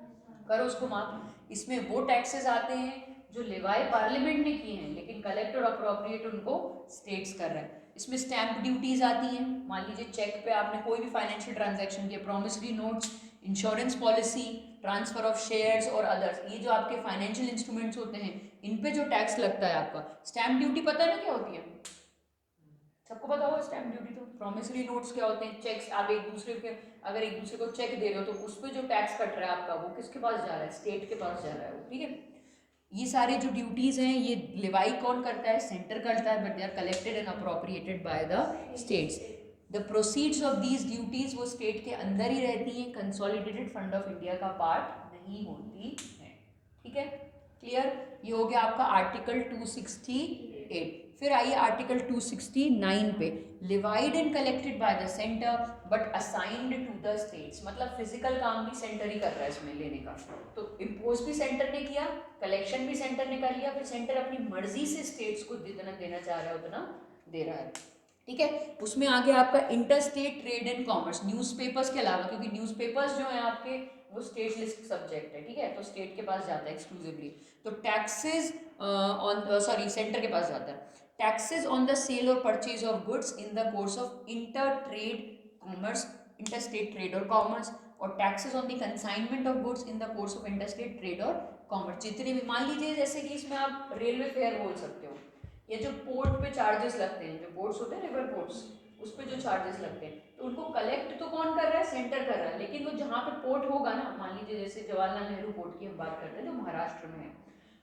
करो उसको मार्क। इसमें वो टैक्सेस आते हैं जो लिवाई पार्लियामेंट ने किए हैं, लेकिन कलेक्ट और अप्रोप्रिएट उनको स्टेट्स कर रहे हैं। इसमें स्टैंप ड्यूटीज आती हैं, मान लीजिए चेक पे आपने कोई भी फाइनेंशियल ट्रांजैक्शन किया, promissory notes, insurance policy, transfer of shares और अदर्स, ये जो आपके फाइनेंशियल इंस्ट्रूमेंट्स होते हैं इन पे जो टैक्स लगता है आपका। स्टैंप ड्यूटी पता है ना क्या होती है? सबको पता होगा स्टैंप ड्यूटी। तो प्रोमिसरी नोट्स क्या होते हैं? चेक्स, आप एक दूसरे के अगर एक दूसरे को चेक दे रहे हो तो उस पर जो टैक्स कट रहा है आपका वो किसके पास जा रहा है? स्टेट के पास जा रहा है वो, ठीक है। ये सारे जो ड्यूटीज हैं ये लिवाई कौन करता है? सेंटर करता है, but they are collected and appropriated by the states. The proceeds of these duties वो स्टेट के अंदर ही रहती हैं, कंसोलिडेटेड फंड ऑफ इंडिया का पार्ट नहीं होती है, ठीक है। क्लियर? ये हो गया आपका आर्टिकल 268। 8। फिर आइए आर्टिकल 269 पे, levied and collected by the centre but assigned to the states, मतलब फिजिकल काम भी सेंटर ही कर रहा है इसमें लेने का। तो इम्पोज भी सेंटर ने किया, कलेक्शन भी सेंटर ने कर लिया, फिर सेंटर अपनी मर्जी से स्टेट्स को जितना देना चाह रहा है उतना दे रहा है। ठीक है, उसमें आगे आपका inter state trade and commerce, newspapers के अलावा, क्योंकि न्यूज़पेपर्स जो है आपके वो स्टेट लिस्ट सब्जेक्ट है, ठीक है, तो स्टेट के पास जाता है एक्सक्लूसिवली। तो टैक्सेस ऑन सॉरी सेंटर के पास जाता है। टैक्सेस ऑन द सेल और purchase of goods in the course of inter trade commerce, inter state trade और कॉमर्स, और taxes on the consignment of goods in the course of inter state trade और commerce. जितने भी, मान लीजिए जैसे कि इसमें आप रेलवे फेयर बोल सकते हो, ये जो पोर्ट पे चार्जेस लगते हैं, जो पोर्ट्स होते हैं रिवर पोर्ट्स, उस पर जो चार्जेस लगते हैं, तो उनको कलेक्ट तो कौन कर रहा है, सेंटर कर रहा है, लेकिन वो जहाँ पे पोर्ट होगा ना, मान लीजिए जैसे जवाहरलाल नेहरू पोर्ट की हम बात करते हैं जो महाराष्ट्र में है,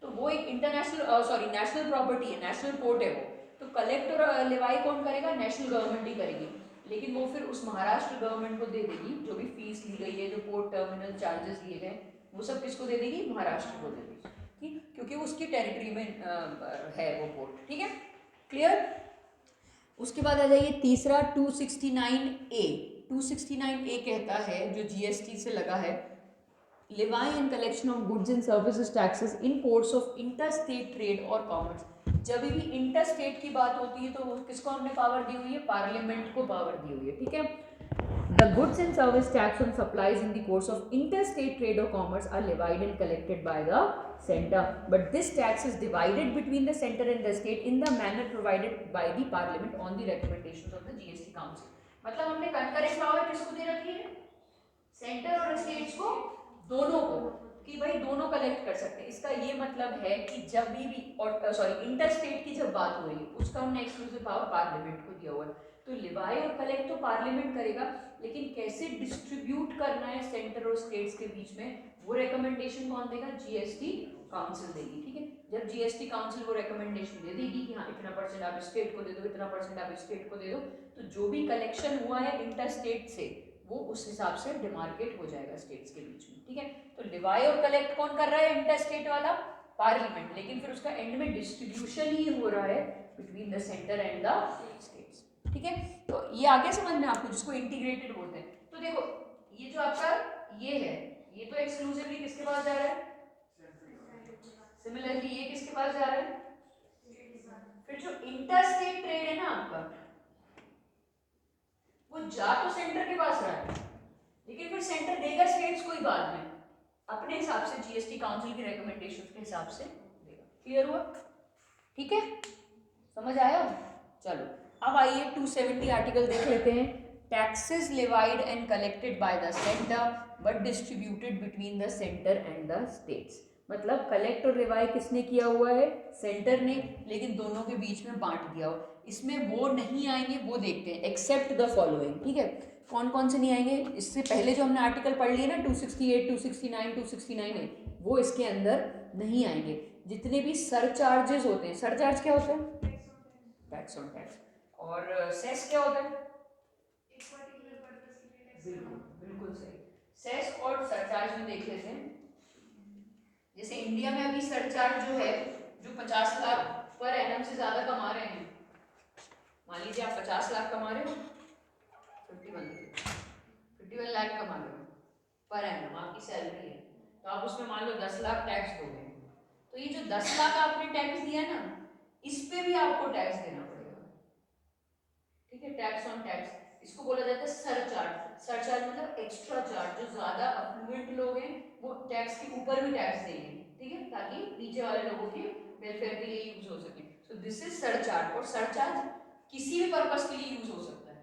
तो वो एक इंटरनेशनल सॉरी नेशनल प्रॉपर्टी है, नेशनल पोर्ट है वो, तो कलेक्ट और लिवाई कौन करेगा, नेशनल गवर्नमेंट ही करेगी, लेकिन वो फिर उस महाराष्ट्र गवर्नमेंट को दे देगी, जो भी फीस ली गई है, जो पोर्ट टर्मिनल चार्जेस लिए गए, वो सब किसको दे देगी, महाराष्ट्र को दे देगी, ठीक, क्योंकि वो उसकी टेरिटरी में है वो पोर्ट, ठीक है, क्लियर। उसके बाद आ जाइए तीसरा 269A। 269A कहता है, जो जीएसटी से लगा है, Levi and collection of goods and services taxes in course of inter state trade और कॉमर्स। जब भी इंटर स्टेट की बात होती है तो किसको हमने पावर दी हुई है, पार्लियामेंट को पावर दी हुई है, ठीक है। The goods and service tax on supplies in the course of interstate trade or commerce are levied and collected by the center, but this tax is divided between the center and the state in the manner provided by the parliament on the recommendations of the GST council। मतलब हमने concurrent power किसको दे रखी है, centre और states को, दोनों को, कि भाई दोनों कलेक्ट कर सकते हैं। इसका ये मतलब है कि जब भी और सॉरी इंटर स्टेट की जब बात हो रही है उसका हमने एक्सक्लूसिव पावर पार्लियामेंट को दिया हुआ है, तो लिवाई और कलेक्ट तो पार्लियामेंट करेगा, लेकिन कैसे डिस्ट्रीब्यूट करना है सेंटर और स्टेट्स के बीच में, वो रिकमेंडेशन कौन देगा, जीएसटी काउंसिल देगी, ठीक है। जब जीएसटी काउंसिल वो रिकमेंडेशन दे देगी कि हाँ इतना परसेंट आप स्टेट को दे दो, इतना परसेंट आप स्टेट को दे दो, तो जो भी कलेक्शन हुआ है इंटर स्टेट से वो उस हिसाब से डिमार्केट हो जाएगा स्टेट्स के बीच में, ठीक है। तो लिवाई और कलेक्ट कौन कर रहा है, इंटर स्टेट वाला, पार्लियामेंट, लेकिन फिर उसका एंड में डिस्ट्रीब्यूशन ही हो रहा है between the centre and the states, ठीक है। तो ये आगे समझ में आपको, जिसको इंटीग्रेटेड बोलते हैं। तो देखो ये जो आपका ये है, ये तो एक्सक्लूसिवली किसके पास जा रहा है, सिमिलरली ये किसके पास जा रहा है, फिर जो इंटर स्टेट ट्रेड है ना आपका, वो जा तो सेंटर के पास रहा है, लेकिन फिर सेंटर देगा स्टेट्स को ही बाद में अपने हिसाब से, जीएसटी काउंसिल की रिकमेंडेशंस के हिसाब से देगा। क्लियर हुआ, ठीक है, समझ आया। चलो अब आइए 270 आर्टिकल देख लेते हैं। Taxes levied and collected by the centre but distributed between the centre and the states, मतलब कलेक्ट और लेवाई किसने किया हुआ है, सेंटर ने, लेकिन दोनों के बीच में बांट दिया हो। इसमें वो नहीं आएंगे, वो देखते हैं, एक्सेप्ट द फॉलोइंग, ठीक है। कौन कौन से नहीं आएंगे, इससे पहले जो हमने आर्टिकल पढ़ लिए ना 268, 269, 269 वो इसके अंदर नहीं आएंगे। जितने भी सरचार्जेस होते हैं, सरचार्ज क्या होता है, टैक्स ऑन टैक्स, और सेस क्या होता है, बिल्कुल बिल्कुल सही, सेस और सरचार्ज में देख लेते हैं। जैसे इंडिया में अभी सरचार्ज जो है, जो 50 लाख पर एनम से ज्यादा कमा रहे हैं, मान लीजिए आप 50 लाख कमा रहे हो, 51 लाख कमा रहे हो पर एनम आपकी सैलरी है, तो आप उसमें मान लो 10 लाख टैक्स दोगे, तो ये जो 10 लाख आपने टैक्स दिया ना, इस पे भी आपको टैक्स देना पड़ेगा, ठीक है, टैक्स ऑन टैक्स, इसको बोला जाता है सरचार्ज। सरचार्ज मतलब एक्स्ट्रा चार्ज, जो ज्यादा अफ्लुएंट लोग हैं वो टैक्स के ऊपर भी टैक्स देंगे, ठीक है, ताकि नीचे वाले लोगों के वेलफेयर के लिए यूज हो सके। सो दिस इज सरचार्ज, और सरचार्ज किसी भी पर्पस के लिए यूज हो सकता है।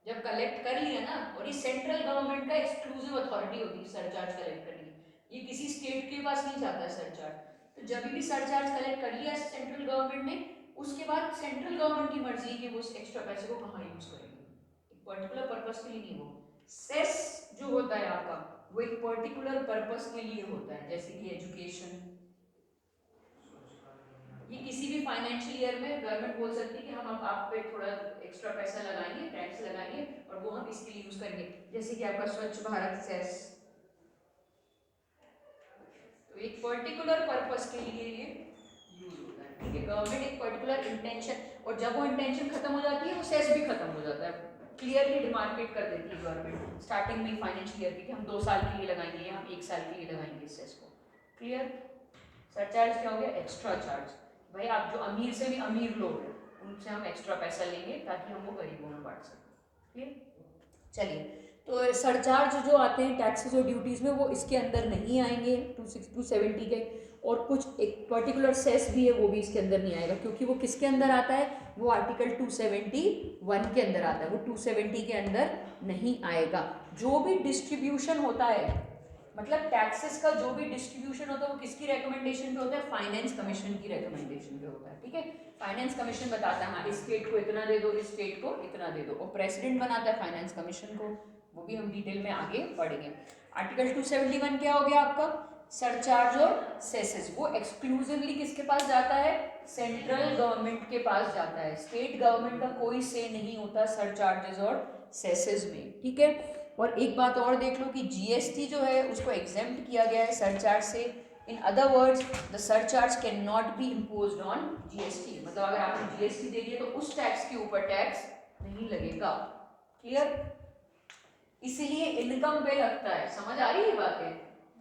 जब कलेक्ट कर लिया ना, और ये सेंट्रल गवर्नमेंट का एक्सक्लूसिव अथॉरिटी होती है सरचार्ज कलेक्ट करने की, ये किसी स्टेट के पास नहीं जाता है सरचार्ज। तो जब भी सरचार्ज कलेक्ट कर लिया सेंट्रल गवर्नमेंट ने, उसके बाद सेंट्रल गवर्नमेंट की मर्जी कि वो उस एक्स्ट्रा पैसे को कहाँ यूज करेंगे, एक पर्टिकुलर पर्पस के लिए नहीं। वो सेस जो होता है आपका, वो एक पर्टिकुलर पर्पस के लिए होता है, जैसे कि एजुकेशन, ये किसी भी फाइनेंशियल ईयर में गवर्नमेंट बोल सकती है कि हम आप पे थोड़ा एक्स्ट्रा पैसा लगाएंगे, टैक्स लगाएंगे, और वो हम इसके लिए यूज करेंगे, जैसे कि आपका स्वच्छ भारत सेस, तो एक पर्टिकुलर पर्पस के लिए ये यूज होता है। ठीक है, गवर्नमेंट एक पर्टिकुलर इंटेंशन, और जब वो इंटेंशन खत्म हो जाती है वो सेस भी खत्म हो जाता है, क्लियरली डिमार्केट कर देती है गवर्नमेंट स्टार्टिंग में फाइनेंशियल ईयर की कि हम 2 साल के लिए लगाएंगे, हम 1 साल के लिए लगाएंगे सेस को। क्लियर? सरचार्ज क्या हो गया? Extra charge. भाई आप जो अमीर से भी अमीर लोग हैं उनसे हम एक्स्ट्रा पैसा लेंगे ताकि हम वो गरीबों में बांट सकें। क्लियर? चलिए, तो सरचार्ज जो आते हैं टैक्सेस और ड्यूटीज़ में वो इसके अंदर नहीं आएंगे 270 के, और कुछ एक पर्टिकुलर सेस भी है वो भी इसके अंदर नहीं आएगा, क्योंकि वो किसके अंदर आता है? वो आर्टिकल 271 के अंदर आता है, वो 270 के अंदर नहीं आएगा। जो भी डिस्ट्रीब्यूशन होता है, मतलब टैक्सेस का जो भी डिस्ट्रीब्यूशन होता है वो किसकी रिकमेंडेशन पे होता है? फाइनेंस कमीशन की रिकमेंडेशन पे होता है। ठीक है, फाइनेंस कमीशन बताता है हाँ इस स्टेट को इतना दे दो, इस स्टेट को इतना दे दो, और प्रेसिडेंट बनाता है फाइनेंस कमीशन को, वो भी हम डिटेल में आगे पढ़ेंगे। आर्टिकल 271 क्या हो गया आपका? सरचार्ज और सेसेस। वो एक्सक्लूसिवली किसके पास जाता है? सेंट्रल गवर्नमेंट के पास जाता है, स्टेट गवर्नमेंट का कोई से नहीं होता सरचार्जेस और सेसेस में। ठीक है, और एक बात और देख लो कि जीएसटी जो है उसको एग्जेम्प्ट किया गया है सरचार्ज से। In other words the surcharge can not be imposed on GST, मतलब अगर आपने जीएसटी दे दिया तो उस टैक्स के ऊपर टैक्स नहीं लगेगा। क्लियर? इसलिए इनकम पे लगता है, समझ आ रही है बातें?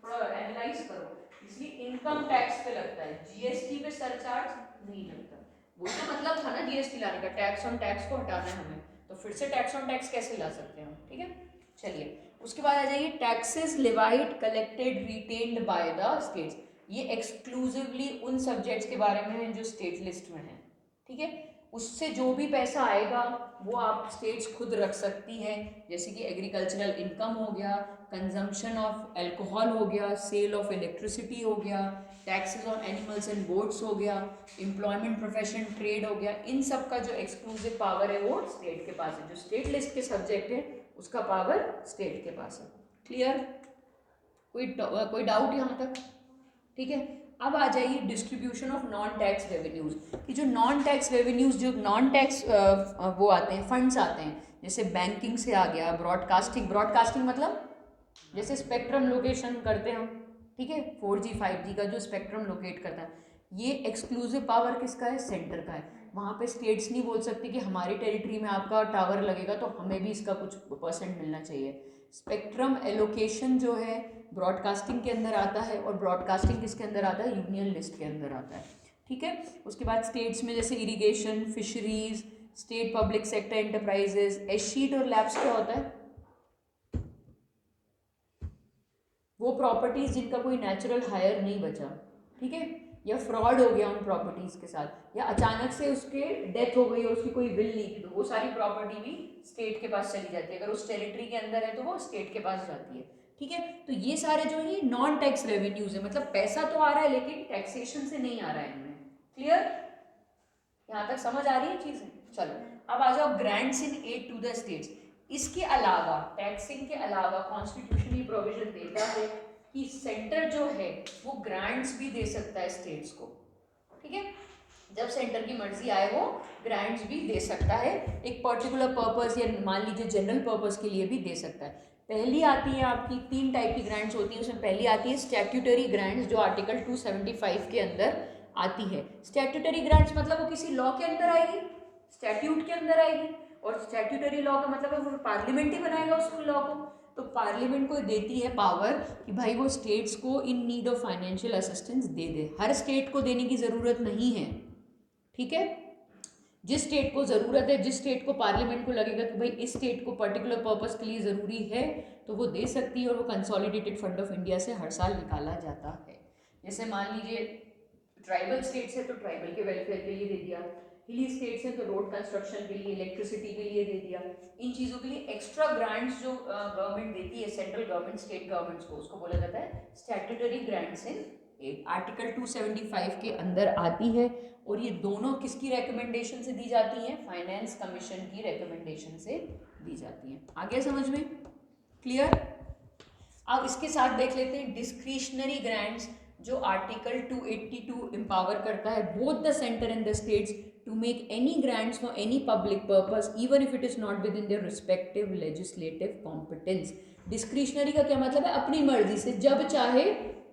थोड़ा एनालाइज करो, इसलिए इनकम टैक्स पे लगता है, जीएसटी पे सरचार्ज नहीं लगता। वो तो मतलब था ना जीएसटी लाने का, टैक्स ऑन टैक्स को हटाना है हमें, तो फिर से टैक्स ऑन टैक्स कैसे ला सकते हैं हम? ठीक है, चलिए उसके बाद आ जाइए taxes levied collected retained bye the states. ये एक्सक्लूसिवली उन सब्जेक्ट्स के बारे में है जो स्टेट लिस्ट में है। ठीक है, उससे जो भी पैसा आएगा वो आप स्टेट्स खुद रख सकती हैं, जैसे कि एग्रीकल्चरल इनकम हो गया, कंजम्पशन ऑफ अल्कोहल हो गया, सेल ऑफ इलेक्ट्रिसिटी हो गया, taxes on animals and boats हो गया, एम्प्लॉयमेंट प्रोफेशन ट्रेड हो गया। इन सब का जो एक्सक्लूसिव पावर है वो स्टेट के पास है, जो स्टेट लिस्ट के सब्जेक्ट है उसका पावर स्टेट के पास है। क्लियर? कोई डाउट यहाँ तक? ठीक है, अब आ जाइए distribution of non tax revenues, कि जो नॉन टैक्स रेवेन्यूज, जो नॉन टैक्स वो आते हैं, फंड्स आते हैं, जैसे बैंकिंग से आ गया, ब्रॉडकास्टिंग, ब्रॉडकास्टिंग मतलब जैसे स्पेक्ट्रम लोकेशन करते हैं हम, ठीक है, 4G 5G का जो स्पेक्ट्रम लोकेट करता है, ये एक्सक्लूसिव पावर किसका है? सेंटर का है। वहाँ पे स्टेट्स नहीं बोल सकती कि हमारी टेरिटरी में आपका टावर लगेगा तो हमें भी इसका कुछ % मिलना चाहिए। स्पेक्ट्रम एलोकेशन जो है ब्रॉडकास्टिंग के अंदर आता है, और ब्रॉडकास्टिंग किसके अंदर आता है? यूनियन लिस्ट के अंदर आता है। ठीक है, उसके बाद स्टेट्स में जैसे irrigation, fisheries, state public sector enterprises, एशीट और लैब्स क्या होता है? वो प्रॉपर्टीज जिनका कोई नेचुरल हायर नहीं बचा, ठीक है, या फ्रॉड हो गया उन प्रॉपर्टीज के साथ, या अचानक से उसके डेथ हो गई और उसकी कोई विल नहीं थी, तो वो सारी प्रॉपर्टी भी स्टेट के पास चली जाती है। अगर उस टेरिटरी के अंदर है तो वो स्टेट के पास जाती है। ठीक है, तो ये सारे जो है नॉन टैक्स रेवेन्यूज है, मतलब पैसा तो आ रहा है लेकिन टैक्सेशन से नहीं आ रहा है इनमें। क्लियर? यहाँ तक समझ आ रही है चीजें? चलो अब आ जाओ grants in aid to the states. इसके अलावा, टैक्सिंग के अलावा कॉन्स्टिट्यूशनली प्रोविजन देता है कि सेंटर जो है वो ग्रांट्स भी दे सकता है स्टेट्स को। ठीक है, जब सेंटर की मर्जी आए वो ग्रांट्स भी दे सकता है, एक पर्टिकुलर पर्पस या मान लीजिए जनरल पर्पस के लिए भी दे सकता है। पहली आती है आपकी 3 टाइप की ग्रांट्स होती है, उसमें पहली आती है स्टैट्यूटरी ग्रांट्स, जो आर्टिकल 275 के अंदर आती है। स्टैट्यूटरी ग्रांट्स मतलब वो किसी लॉ के अंदर आएगी, स्टैट्यूट के अंदर आएगी, और स्टैट्यूटरी लॉ का मतलब है वो पार्लियामेंट ही बनाएगा उस लॉ को। तो पार्लियामेंट को देती है पावर कि भाई वो स्टेट्स को in need of financial assistance they they. Her state को देने की ज़रूरत नहीं है, ठीक है, जिस स्टेट को ज़रूरत है, जिस स्टेट को पार्लियामेंट को लगेगा कि भाई इस स्टेट को पर्टिकुलर पर्पस के लिए ज़रूरी है तो वो दे सकती है, और वो कंसोलिडेटेड फंड ऑफ इंडिया से हर साल निकाला जाता है। जैसे मान लीजिए ट्राइबल स्टेट्स है तो ट्राइबल के वेलफेयर के लिए दे दिया, हिली स्टेट्स हैं तो रोड कंस्ट्रक्शन के लिए, इलेक्ट्रिसिटी के लिए दे दिया। इन चीज़ों के लिए एक्स्ट्रा ग्रांट्स जो गवर्नमेंट देती है, सेंट्रल गवर्नमेंट स्टेट गवर्नमेंट्स को, उसको बोला जाता है statutory grants in add. Article 275 के अंदर आती है, और ये दोनों किसकी रिकमेंडेशन से दी जाती हैं? फाइनेंस कमीशन की रिकमेंडेशन से दी जाती हैं। आगे समझ में? क्लियर? अब इसके साथ देख लेते हैं डिस्क्रिशनरी ग्रांट्स, जो आर्टिकल 282 एम्पावर करता है both the centre and the states to make any grants for any public purpose even if it is not within their respective legislative competence. Discretionary का क्या मतलब है, अपनी मर्जी से जब चाहे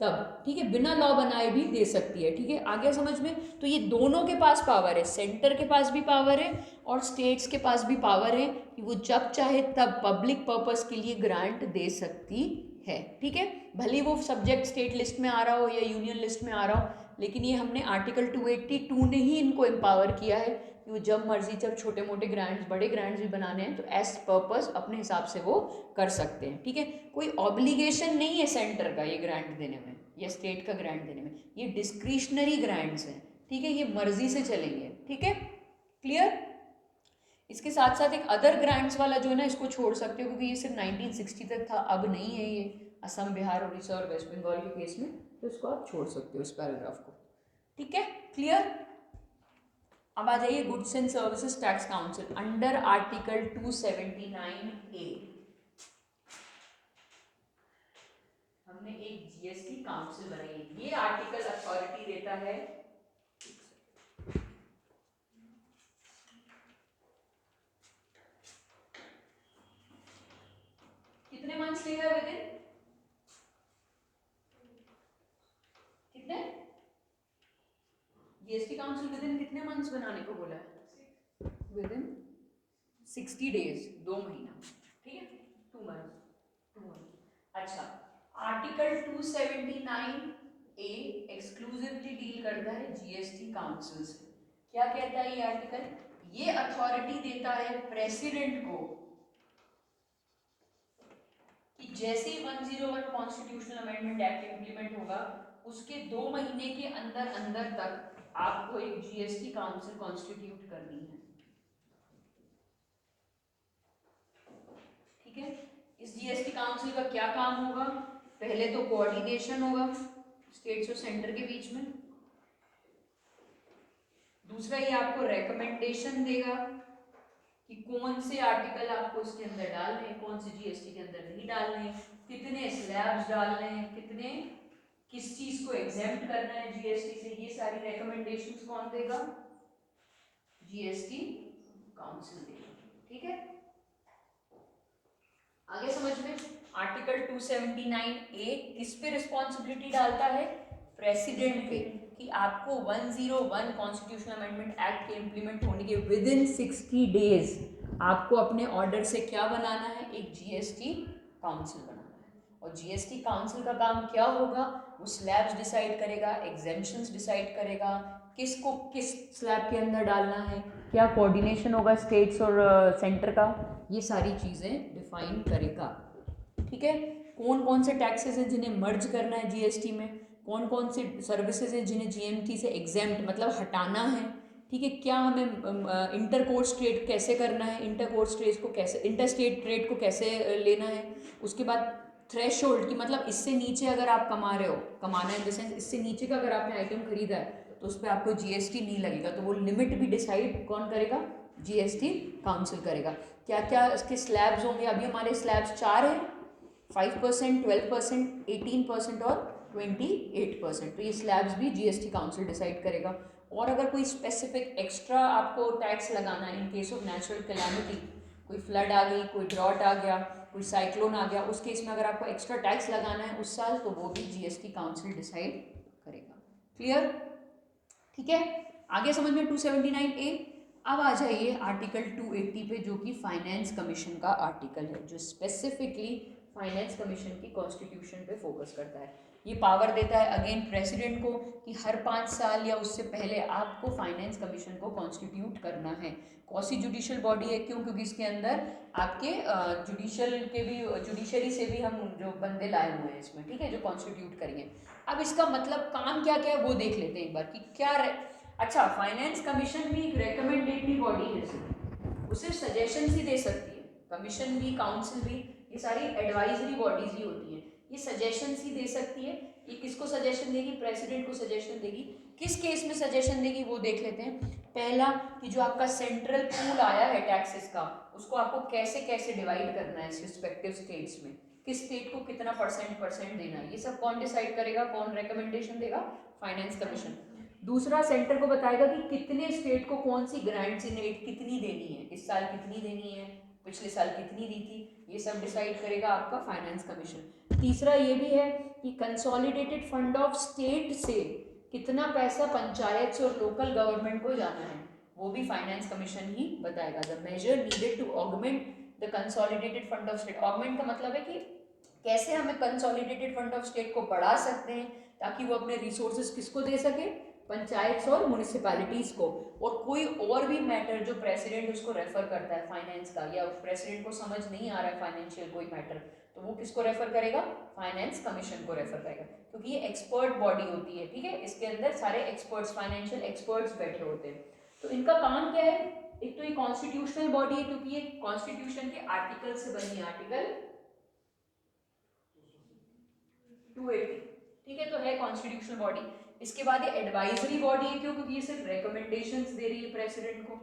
तब, ठीक है, बिना लॉ बनाए भी दे सकती है, ठीक है, आ गया समझ में। तो ये दोनों के पास पावर है, सेंटर के पास भी पावर है और स्टेट्स के पास भी पावर है कि वो जब चाहे तब पब्लिक पर्पस के लिए ग्रांट दे सकती है, ठीक है, भले वो सब्जेक्ट स्टेट लिस्ट में आ रहा हो या यूनियन लिस्ट में आ रहा हो, लेकिन ये हमने आर्टिकल 282 ने ही इनको एम्पावर किया है कि वो जब मर्जी, जब छोटे मोटे ग्रांट्स, बड़े ग्रांट्स भी बनाने हैं तो एज पर्पस अपने हिसाब से वो कर सकते हैं, ठीक है। कोई ऑब्लिगेशन नहीं है सेंटर का ये ग्रांट देने में या स्टेट का ग्रांट देने में, ये डिस्क्रिशनरी ग्रांट्स हैं, ठीक है, ये मर्जी से चलेंगे, ठीक है, क्लियर। इसके साथ साथ एक अदर ग्रांट्स वाला जो है ना, इसको छोड़ सकते हो क्योंकि ये सिर्फ 1960 तक था, अब नहीं है ये, असम, बिहार, उड़ीसा और वेस्ट बंगाल के केस में, तो इसको आप छोड़ सकते हो इस पैराग्राफ को, ठीक है, क्लियर। अब आ जाइए goods and services tax council under article 279A हमने एक जीएसटी काउंसिल बनाई है। ये आर्टिकल अथॉरिटी देता है, कितने मंथ्स लेगा विद इन, कितने, जीएसटी काउंसिल विद इन कितने मंथ्स बनाने को बोला है, विद इन 60 डेज, 2 महीना, ठीक है, 2 मंथ। अच्छा, आर्टिकल 279A एक्सक्लूसिवली डील करता है जीएसटी काउंसिल से। क्या कहता है ये आर्टिकल, ये अथॉरिटी देता है प्रेसिडेंट को कि जैसे ही 101 कॉन्स्टिट्यूशनल अमेंडमेंट एक्ट इंप्लीमेंट होगा उसके 2 महीने के अंदर अंदर तक आपको एक जीएसटी काउंसिल कॉन्स्टिट्यूट करनी है, ठीक है। इस जीएसटी काउंसिल का क्या काम होगा, पहले तो कोऑर्डिनेशन होगा स्टेट्स और सेंटर के बीच में, दूसरा ये आपको रेकमेंडेशन देगा कि कौन से आर्टिकल आपको इसके अंदर डालने हैं, कौन से जीएसटी के अंदर नहीं डालने हैं, कितने स्लैब्स डालने हैं, कितने, किस चीज को एग्जेम्प्ट करना है जीएसटी से, ये सारी रेकमेंडेशंस कौन देगा, जीएसटी काउंसिल देगा, ठीक है, आगे समझ में। आर्टिकल 279A किस पे रिस्पॉन्सिबिलिटी डालता है, प्रेसिडेंट पे, कि आपको 101 कॉन्स्टिट्यूशनल अमेंडमेंट एक्ट के इंप्लीमेंट होने के विद इन 60 डेज आपको अपने ऑर्डर से क्या बनाना है, एक जीएसटी काउंसिल बनाना है। और जीएसटी काउंसिल का काम क्या होगा, वो स्लैब्स डिसाइड करेगा, एग्जेम्पशंस डिसाइड करेगा, किसको किस स्लैब के अंदर डालना है, क्या कोऑर्डिनेशन होगा स्टेट्स और सेंटर का, ये सारी चीज़ें डिफाइन करेगा, ठीक है। कौन कौन से टैक्सेस हैं जिन्हें मर्ज करना है जीएसटी में, कौन कौन से सर्विसेज हैं जिन्हें जीएमटी से एग्जेम्प्ट मतलब हटाना है, ठीक है, क्या हमें इंटर कोर्स ट्रेड कैसे करना है, इंटर कोर्स ट्रेड को कैसे, इंटर स्टेट ट्रेड को कैसे लेना है, उसके बाद थ्रेशोल्ड की मतलब इससे नीचे अगर आप कमा रहे हो, कमाना इन द सेंस इससे नीचे का अगर आपने आइटम खरीदा है तो उस पर आपको जीएसटी नहीं लगेगा, तो वो लिमिट भी डिसाइड कौन करेगा, जीएसटी काउंसिल करेगा। क्या क्या इसके स्लैब्स होंगे, अभी हमारे स्लैब्स 4 हैं, 5%, 12%, 18% और 28%, तो ये स्लैब्स भी जीएसटी काउंसिल डिसाइड करेगा। और अगर कोई स्पेसिफिक एक्स्ट्रा आपको टैक्स लगाना है in case of natural calamity, कोई फ्लड आ गई, कोई ड्रॉट आ गया, कोई साइक्लोन आ गया, उस केस में अगर आपको एक्स्ट्रा टैक्स लगाना है उस साल, तो वो भी जीएसटी काउंसिल डिसाइड करेगा, क्लियर, ठीक है, आगे समझ में 279A। अब आ जाइए आर्टिकल 280 पे जो कि फाइनेंस कमीशन का आर्टिकल है, जो स्पेसिफिकली फाइनेंस कमीशन की कॉन्स्टिट्यूशन पे फोकस करता है। ये पावर देता है अगेन प्रेसिडेंट को कि हर 5 साल या उससे पहले आपको फाइनेंस कमीशन को कॉन्स्टिट्यूट करना है। कौसी जुडिशियल बॉडी है, क्यों, क्योंकि इसके अंदर आपके जुडिशरी से भी हम जो बंदे लाए हुए हैं इसमें, ठीक है, जो कॉन्स्टिट्यूट करेंगे। अब इसका मतलब काम क्या क्या है वो देख लेते हैं एक बार कि क्या अच्छा, फाइनेंस कमीशन भी एक रिकमेंडेटरी बॉडी है, उसे सजेशन ही दे सकती है, कमीशन भी, काउंसिल भी, ये सारी एडवाइजरी बॉडीज ही होती हैं, ये सजेशन ही दे सकती है। ये किसको सजेशन देगी, प्रेसिडेंट को सजेशन देगी। किस केस में सजेशन देगी वो देख लेते हैं। पहला कि जो आपका सेंट्रल पूल आया है टैक्सेस का, उसको आपको कैसे कैसे डिवाइड करना है रिस्पेक्टिव स्टेट्स में, किस स्टेट को कितना परसेंट देना है, ये सब कौन डिसाइड करेगा, कौन रिकमेंडेशन देगा, फाइनेंस कमीशन। दूसरा, सेंटर को बताएगा कि कितने स्टेट को कौन सी ग्रांट्स इन एड कितनी देनी है, इस साल कितनी देनी है, पिछले साल कितनी दी थी, ये सब डिसाइड करेगा आपका फाइनेंस कमीशन। तीसरा ये भी है कि कंसोलिडेटेड फंड ऑफ स्टेट से कितना पैसा पंचायत से और लोकल गवर्नमेंट को जाना है, वो भी फाइनेंस कमीशन ही बताएगा। The measure needed to augment the consolidated fund of state, augment का मतलब है कि कैसे हमें कंसोलिडेटेड फंड ऑफ स्टेट को बढ़ा सकते हैं ताकि वो अपने रिसोर्सेज किसको दे सके, पंचायत और म्यूनिसिपैलिटीज को। और कोई और भी मैटर जो प्रेसिडेंट उसको रेफर करता है फाइनेंस का, या प्रेसिडेंट को समझ नहीं आ रहा है फाइनेंशियल कोई मैटर, तो वो किसको रेफर करेगा, फाइनेंस कमीशन को रेफर करेगा, क्योंकि ये एक्सपर्ट बॉडी होती है, ठीक है, इसके अंदर सारे एक्सपर्ट्स, फाइनेंशियल एक्सपर्ट्स बैठे होते हैं। तो इनका काम क्या है, एक तो ये कॉन्स्टिट्यूशनल बॉडी है क्योंकि ये कॉन्स्टिट्यूशन के आर्टिकल से बनी है, आर्टिकल 280, ठीक है, तो है कॉन्स्टिट्यूशनल बॉडी। इसके बाद ये एडवाइजरी बॉडी है, क्यों, क्योंकि ये सिर्फ रिकमेंडेशंस दे रही है प्रेसिडेंट को।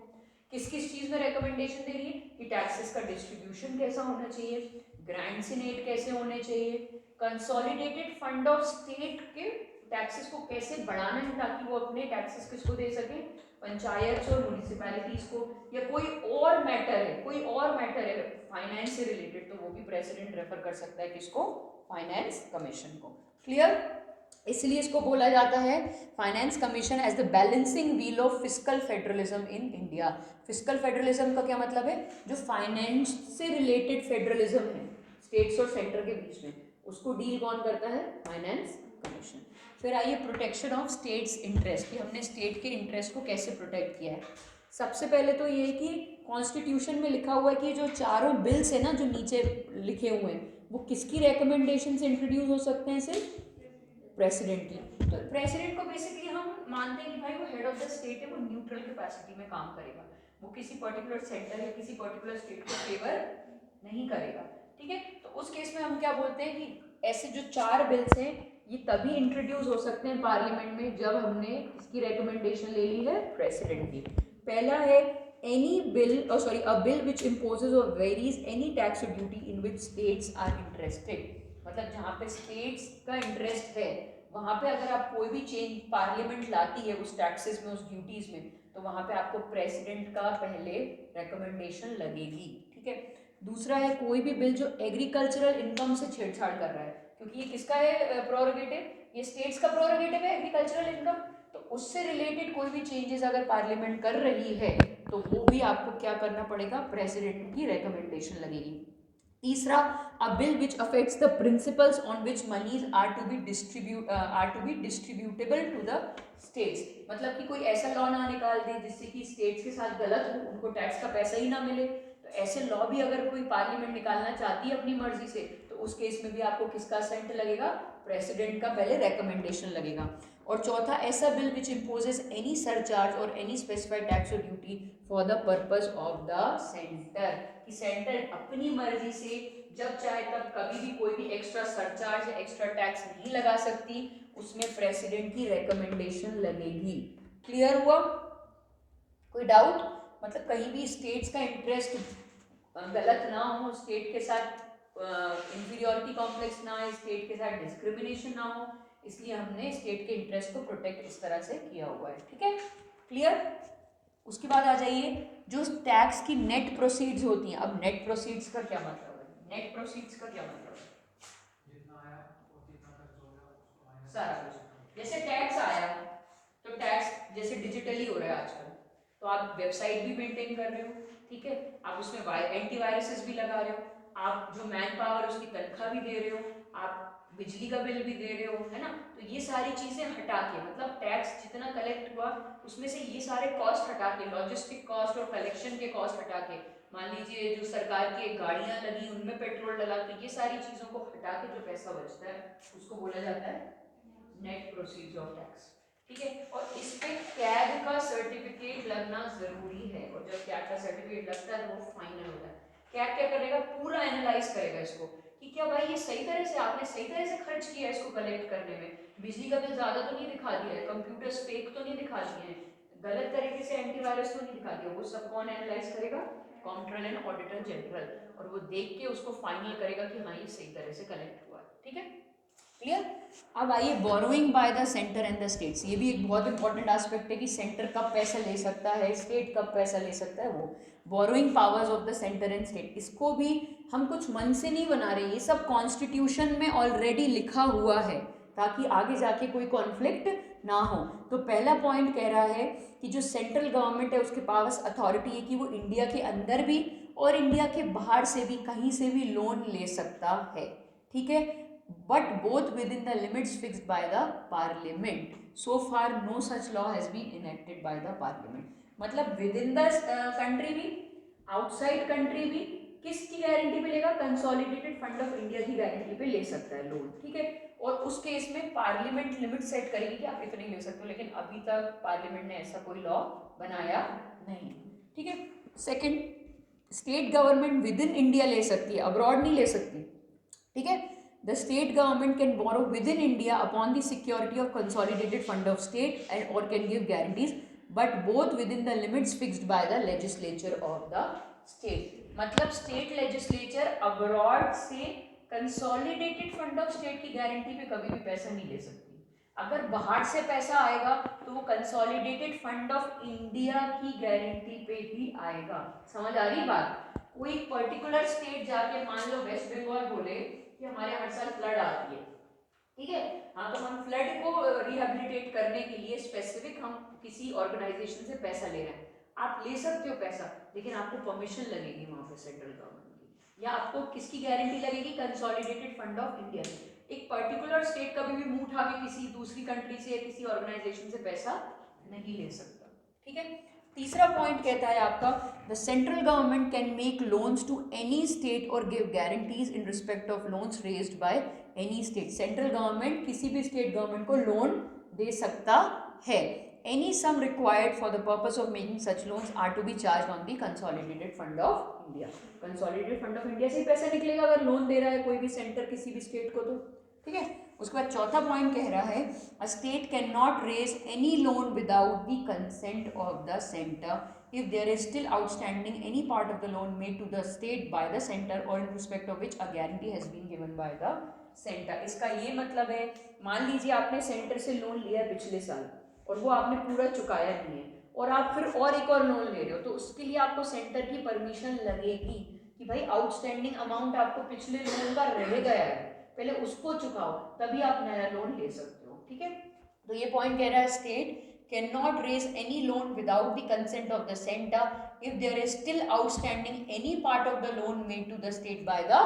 किस किस चीज में रिकमेंडेशन दे रही है, कि टैक्सेस का डिस्ट्रीब्यूशन कैसा होना चाहिए, ग्रांट्स इन एड कैसे होने चाहिए, कंसोलिडेटेड फंड ऑफ स्टेट के टैक्सेस को कैसे बढ़ाना है ताकि वो अपने टैक्सेस किसको दे सके, पंचायत और म्यूनिसिपैलिटीज को, या कोई और मैटर है, कोई और मैटर है फाइनेंस से रिलेटेड, तो वो भी प्रेसिडेंट रेफर कर सकता है किसको, फाइनेंस कमीशन को। क्लियर, इसलिए इसको बोला जाता है finance commission as the balancing wheel of fiscal federalism in India. Fiscal federalism का क्या मतलब है, जो फाइनेंस से रिलेटेड फेडरलिज्म है स्टेट्स और सेंटर के बीच में, उसको डील कौन करता है, फाइनेंस कमीशन। फिर आइए प्रोटेक्शन ऑफ स्टेट्स इंटरेस्ट, कि हमने स्टेट के इंटरेस्ट को कैसे प्रोटेक्ट किया है। सबसे पहले तो ये कि कॉन्स्टिट्यूशन में लिखा हुआ है कि जो चारों बिल्स है ना जो नीचे लिखे हुए हैं, वो किसकी रिकमेंडेशन से इंट्रोड्यूस हो सकते हैं, सिर्फ प्रेसिडेंट की। तो प्रेसिडेंट को बेसिकली हम मानते हैं कि भाई वो हेड ऑफ द स्टेट है, वो न्यूट्रल कैपेसिटी में काम करेगा, वो किसी पर्टिकुलर सेंटर या किसी पर्टिकुलर स्टेट को फेवर नहीं करेगा, ठीक है। तो उस केस में हम क्या बोलते हैं कि ऐसे जो चार बिल्स हैं ये तभी इंट्रोड्यूस हो सकते हैं पार्लियामेंट में जब हमने इसकी रिकमेंडेशन ले ली है प्रेसिडेंट की। पहला है any bill a bill which imposes or varies any tax or duty in which states are interested, मतलब जहाँ पे स्टेट्स का इंटरेस्ट है वहाँ पे अगर आप कोई भी चेंज पार्लियामेंट लाती है उस टैक्सेस में, उस ड्यूटीज में, तो वहाँ पे आपको प्रेसिडेंट का पहले रिकमेंडेशन लगेगी, ठीक है। दूसरा है कोई भी बिल जो एग्रीकल्चरल इनकम से छेड़छाड़ कर रहा है, क्योंकि ये किसका है प्रोरोगेटिव, ये स्टेट्स का प्रोरोगेटिव है एग्रीकल्चरल इनकम, तो उससे रिलेटेड कोई भी चेंजेस अगर पार्लियामेंट कर रही है तो वो भी आपको क्या करना पड़ेगा, प्रेसिडेंट की रिकमेंडेशन लगेगी। तीसरा, a bill which affects the principles on which moneys are to be distributable to the states, मतलब कि कोई ऐसा लॉ ना निकाल दे जिससे कि स्टेट्स के साथ गलत हो, उनको टैक्स का पैसा ही ना मिले। तो ऐसे लॉ भी अगर कोई पार्लियामेंट निकालना चाहती है अपनी मर्जी से, तो उस केस में भी आपको किसका असेंट लगेगा, प्रेसिडेंट का पहले रिकमेंडेशन लगेगा। और चौथा, ऐसा bill which imposes any surcharge और एनी स्पेसिफाइड टैक्स और duty for the purpose of the centre, कि सेंटर अपनी मर्जी से जब चाहे तब कभी भी कोई भी एक्स्ट्रा सरचार्ज या एक्स्ट्रा टैक्स नहीं लगा सकती, उसमें प्रेसिडेंट की रिकमेंडेशन लगेगी। क्लियर हुआ, कोई डाउट, मतलब कहीं भी स्टेट्स का इंटरेस्ट गलत ना हो, स्टेट के साथ इंफीरियोरिटी कॉम्प्लेक्स ना आए, स्टेट के साथ डिस्क्रिमिनेशन ना हो, इसलिए हमने स्टेट के इंटरेस्ट को प्रोटेक्ट इस तरह से किया हुआ है, ठीक है, क्लियर। उसके बाद आ जाइए जो टैक्स की नेट प्रोसीड्स होती हैं। अब नेट प्रोसीड्स का क्या मतलब है, नेट प्रोसीड्स का क्या मतलब है, सारा कुछ, जैसे टैक्स आया तो टैक्स जैसे डिजिटली हो रहा है आजकल, तो आप वेबसाइट भी मेंटेन कर रहे हो, ठीक है, आप उसमें एंटीवायरसेस भी लगा रहे हो, आप जो मैन पावर उसकी तनख्वाह भी दे रहे हो, आप बिजली का बिल भी दे रहे हो, है ना। तो ये सारी चीजें हटा के, मतलब टैक्स जितना कलेक्ट हुआ उसमें से ये सारे कॉस्ट हटा के, लॉजिस्टिक कॉस्ट और कलेक्शन के कॉस्ट हटा के, मान लीजिए जो सरकार की गाड़ियां लगी उनमें पेट्रोल डला, तो ये सारी चीजों को हटा के जो पैसा बचता है उसको बोला जाता है नेट प्रोसीड्स ऑफ टैक्स, ठीक है। और इस पे कैग का सर्टिफिकेट लगना जरूरी है, और जब कैग का सर्टिफिकेट लगता है तो वो फाइनल होता है। कैग क्या करेगा, पूरा एनालाइज करेगा इसको कि क्या भाई ये सही तरह से आपने सही तरह से खर्च किया इसको कलेक्ट करने में, बिजली का बिल ज्यादा तो नहीं दिखा दिया है, कंप्यूटर्स फेक तो नहीं दिखा दिए हैं, गलत तरीके से एंटीवायरस तो नहीं दिखा दिया, वो सब कौन एनालाइज करेगा, कंट्रोलर एंड ऑडिटर जनरल, और वो देख के उसको फाइनल करेगा कि हाँ ये सही तरह से कलेक्ट हुआ है, ठीक है। क्लियर। अब आइए borrowing bye the centre and the states, ये भी एक बहुत इंपॉर्टेंट एस्पेक्ट है कि सेंटर कब पैसा ले सकता है, स्टेट कब पैसा ले सकता है। वो borrowing powers of the centre and state, इसको भी हम कुछ मन से नहीं बना रहे, ये सब कॉन्स्टिट्यूशन में ऑलरेडी लिखा हुआ है ताकि आगे जाके कोई कॉन्फ्लिक्ट ना हो। तो पहला पॉइंट कह रहा है कि जो सेंट्रल गवर्नमेंट है उसके पास अथॉरिटी है कि वो इंडिया के अंदर भी और इंडिया के बाहर से भी कहीं से भी लोन ले सकता है, ठीक है, but both within the limits fixed by the parliament. So far no such law has been enacted by the parliament. मतलब within the country भी, outside country भी, किसकी गारंटी पे लेगा, कंसोलिडेटेड फंड ऑफ इंडिया की गारंटी पे ले सकता है लोन, ठीक है। और उस केस में पार्लियामेंट लिमिट सेट करेगी कि आप इतने ले सकते हो, लेकिन अभी तक पार्लियामेंट ने ऐसा कोई लॉ बनाया नहीं, ठीक है। Second, state government with in India ले सकती है, अब्रॉड नहीं ले सकती, ठीक है। The state government can borrow within India upon the security of consolidated fund of state and or can give guarantees, but both within the limits fixed by the legislature of the state. मतलब state legislature abroad से consolidated fund of state की guarantee पे कभी भी पैसा नहीं ले सकती। अगर बाहर से पैसा आएगा तो वो कंसोलिडेटेड फंड ऑफ इंडिया की गारंटी पे ही आएगा। समझ आ रही बात। कोई पर्टिकुलर स्टेट जाके मान लो वेस्ट बंगाल बोले कि हमारे हर साल फ्लड आती है, ठीक है, हाँ, तो हम फ्लड को रिहेबिलिटेट करने के लिए स्पेसिफिक हम किसी ऑर्गेनाइजेशन से पैसा ले रहे हैं। आप ले सकते हो पैसा, लेकिन आपको परमिशन लगेगी वहां पे सेंट्रल गवर्नमेंट की, या आपको किसकी गारंटी लगेगी, कंसोलिडेटेड फंड ऑफ इंडिया। एक पर्टिकुलर स्टेट कभी भी मुंह उठा के किसी दूसरी कंट्री से या किसी ऑर्गेनाइजेशन से पैसा नहीं ले सकता, ठीक है। तीसरा पॉइंट कहता है आपका, the central government can make loans to any state or give guarantees in respect of loans raised by any state. Central government किसी भी स्टेट गवर्नमेंट को लोन दे सकता है। Any sum required for the purpose of making such loans are to be charge on the consolidated fund of India. Consolidated fund of India से ही पैसा निकलेगा अगर लोन दे रहा है कोई भी सेंटर किसी भी स्टेट को, तो ठीक है। उसके बाद चौथा पॉइंट कह रहा है, a state can not raise any loan without the consent of the centre if there is still outstanding any part of the loan made to the state by the centre or in respect of which a guarantee has been given by the centre. इसका ये मतलब है, मान लीजिए आपने centre से loan लिया पिछले साल और वो आपने पूरा चुकाया नहीं है और आप फिर और एक और लोन ले रहे हो, तो उसके लिए आपको सेंटर की परमिशन लगेगी कि भाई आउटस्टैंडिंग अमाउंट आपको पिछले लोन का रह गया है, पहले उसको चुकाओ, तभी आप नया लोन ले सकते हो, ठीक है। तो ये पॉइंट कह रहा है, state can not raise any loan without the consent of the centre if there is still outstanding any part of the loan made to the state by the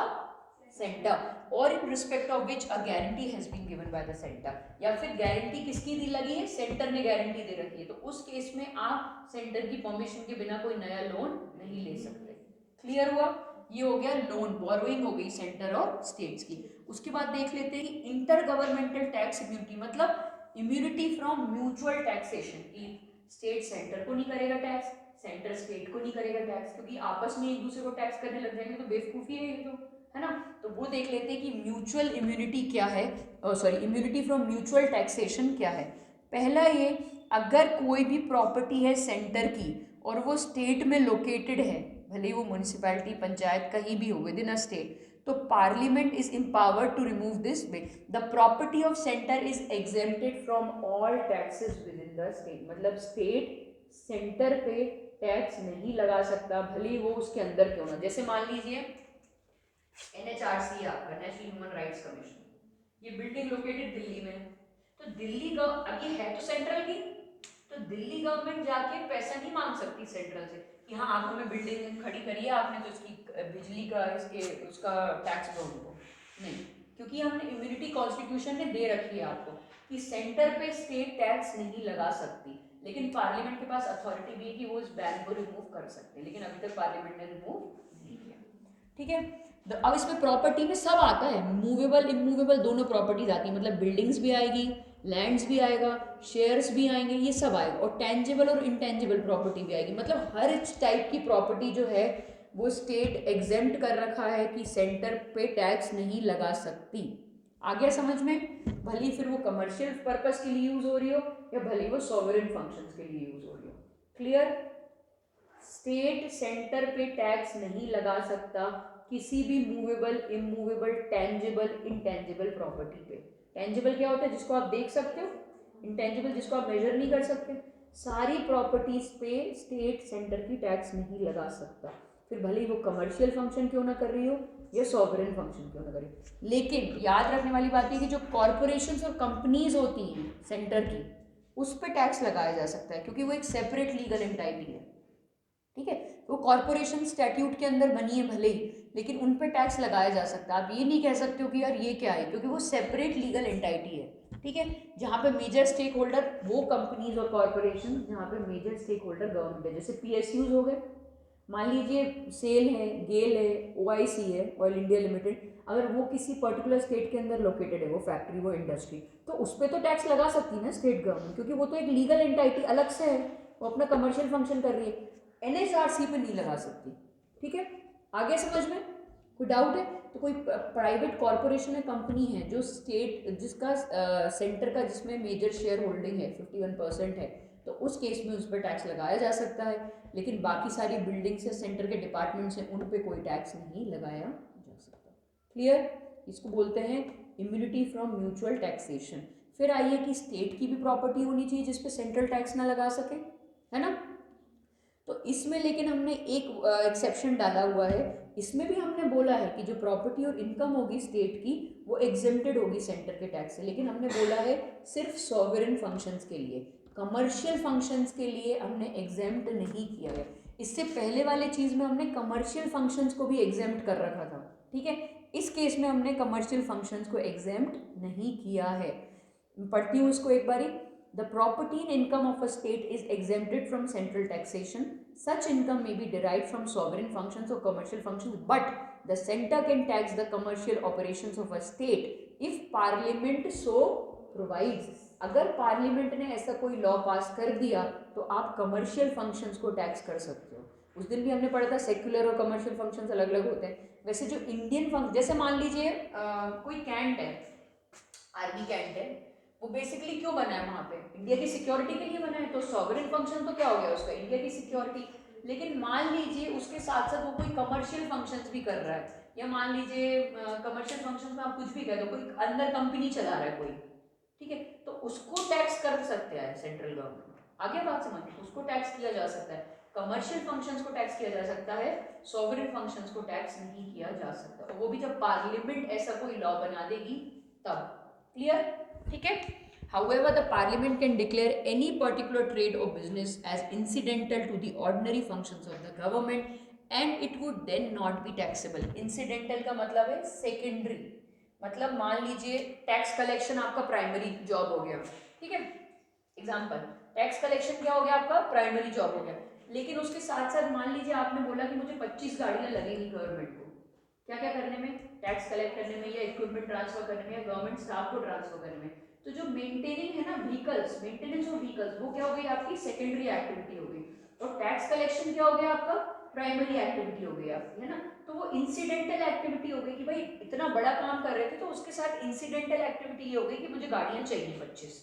centre or in respect of which a guarantee has been given by the centre. या फिर guarantee किसकी दी लगी है, centre ने guarantee दे रखी है, तो उस केस में आप सेंटर की परमिशन के बिना कोई नया लोन नहीं ले सकते। क्लियर हुआ। ये हो गया लोन, बोरोइंग हो गई सेंटर और स्टेट्स की। उसके बाद देख लेते हैं कि इंटर गवर्नमेंटल टैक्स इम्यूनिटी, मतलब इम्यूनिटी फ्रॉम म्यूचुअल टैक्सेशन की स्टेट सेंटर को नहीं करेगा टैक्स, सेंटर स्टेट को नहीं करेगा टैक्स, क्योंकि आपस में एक दूसरे को टैक्स करने लग जाएंगे तो बेवकूफी है ये, तो है ना। तो वो देख लेते हैं कि म्यूचुअल इम्यूनिटी क्या है, sorry immunity from mutual taxation क्या है। पहला ये, अगर कोई भी प्रॉपर्टी है सेंटर की और वो स्टेट में लोकेटेड है, भले ही वो म्यूनिसिपैलिटी पंचायत कहीं भी हो विद इन अ स्टेट, तो parliament is empowered to remove this bill. The property of centre is exempted from all taxes within the state. मतलब स्टेट सेंटर पे टैक्स नहीं लगा सकता भले ही वो उसके अंदर क्यों ना। जैसे मान लीजिए NHRC आपका, नेशनल ह्यूमन राइट्स कमीशन, ये बिल्डिंग लोकेटेड दिल्ली में, तो दिल्ली अब ये है तो सेंट्रल की, तो दिल्ली गवर्नमेंट जाके पैसा नहीं मांग सकती सेंट्रल से कि हाँ आप हमें बिल्डिंग खड़ी करी है आपने तो इसकी बिजली का इसके उसका टैक्स दो उनको, नहीं, क्योंकि हमने इम्यूनिटी कॉन्स्टिट्यूशन ने दे रखी है आपको कि सेंटर पे स्टेट टैक्स नहीं लगा सकती, लेकिन पार्लियामेंट के पास अथॉरिटी भी है कि वो इस बैन को रिमूव कर सकते हैं, लेकिन अभी तक पार्लियामेंट ने रिमूव नहीं किया, ठीक है। अब इसमें प्रॉपर्टी में सब आता है, मूवेबल इमूवेबल दोनों प्रॉपर्टीज आती है, मतलब बिल्डिंग्स भी आएगी, लैंड्स भी आएगा, शेयर्स भी आएंगे, ये सब आएगा, और टेंजिबल और इंटेंजिबल प्रॉपर्टी भी आएगी। मतलब हर टाइप की प्रॉपर्टी जो है वो स्टेट एग्जेम्प्ट कर रखा है कि सेंटर पे टैक्स नहीं लगा सकती। आ गया समझ में। भले फिर वो कमर्शियल पर्पस के लिए यूज हो रही हो या भले वो सॉवरेन फंक्शंस के लिए यूज हो रही हो। क्लियर। स्टेट सेंटर पे टैक्स नहीं लगा सकता किसी भी movable immovable tangible intangible property पे। टेंजिबल क्या होता है? जिसको आप देख सकते हो, इंटेंजिबल जिसको आप मेजर नहीं कर सकते। सारी प्रॉपर्टीज पे स्टेट सेंटर की टैक्स नहीं लगा सकता, फिर भले ही वो कमर्शियल फंक्शन क्यों ना कर रही हो या सॉवरेन फंक्शन क्यों ना कर रही हो। लेकिन याद रखने वाली बात है कि जो कॉरपोरेशंस और कंपनीज होती हैं सेंटर की, उस पर टैक्स लगाया जा सकता है क्योंकि वो एक सेपरेट लीगल एंटाइटी है, ठीक है। वो कॉरपोरेशन स्टैट्यूट के अंदर बनी है भले ही, लेकिन उन पर टैक्स लगाया जा सकता है। आप ये नहीं कह सकते हो कि यार ये क्या है, क्योंकि वो सेपरेट लीगल एंटाइटी है, ठीक है। जहाँ पे मेजर स्टेक होल्डर वो कंपनीज और कॉरपोरेशन, जहाँ पे मेजर स्टेक होल्डर गवर्नमेंट है, जैसे पीएसयूज हो गए, मान लीजिए सेल है, गेल है, ओआईसी है, ऑयल इंडिया लिमिटेड, अगर वो किसी पर्टिकुलर स्टेट के अंदर लोकेटेड है, वो फैक्ट्री वो इंडस्ट्री, तो उस पर तो टैक्स लगा सकती है ना स्टेट गवर्नमेंट, क्योंकि वो तो एक लीगल एंटाइटी अलग से है, वो अपना कमर्शियल फंक्शन कर रही है। एनएचआरसी पे नहीं लगा सकती, ठीक है। आगे समझ में कोई डाउट है? तो कोई प्राइवेट कॉरपोरेशन है, कंपनी है जो स्टेट जिसका सेंटर का जिसमें मेजर शेयर होल्डिंग है 51% है, तो उस केस में उस पर टैक्स लगाया जा सकता है। लेकिन बाकी सारी बिल्डिंग्स है, सेंटर के डिपार्टमेंट्स हैं, उन पे कोई टैक्स नहीं लगाया जा सकता। क्लियर? इसको बोलते हैं इम्यूनिटी फ्रॉम म्यूचुअल टैक्सेशन। फिर आइए कि स्टेट की भी प्रॉपर्टी होनी चाहिए जिसपे सेंट्रल टैक्स ना लगा सके, है ना। तो इसमें लेकिन हमने एक एक्सेप्शन डाला हुआ है। इसमें भी हमने बोला है कि जो प्रॉपर्टी और इनकम होगी स्टेट की वो एग्जेम्प्टेड होगी सेंटर के टैक्स से, लेकिन हमने बोला है सिर्फ सॉवरेन फंक्शंस के लिए, कमर्शियल फंक्शंस के लिए हमने एग्जेम्प्ट नहीं किया है। इससे पहले वाले चीज़ में हमने कमर्शियल फंक्शंस को भी एग्जेम्प्ट कर रखा था, ठीक है। इस केस में हमने कमर्शियल फंक्शंस को एग्जेम्प्ट नहीं किया है। पढ़ती हूँ इसको एक बारी। The property and income of a state is exempted from central taxation. Such income may be derived from sovereign functions or commercial functions, but the center can tax the commercial operations of a state if parliament so provides. अगर parliament ने ऐसा कोई law पास कर दिया तो आप commercial functions को tax कर सकते हो। उस दिन भी हमने पढ़ा था सेक्युलर और कमर्शियल फंक्शंस अलग अलग होते हैं। वैसे जो इंडियन फंक्शन, जैसे मान लीजिए कोई कैंट है, आर्मी कैंट है, वो बेसिकली क्यों बना है वहाँ पे? इंडिया की सिक्योरिटी के लिए बना है, तो सॉवरेन फंक्शन तो क्या हो गया उसका? इंडिया की सिक्योरिटी। लेकिन मान लीजिए उसके साथ साथ वो कोई कमर्शियल फंक्शंस भी कर रहा है, या मान लीजिए कमर्शियल फंक्शंस में आप कुछ भी कह दो, कोई अंदर कंपनी चला रहा है कोई, ठीक है, तो उसको टैक्स कर सकते हैं सेंट्रल गवर्नमेंट। आगे बात समझ, उसको टैक्स किया जा सकता है, कमर्शियल फंक्शंस को टैक्स किया जा सकता है, सॉवरेन फंक्शंस को टैक्स नहीं किया जा सकता, और वो भी जब पार्लियामेंट ऐसा कोई लॉ बना देगी तब। क्लियर? ठीक है। However, the parliament can declare any particular trade or business as incidental to the ordinary functions of the government and it would then not be taxable. Incidental का मतलब है secondary, मतलब मान लीजिए टैक्स कलेक्शन आपका primary job हो गया, ठीक है। एग्जाम्पल, टैक्स कलेक्शन क्या हो गया आपका? प्राइमरी जॉब हो गया, लेकिन उसके साथ साथ मान लीजिए आपने बोला कि मुझे 25 गाड़ियां लगेंगी गवर्नमेंट को, क्या क्या करने में? टैक्स कलेक्ट करने में, या इक्विपमेंट ट्रांसफर करने में, या गवर्नमेंट स्टाफ को ट्रांसफर करने में। तो जो मेंटेनिंग है ना व्हीकल्स, मेंटेनेंस ऑफ व्हीकल्स, वो क्या हो गई आपकी? सेकेंडरी एक्टिविटी हो गई। और टैक्स कलेक्शन क्या हो गया आपका? प्राइमरी एक्टिविटी हो गई आपकी, है ना। तो वो इंसिडेंटल एक्टिविटी हो गई कि भाई इतना बड़ा काम कर रहे थे तो उसके साथ इंसिडेंटल एक्टिविटी ये हो गई कि मुझे गाड़ियां चाहिए 25,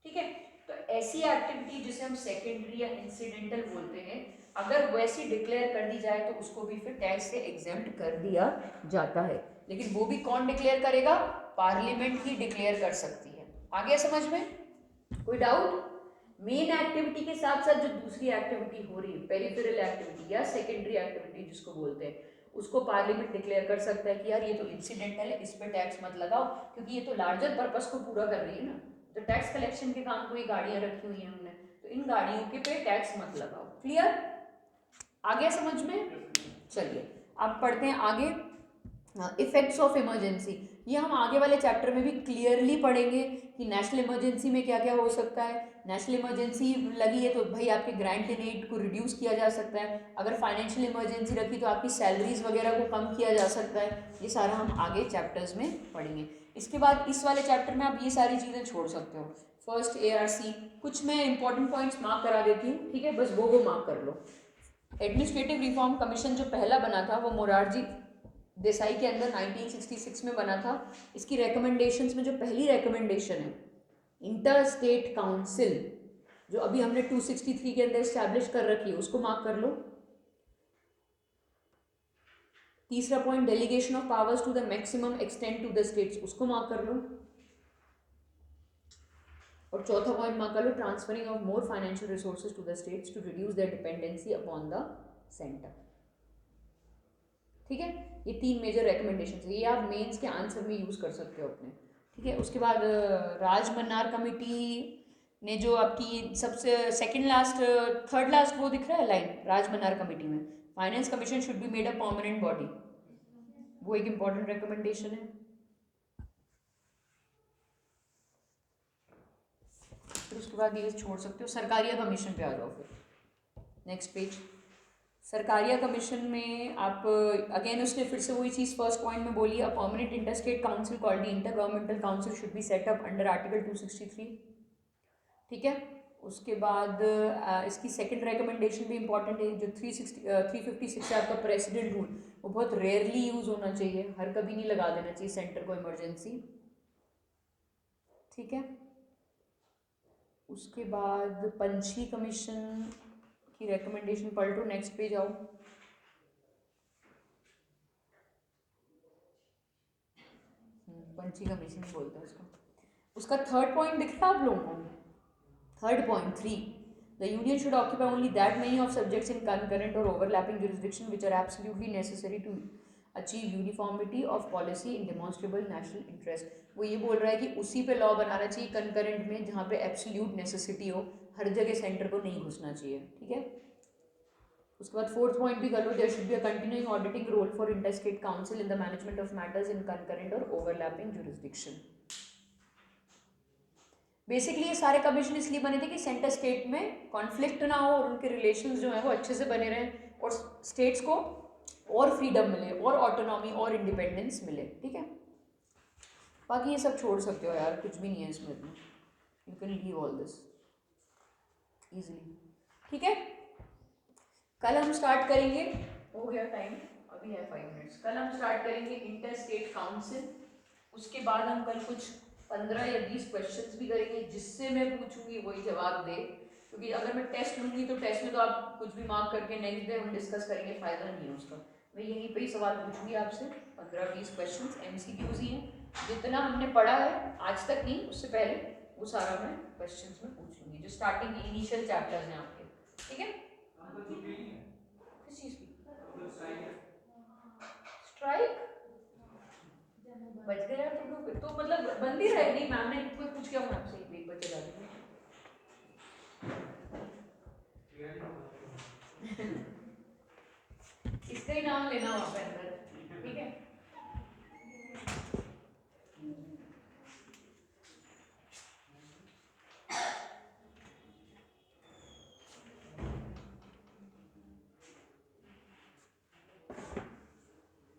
ठीक है। तो ऐसी एक्टिविटी जिसे हम सेकेंडरी या इंसिडेंटल बोलते हैं, अगर वैसी डिक्लेयर कर दी जाए तो उसको भी फिर टैक्स से एग्जेम्प्ट कर दिया जाता है। लेकिन वो भी कौन डिक्लेयर करेगा? पार्लियामेंट ही डिक्लेयर कर सकती है। आ गया समझ में? कोई डाउट? मेन एक्टिविटी के साथ साथ जो दूसरी एक्टिविटी हो रही है, पेरिफेरल एक्टिविटी या सेकेंडरी एक्टिविटी जिसको बोलते हैं, उसको पार्लियामेंट डिक्लेयर कर सकता है कि यार ये तो इंसिडेंटल है, इस पर टैक्स मत लगाओ, क्योंकि ये तो लार्जर पर्पस को पूरा कर रही है ना। तो टैक्स कलेक्शन के काम को ये गाड़ियां रखी हुई हैं हमने, तो इन गाड़ियों के पे टैक्स मत लगाओ। क्लियर? आ गया समझ में? चलिए अब पढ़ते हैं आगे। इफेक्ट्स ऑफ इमरजेंसी, ये हम आगे वाले चैप्टर में भी क्लियरली पढ़ेंगे कि नेशनल इमरजेंसी में क्या क्या हो सकता है। नेशनल इमरजेंसी लगी है तो भाई आपके ग्रांट इन एड को रिड्यूस किया जा सकता है, अगर फाइनेंशियल इमरजेंसी रखी तो आपकी सैलरीज वगैरह को कम किया जा सकता है। ये सारा हम आगे चैप्टर्स में पढ़ेंगे। इसके बाद इस वाले चैप्टर में आप ये सारी चीज़ें छोड़ सकते हो। फर्स्ट ARC, कुछ मैं इंपॉर्टेंट पॉइंट्स मार्क करा देती हूँ, ठीक है, बस वो मार्क कर लो। एडमिनिस्ट्रेटिव रिफॉर्म कमीशन जो पहला बना था वो मोरारजी देसाई के अंदर 1966 में बना था। इसकी रिकमेंडेशंस में जो पहली रिकमेंडेशन है, इंटर स्टेट काउंसिल, जो अभी हमने 263 के अंदर इस्टेब्लिश कर रखी है, उसको मार्क कर लो। तीसरा point, delegation of powers to the maximum extend to the states, उसको मार्क कर लो। और चौथा पॉइंट मार्क कर लो, transferring of more financial resources to the states to reduce their dependency upon the centre. ठीक है, ये 3 मेजर रिकमेंडेशन है, ये आप मेंस के आंसर में यूज़ कर सकते हो अपने। ठीक है, उसके बाद राजमन्नार कमेटी ने जो आपकी सबसे सेकंड लास्ट थर्ड लास्ट वो दिख रहा है लाइन राजमन्नार कमेटी में, finance commission should be made a permanent body, वो एक इंपॉर्टेंट रिकमेंडेशन है। फिर उसके बाद ये छोड़ सकते हो, सरकारिया कमीशन पे आ जाओ। फिर नेक्स्ट पेज, सरकारिया कमीशन में आप अगेन उसने फिर से वही चीज़ फर्स्ट पॉइंट में बोली, a permanent interstate council called the inter governmental council should be set up under article 263। ठीक है, उसके बाद इसकी सेकंड रिकमेंडेशन भी इंपॉर्टेंट है, जो 356 है आपका प्रेसिडेंट रूल, वो बहुत रेयरली यूज़ होना चाहिए, हर कभी नहीं लगा देना चाहिए सेंटर को इमरजेंसी। ठीक है, उसके बाद पंछी कमीशन की रिकमेंडेशन पलटो, नेक्स्ट पेज आओ। पंछी कमीशन बोलते हैं उसको। उसका थर्ड पॉइंट दिख रहा है आप लोगों को, third point 3, the union should occupy only that many of subjects in concurrent or overlapping jurisdiction which are absolutely necessary to achieve uniformity of policy in demonstrable national interest. वो ये बोल रहा है कि उसी पे लॉ बनाना चाहिए कंकरेंट में जहाँ पे एब्सोल्यूट नेसेसिटी हो, हर जगह सेंटर को नहीं घुसना चाहिए। ठीक है, उसके बाद फोर्थ पॉइंट भी कर लो, there should be a continuing auditing role for interstate council in the management of matters in concurrent or overlapping jurisdiction. Basically ये सारे कमीशन इसलिए बने थे कि सेंटर स्टेट में कॉन्फ्लिक्ट ना हो और उनके रिलेशंस जो हैं वो अच्छे से बने रहें और स्टेट्स को और फ्रीडम मिले और ऑटोनॉमी और इंडिपेंडेंस मिले। ठीक है, बाकी ये सब छोड़ सकते हो यार, कुछ भी नहीं है इसमें, you can leave all this easily. ठीक है, कल हम स्टार्ट करेंगे, हो गया टाइम, अभी है 5 मिनट्स, कल हम स्टार्ट करेंगे इंटर स्टेट काउंसिल। उसके बाद हम कल कुछ 15 या 20 क्वेश्चंस भी करेंगे, जिससे मैं पूछूंगी वही जवाब दे, क्योंकि अगर मैं टेस्ट लूंगी तो टेस्ट में तो आप कुछ भी मार्क करके नेक्स्ट डे हम डिस्कस करेंगे, फायदा नहीं है उसका। मैं यहीं पे ही सवाल पूछूंगी आपसे, 15-20 क्वेश्चंस MCQs ही हैं, जितना हमने पढ़ा है आज तक नहीं उससे पहले वो सारा मैं क्वेश्चंस में पूछ लूंगी, जो स्टार्टिंग इनिशियल चैप्टर्स हैं आपके। ठीक है, किस चीज़ की स्ट्राइक बच गया तुम लोग, तो मतलब बंद ही रहे, नहीं मैम ने कोई पूछ के हम आपसे एक बच्चे जा रहे इसका ही नाम लेना वहाँ पे अंदर।